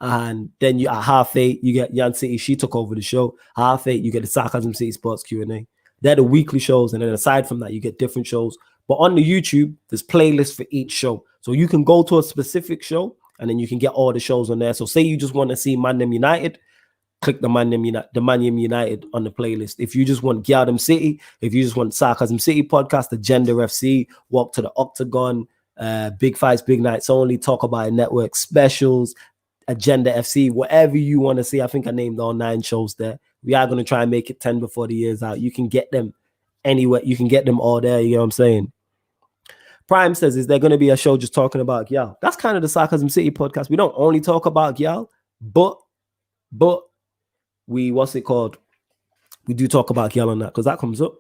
And then you at 8:30, you get Yan City. She took over the show. 8:30, you get the Sarcasm City Sports Q&A. They're the weekly shows. And then aside from that, you get different shows. But on the YouTube, there's playlists for each show. So you can go to a specific show and then you can get all the shows on there. So say you just want to see ManDem United, click the ManDem United on the playlist. If you just want Gyaldum City, if you just want Sarcasm City podcast, Agenda FC, Walk to the Octagon, Big Fights, Big Nights Only, Talk About It Network specials, Agenda FC, whatever you want to see. I think I named all 9 shows there. We are going to try and make it 10 before the year's out. You can get them anywhere. You can get them all there. You know what I'm saying? Prime says, is there going to be a show just talking about Gyal? That's kind of the Sarcasm City podcast. We don't only talk about Gyal, but we, what's it called? We do talk about Gyal on that because that comes up.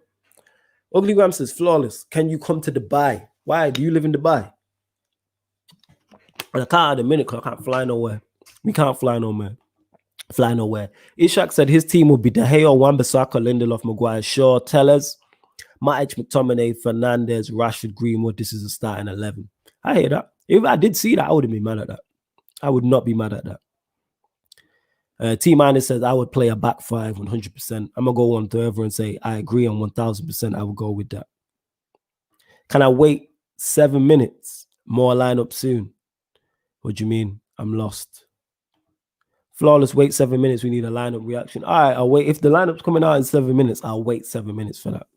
Ugly Gram says, flawless. Can you come to Dubai? Why? Do you live in Dubai? I can't at the minute because I can't fly nowhere. We can't fly nowhere. Ishak said his team will be De Gea, Wan-Bissaka, Lindelof, Maguire, Shaw, Tellez, Matic, McTominay, Fernandez, Rashford, Greenwood. This is a starting 11. I hear that. If I did see that, I wouldn't be mad at that. I would not be mad at that. T-Minus says I would play a back 5 100%. I'm going to go on to everyone and say I agree on 1,000%. I would go with that. Can I wait 7 minutes? More lineup soon. What do you mean? I'm lost. Flawless, wait 7 minutes. We need a lineup reaction. All right, I'll wait. If the lineup's coming out in 7 minutes, I'll wait 7 minutes for that.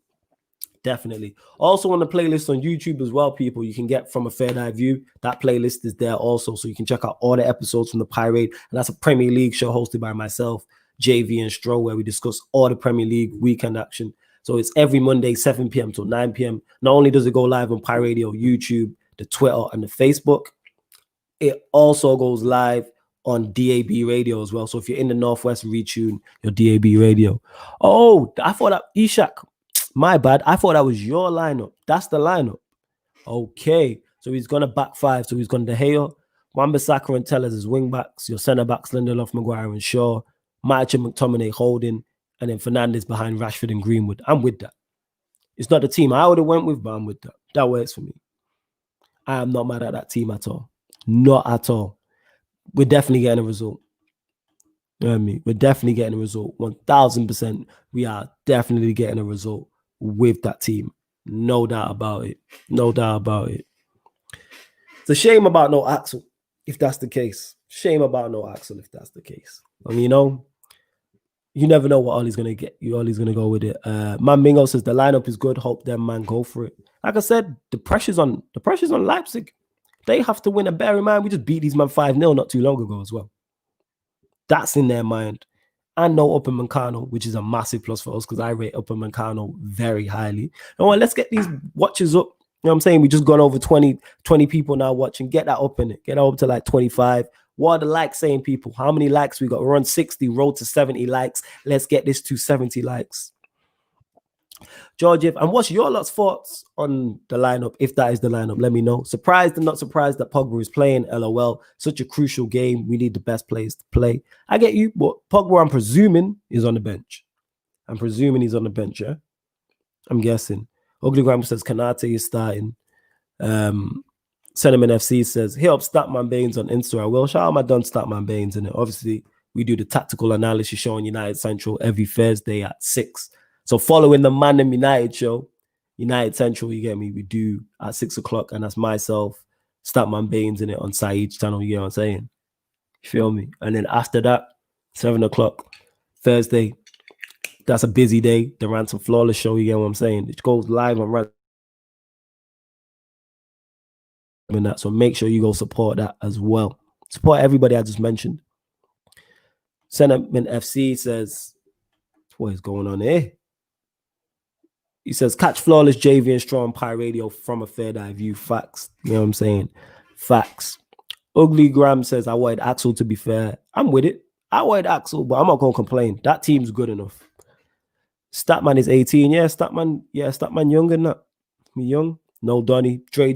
Definitely. Also on the playlist on YouTube as well, people, you can get From a Third Eye View. That playlist is there also, so you can check out all the episodes from the Pirate. And that's a Premier League show hosted by myself, JV, and Stro, where we discuss all the Premier League weekend action. So it's every Monday, 7 p.m. till 9 p.m. Not only does it go live on Pirate Radio, YouTube, the Twitter, and the Facebook, it also goes live on DAB radio as well. So if you're in the Northwest, retune your DAB radio. Oh, I thought that Ishak, my bad. I thought that was your lineup. That's the lineup. Okay. So he's going to back 5. So he's going to De Gea, Wan-Bissaka and Tellez as wing backs. Your centre backs, Lindelof, Maguire and Shaw. Matic and McTominay holding, and then Fernandes behind Rashford and Greenwood. I'm with that. It's not the team I would have went with, but I'm with that. That works for me. I am not mad at that team at all. Not at all. We're definitely getting a result. You know what I mean? We're definitely getting a result. 1000%. We are definitely getting a result with that team. No doubt about it. No doubt about it. It's a shame about no Axel, if that's the case. Shame about no Axel, if that's the case. I mean, you never know what Ollie's gonna get. Ollie's gonna go with it. Man Mingo says the lineup is good. Hope them man go for it. Like I said, the pressure's on Leipzig. They have to win. And bear in mind, we just beat these men 5-0 not too long ago as well. That's in their mind. And no Upamecano, which is a massive plus for us because I rate Upamecano very highly. And well, let's get these watches up. You know what I'm saying? We just gone over 20 people now watching. Get that up in it. Get up to like 25. What are the likes saying, people? How many likes we got? We're on 60, road to 70 likes. Let's get this to 70 likes. George, and what's your lot's thoughts on the lineup? If that is the lineup, let me know. Surprised and not surprised that Pogba is playing. LOL. Such a crucial game. We need the best players to play. I get you, but Pogba, I'm presuming, is on the bench. I'm presuming he's on the bench, yeah? I'm guessing. Ugly Graham says Kanate is starting. Sentiment FC says, hit up Statman Baines on Insta. I will. Shout out my done Statman Baines in it. Obviously, we do the tactical analysis show on United Central every Thursday at 6. So following the ManDem United show, United Central, you get me, we do at 6 o'clock, and that's myself, Statman Baines in it on Saeed's channel, you get what I'm saying? You feel me? And then after that, 7 o'clock, Thursday, that's a busy day, the Ransom Flawless show, you get what I'm saying? It goes live on Ransom. That, so make sure you go support that as well. Support everybody I just mentioned. Sentiment FC says, what is going on here? He says, catch Flawless, JV and Strong Pie Radio from a third eye view. Facts. You know what I'm saying? Facts. Ugly Graham says, I wanted Axel to be fair. I'm with it. I wanted Axel, but I'm not going to complain. That team's good enough. Statman is 18. Yeah, Statman younger than that. Me young. No Donny. Dre.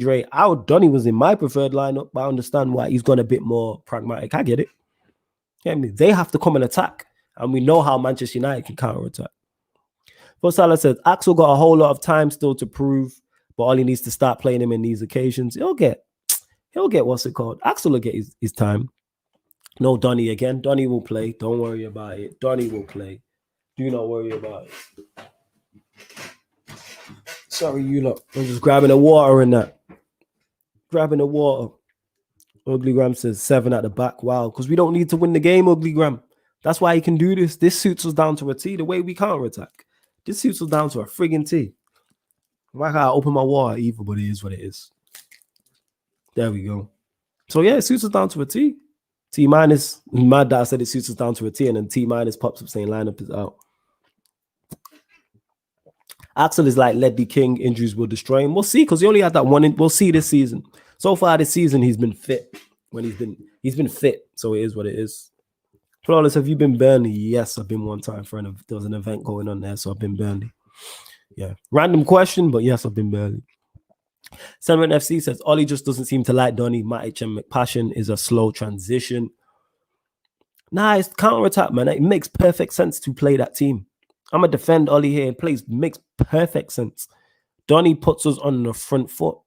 Donny was in my preferred lineup, but I understand why he's gone a bit more pragmatic. I get it. Get me? They have to come and attack. And we know how Manchester United can counter-attack. Salah says, Axel got a whole lot of time still to prove, but all he needs to start playing him in these occasions. He'll get what's it called? Axel will get his time. No Donny again. Donny will play. Don't worry about it. Donny will play. Do not worry about it. Sorry, you lot. I'm just grabbing the water and that. Grabbing the water. Ugly Graham says 7 at the back. Wow. Because we don't need to win the game, Ugly Graham. That's why he can do this. This suits us down to a T. The way we counter-attack. This suits us down to a friggin' T. Why can't I open my water either, but it is what it is. There we go. So yeah, it suits us down to a T. T minus. My dad said it suits us down to a T, and then T minus pops up saying lineup is out. Axel is like Ledley King. Injuries will destroy him. We'll see, because he only had that one. We'll see this season. So far this season, he's been fit. He's been fit. So it is what it is. Flawless, have you been Burnley? Yes, I've been one time there was an event going on there, so I've been Burnley. Yeah. Random question, but yes, I've been Burnley. Sentiment FC says, Ollie just doesn't seem to like Donny, Matic and McPassion is a slow transition. Nah, it's counter-attack, man. It makes perfect sense to play that team. I'm going to defend Ollie here. Makes perfect sense. Donny puts us on the front foot.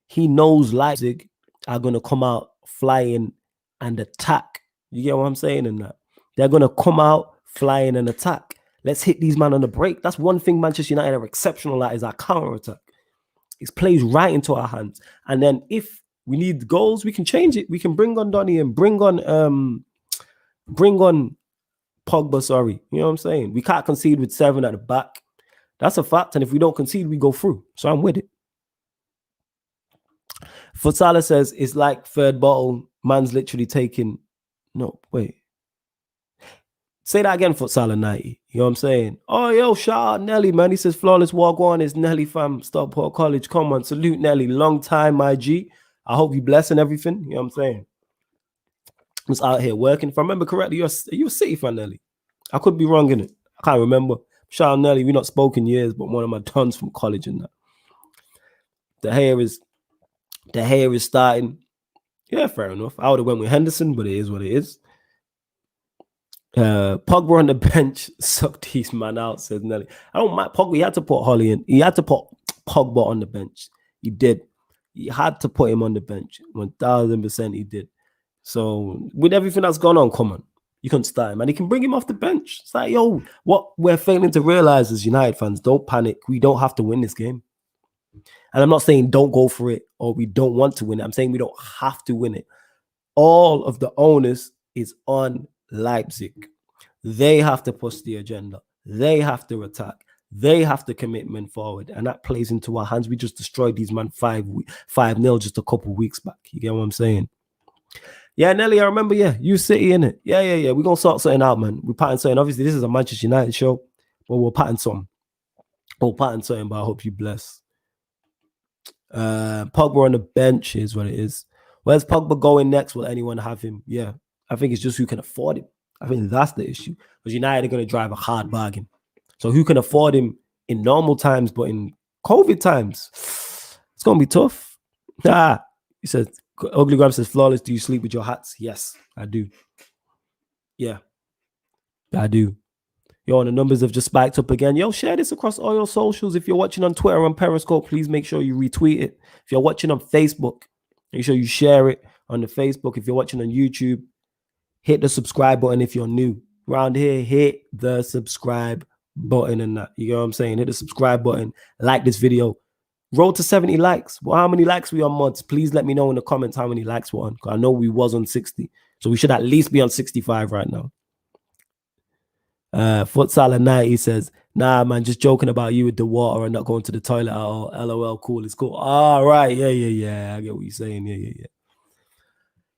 He knows Leipzig are going to come out flying and attack. You get what I'm saying in that? They're going to come out, flying and attack. Let's hit these men on the break. That's one thing Manchester United are exceptional at, is our counter-attack. It plays right into our hands. And then if we need goals, we can change it. We can bring on Donny and bring on Pogba, sorry. You know what I'm saying? We can't concede with 7 at the back. That's a fact. And if we don't concede, we go through. So I'm with it. Futsala says, it's like third bottle. Man's literally taking... No, wait. Say that again, Futsala 90. You know what I'm saying? Oh, yo, shout out Nelly, man. He says, flawless walk on. It's Nelly fam, Stockport College. Come on, salute Nelly. Long time, my G. I hope you blessing everything. You know what I'm saying? I was out here working. If I remember correctly, you're a City fan, Nelly. I could be wrong in it. I can't remember. Shout out Nelly. We've not spoken years, but one of my tons from college and that. The hair is starting. Yeah, fair enough. I would have went with Henderson, but it is what it is. Pogba on the bench sucked his man out, says Nelly. I don't mind Pogba. He had to put Holly in. He had to put Pogba on the bench. He did. He had to put him on the bench. 1000% he did. So with everything that's gone on, come on. You can start him and he can bring him off the bench. It's like, yo, what we're failing to realize as United fans, don't panic. We don't have to win this game. And I'm not saying don't go for it or we don't want to win it. I'm saying we don't have to win it. All of the onus is on Leipzig. They have to push the agenda. They have to attack. They have to commitment forward. And that plays into our hands. We just destroyed these man 5-0 just a couple weeks back. You get what I'm saying? Yeah, Nelly, I remember, you City, innit? Yeah. We're going to sort something out, man. We're patting something. Obviously, this is a Manchester United show, but we're patting something. We're patting something, but I hope you bless. Pogba on the bench is what it is. Where's Pogba going next? Will anyone have him? Yeah, I think it's just who can afford him. I think that's the issue. Because United are going to drive a hard bargain. So who can afford him in normal times, but in COVID times, it's going to be tough. He says, Ugly Graham says, flawless, do you sleep with your hats? Yes, I do. Yeah, I do. Yo, and the numbers have just spiked up again. Yo, share this across all your socials. If you're watching on Twitter or on Periscope, please make sure you retweet it. If you're watching on Facebook, make sure you share it on the Facebook. If you're watching on YouTube, hit the subscribe button if you're new. Around here, hit the subscribe button and that. You know what I'm saying? Hit the subscribe button. Like this video. Roll to 70 likes. Well, how many likes we on, mods? Please let me know in the comments how many likes we're on. Because I know we was on 60. So we should at least be on 65 right now. Futsal at night, he says, nah, man, just joking about you with the water and not going to the toilet at all. LOL, cool, it's cool. All right, yeah. I get what you're saying. Yeah.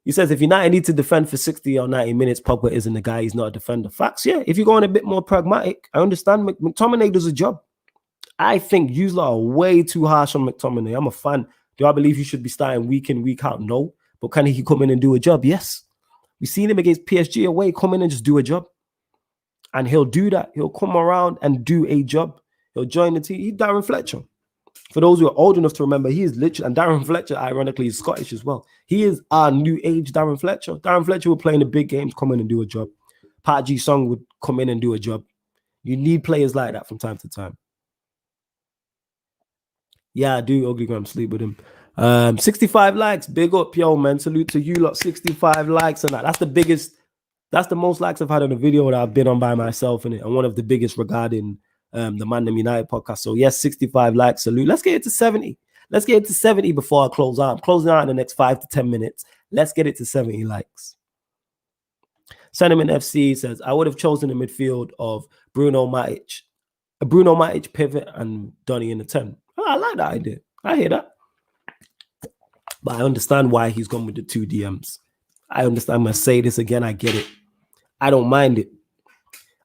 He says, if United need to defend for 60 or 90 minutes, Pogba isn't the guy. He's not a defender. Facts, yeah. If you're going a bit more pragmatic, I understand. McTominay does a job. I think you lot are way too harsh on McTominay. I'm a fan. Do I believe he should be starting week in, week out? No. But can he come in and do a job? Yes. We've seen him against PSG away, come in and just do a job. And he'll do that. He'll come around and do a job. He'll join the team. He's Darren Fletcher. For those who are old enough to remember, he is literally, and Darren Fletcher, ironically, is Scottish as well. He is our new age Darren Fletcher. Darren Fletcher would play in the big games, come in and do a job. Park Ji-sung would come in and do a job. You need players like that from time to time. Yeah, I do. Ugly Graham, sleep with him. 65 likes. Big up, yo, man. Salute to you lot. 65 likes and that. That's the biggest. That's the most likes I've had on a video that I've been on by myself in it, and one of the biggest regarding the ManDem United podcast. So yes, 65 likes. Salute. Let's get it to 70. Let's get it to 70 before I close out. I'm closing out in the next 5 to 10 minutes. Let's get it to 70 likes. Sentiment FC says, I would have chosen the midfield of Bruno Matic pivot and Donny in the 10. I like that idea. I hear that. But I understand why he's gone with the 2 DMs. I understand. I'm going to say this again. I get it. I don't mind it.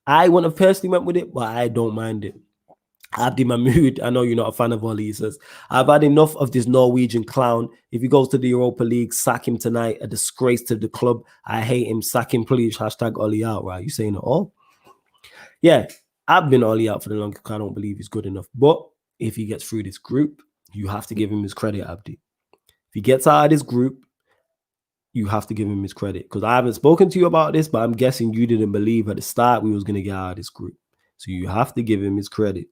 I wouldn't have personally went with it, but I don't mind it. Abdi Mahmood, I know you're not a fan of Oli. He says, I've had enough of this Norwegian clown. If he goes to the Europa League, sack him tonight. A disgrace to the club. I hate him. Sack him, please. Hashtag Oli out, right? You saying it all? Yeah, I've been Oli out for the longest. I don't believe he's good enough. But if he gets through this group, you have to give him his credit, Abdi. If he gets out of this group, you have to give him his credit. Because I haven't spoken to you about this, but I'm guessing you didn't believe at the start we was going to get out of this group. So you have to give him his credit.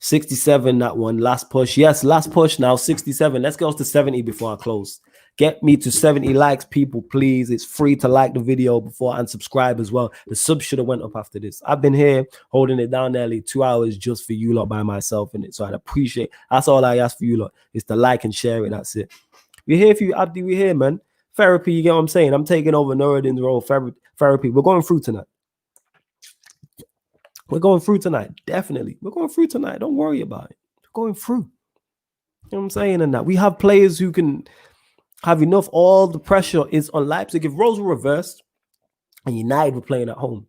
67, that one. Last push. Yes, last push now. 67. Let's go to 70 before I close. Get me to 70 likes, people, please. It's free to like the video before and subscribe as well. The sub should have went up after this. I've been here holding it down nearly 2 hours just for you lot by myself in it. So I'd appreciate. That's all I ask for you lot is to like and share it. That's it. We're here for you, Abdi. We're here, man. Therapy, you get what I'm saying? I'm taking over Nuruddin's role. Therapy. We're going through tonight. We're going through tonight. Definitely. We're going through tonight. Don't worry about it. We're going through. You know what I'm saying? And that we have players who can have enough. All the pressure is on Leipzig. If roles were reversed and United were playing at home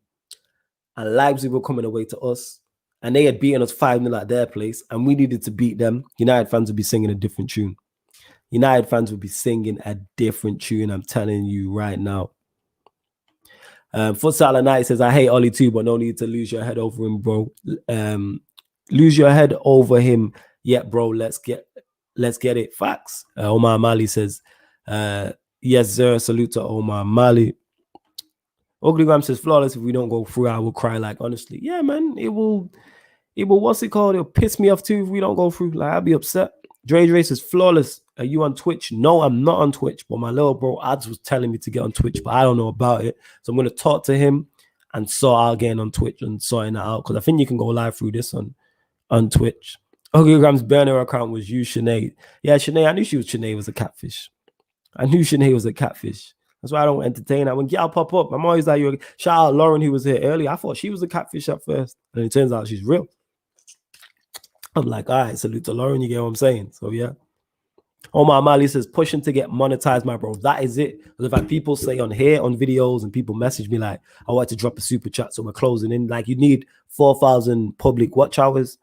and Leipzig were coming away to us and they had beaten us 5-0 at their place and we needed to beat them, United fans would be singing a different tune. United fans will be singing a different tune. I'm telling you right now. Futsal at night says, I hate Oli too, but no need to lose your head over him, bro. Lose your head over him. Yeah, bro, let's get it. Facts. Omar Mali says, yes, sir. Salute to Omar Mali. Uglygram says flawless. If we don't go through, I will cry. Like honestly, yeah, man, it will. What's it called? It'll piss me off too if we don't go through. Like I'll be upset. Dre says flawless. Are you on Twitch? No, I'm not on Twitch. But my little bro Ads was telling me to get on Twitch, but I don't know about it. So I'm gonna talk to him and sort out again on Twitch and sorting that out because I think you can go live through this on Twitch. Ugligram's burner account was you, Sinead. Yeah, Sinead. I knew Sinead was a catfish. I knew Sinead was a catfish. That's why I don't entertain that. When y'all pop up, I'm always like, shout out Lauren who was here earlier. I thought she was a catfish at first, and it turns out she's real. I'm like, all right, salute to Lauren. You get what I'm saying? So yeah. Omar Mali says, pushing to get monetized, my bro. That is it. Because I've had people say on here, on videos, and people message me like, I want to drop a super chat, so we're closing in. Like, you need 4,000 public watch hours,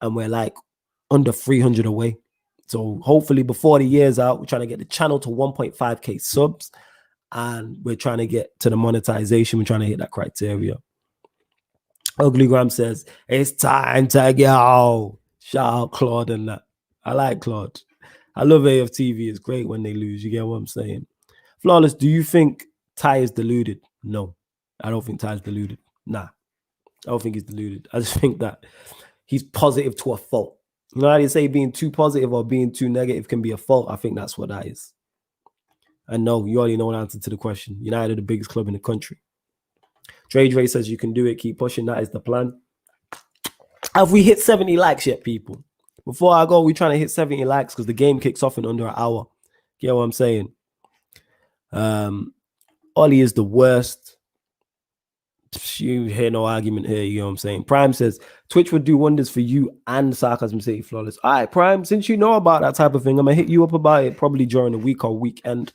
and we're like under 300 away. So hopefully before the year's out, we're trying to get the channel to 1.5K subs, and we're trying to get to the monetization. We're trying to hit that criteria. Uglygram says, it's time to go. Shout out Claude and that. I like Claude. I love AFTV. It's great when they lose. You get what I'm saying? Flawless, do you think Ty is deluded? No, I don't think Ty's deluded. Nah, I don't think he's deluded. I just think that he's positive to a fault. You know how they say being too positive or being too negative can be a fault? I think that's what that is. And no, you already know the answer to the question. United are the biggest club in the country. Dre says you can do it. Keep pushing. That is the plan. Have we hit 70 likes yet, people? Before I go, we're trying to hit 70 likes because the game kicks off in under an hour. You know what I'm saying? Ollie is the worst. You hear no argument here. You know what I'm saying? Prime says, Twitch would do wonders for you and Sarcasm City Flawless. All right, Prime, since you know about that type of thing, I'm going to hit you up about it probably during the week or weekend.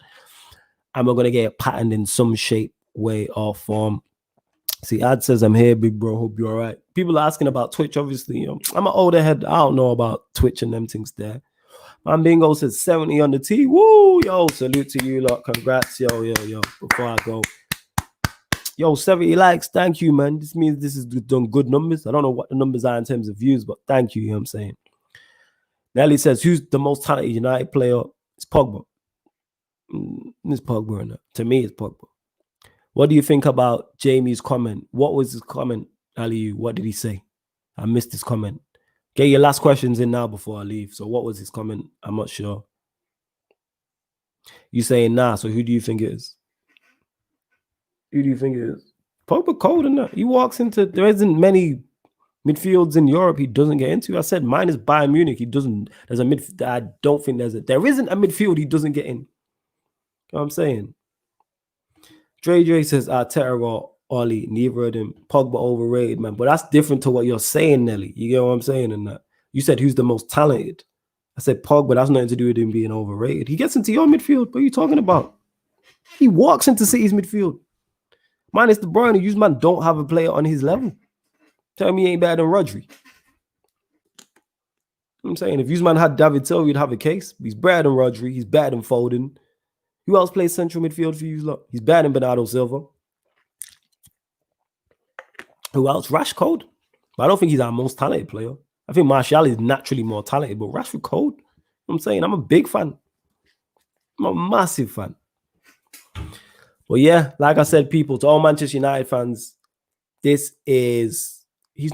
And we're going to get it patterned in some shape, way, or form. See, Ad says, I'm here, big bro. Hope you're all right. People are asking about Twitch, obviously. You know, I'm an older head. I don't know about Twitch and them things there. Man Bingo says 70 on the T. Woo! Yo, salute to you lot. Congrats. Yo. Before I go. Yo, 70 likes. Thank you, man. This means this is done good numbers. I don't know what the numbers are in terms of views, but thank you. You know what I'm saying? Nelly says, who's the most talented United player? It's Pogba. It's Pogba. To me, it's Pogba. What do you think about Jamie's comment? What was his comment, Ali? What did he say? I missed his comment. Get your last questions in now before I leave. So what was his comment? I'm not sure. You saying nah, so who do you think it is? Who do you think it is? Pogba cold in that. He walks into, there isn't many midfields in Europe he doesn't get into. I said mine is Bayern Munich. He doesn't, there's a midfield, I don't think there isn't a midfield he doesn't get in. You know what I'm saying? Dre says, Arteta or Oli, neither of them. Pogba overrated, man. But that's different to what you're saying, Nelly. You get what I'm saying? And that you said who's the most talented. I said Pogba. That's nothing to do with him being overrated. He gets into your midfield. What are you talking about? He walks into City's midfield. Minus De Bruyne, you man don't have a player on his level. Tell me he ain't better than Rodri. I'm saying if Usman had David Silva, you'd have a case. He's better than Rodri. He's better than Foden. Who else plays central midfield for you? Look, he's better than Bernardo Silva. Who else? Rashford. But I don't think he's our most talented player. I think Martial is naturally more talented, but Rashford cold. I'm saying I'm a big fan. I'm a massive fan. But yeah, like I said, people, to all Manchester United fans, he's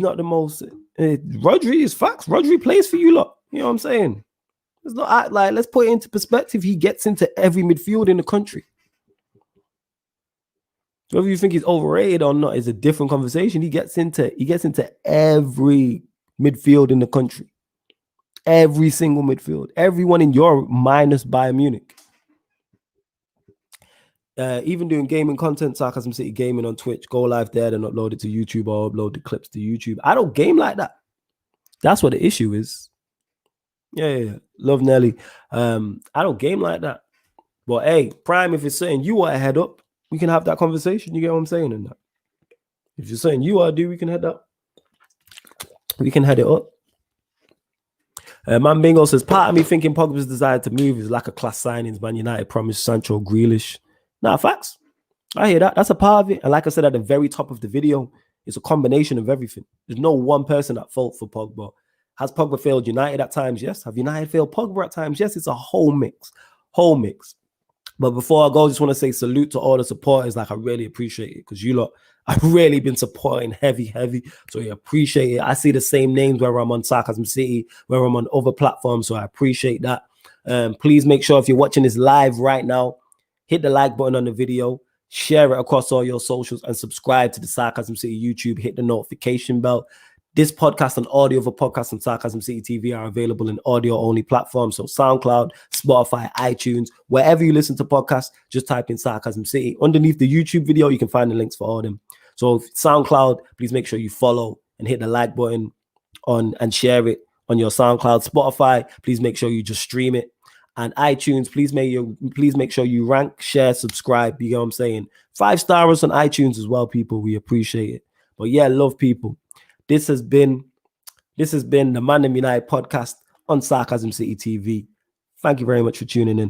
not the most. Rodri is facts. Rodri plays for you lot. You know what I'm saying? It's not like, let's put it into perspective. He gets into every midfield in the country. Whether you think he's overrated or not is a different conversation. He gets into every midfield in the country. Every single midfield. Everyone in Europe minus Bayern Munich. Even doing gaming content, Sarcasm City Gaming on Twitch, go live there and upload it to YouTube or upload the clips to YouTube. I don't game like that. That's what the issue is. Yeah. Love Nelly. I don't game like that. But hey, Prime, if it's saying you want to head up, we can have that conversation. You get what I'm saying? And that. If you're saying you are, we can head up. We can head it up. Man Bingo says, part of me thinking Pogba's desire to move is lack of class signings. Man United promised Sancho, Grealish. Nah, facts. I hear that. That's a part of it. And like I said at the very top of the video, it's a combination of everything. There's no one person at fault for Pogba. Has Pogba failed United at times? Yes. Have United failed Pogba at times? Yes. It's a whole mix. But before I go, I just want to say salute to all the supporters. Like, I really appreciate it because you lot, I've really been supporting heavy. So I appreciate it. I see the same names where I'm on Sarcasm City, where I'm on other platforms. So I appreciate that. Please make sure if you're watching this live right now, hit the like button on the video, share it across all your socials, and subscribe to the Sarcasm City YouTube. Hit the notification bell. This podcast and audio of a podcast on Sarcasm City TV are available in audio-only platforms. So SoundCloud, Spotify, iTunes, wherever you listen to podcasts, just type in Sarcasm City. Underneath the YouTube video, you can find the links for all of them. So SoundCloud, please make sure you follow and hit the like button on and share it on your SoundCloud. Spotify, please make sure you just stream it. And iTunes, please make sure you rank, share, subscribe. You know what I'm saying? 5 stars on iTunes as well, people. We appreciate it. But yeah, love people. This has been the ManDem United podcast on Sarcasm City TV. Thank you very much for tuning in.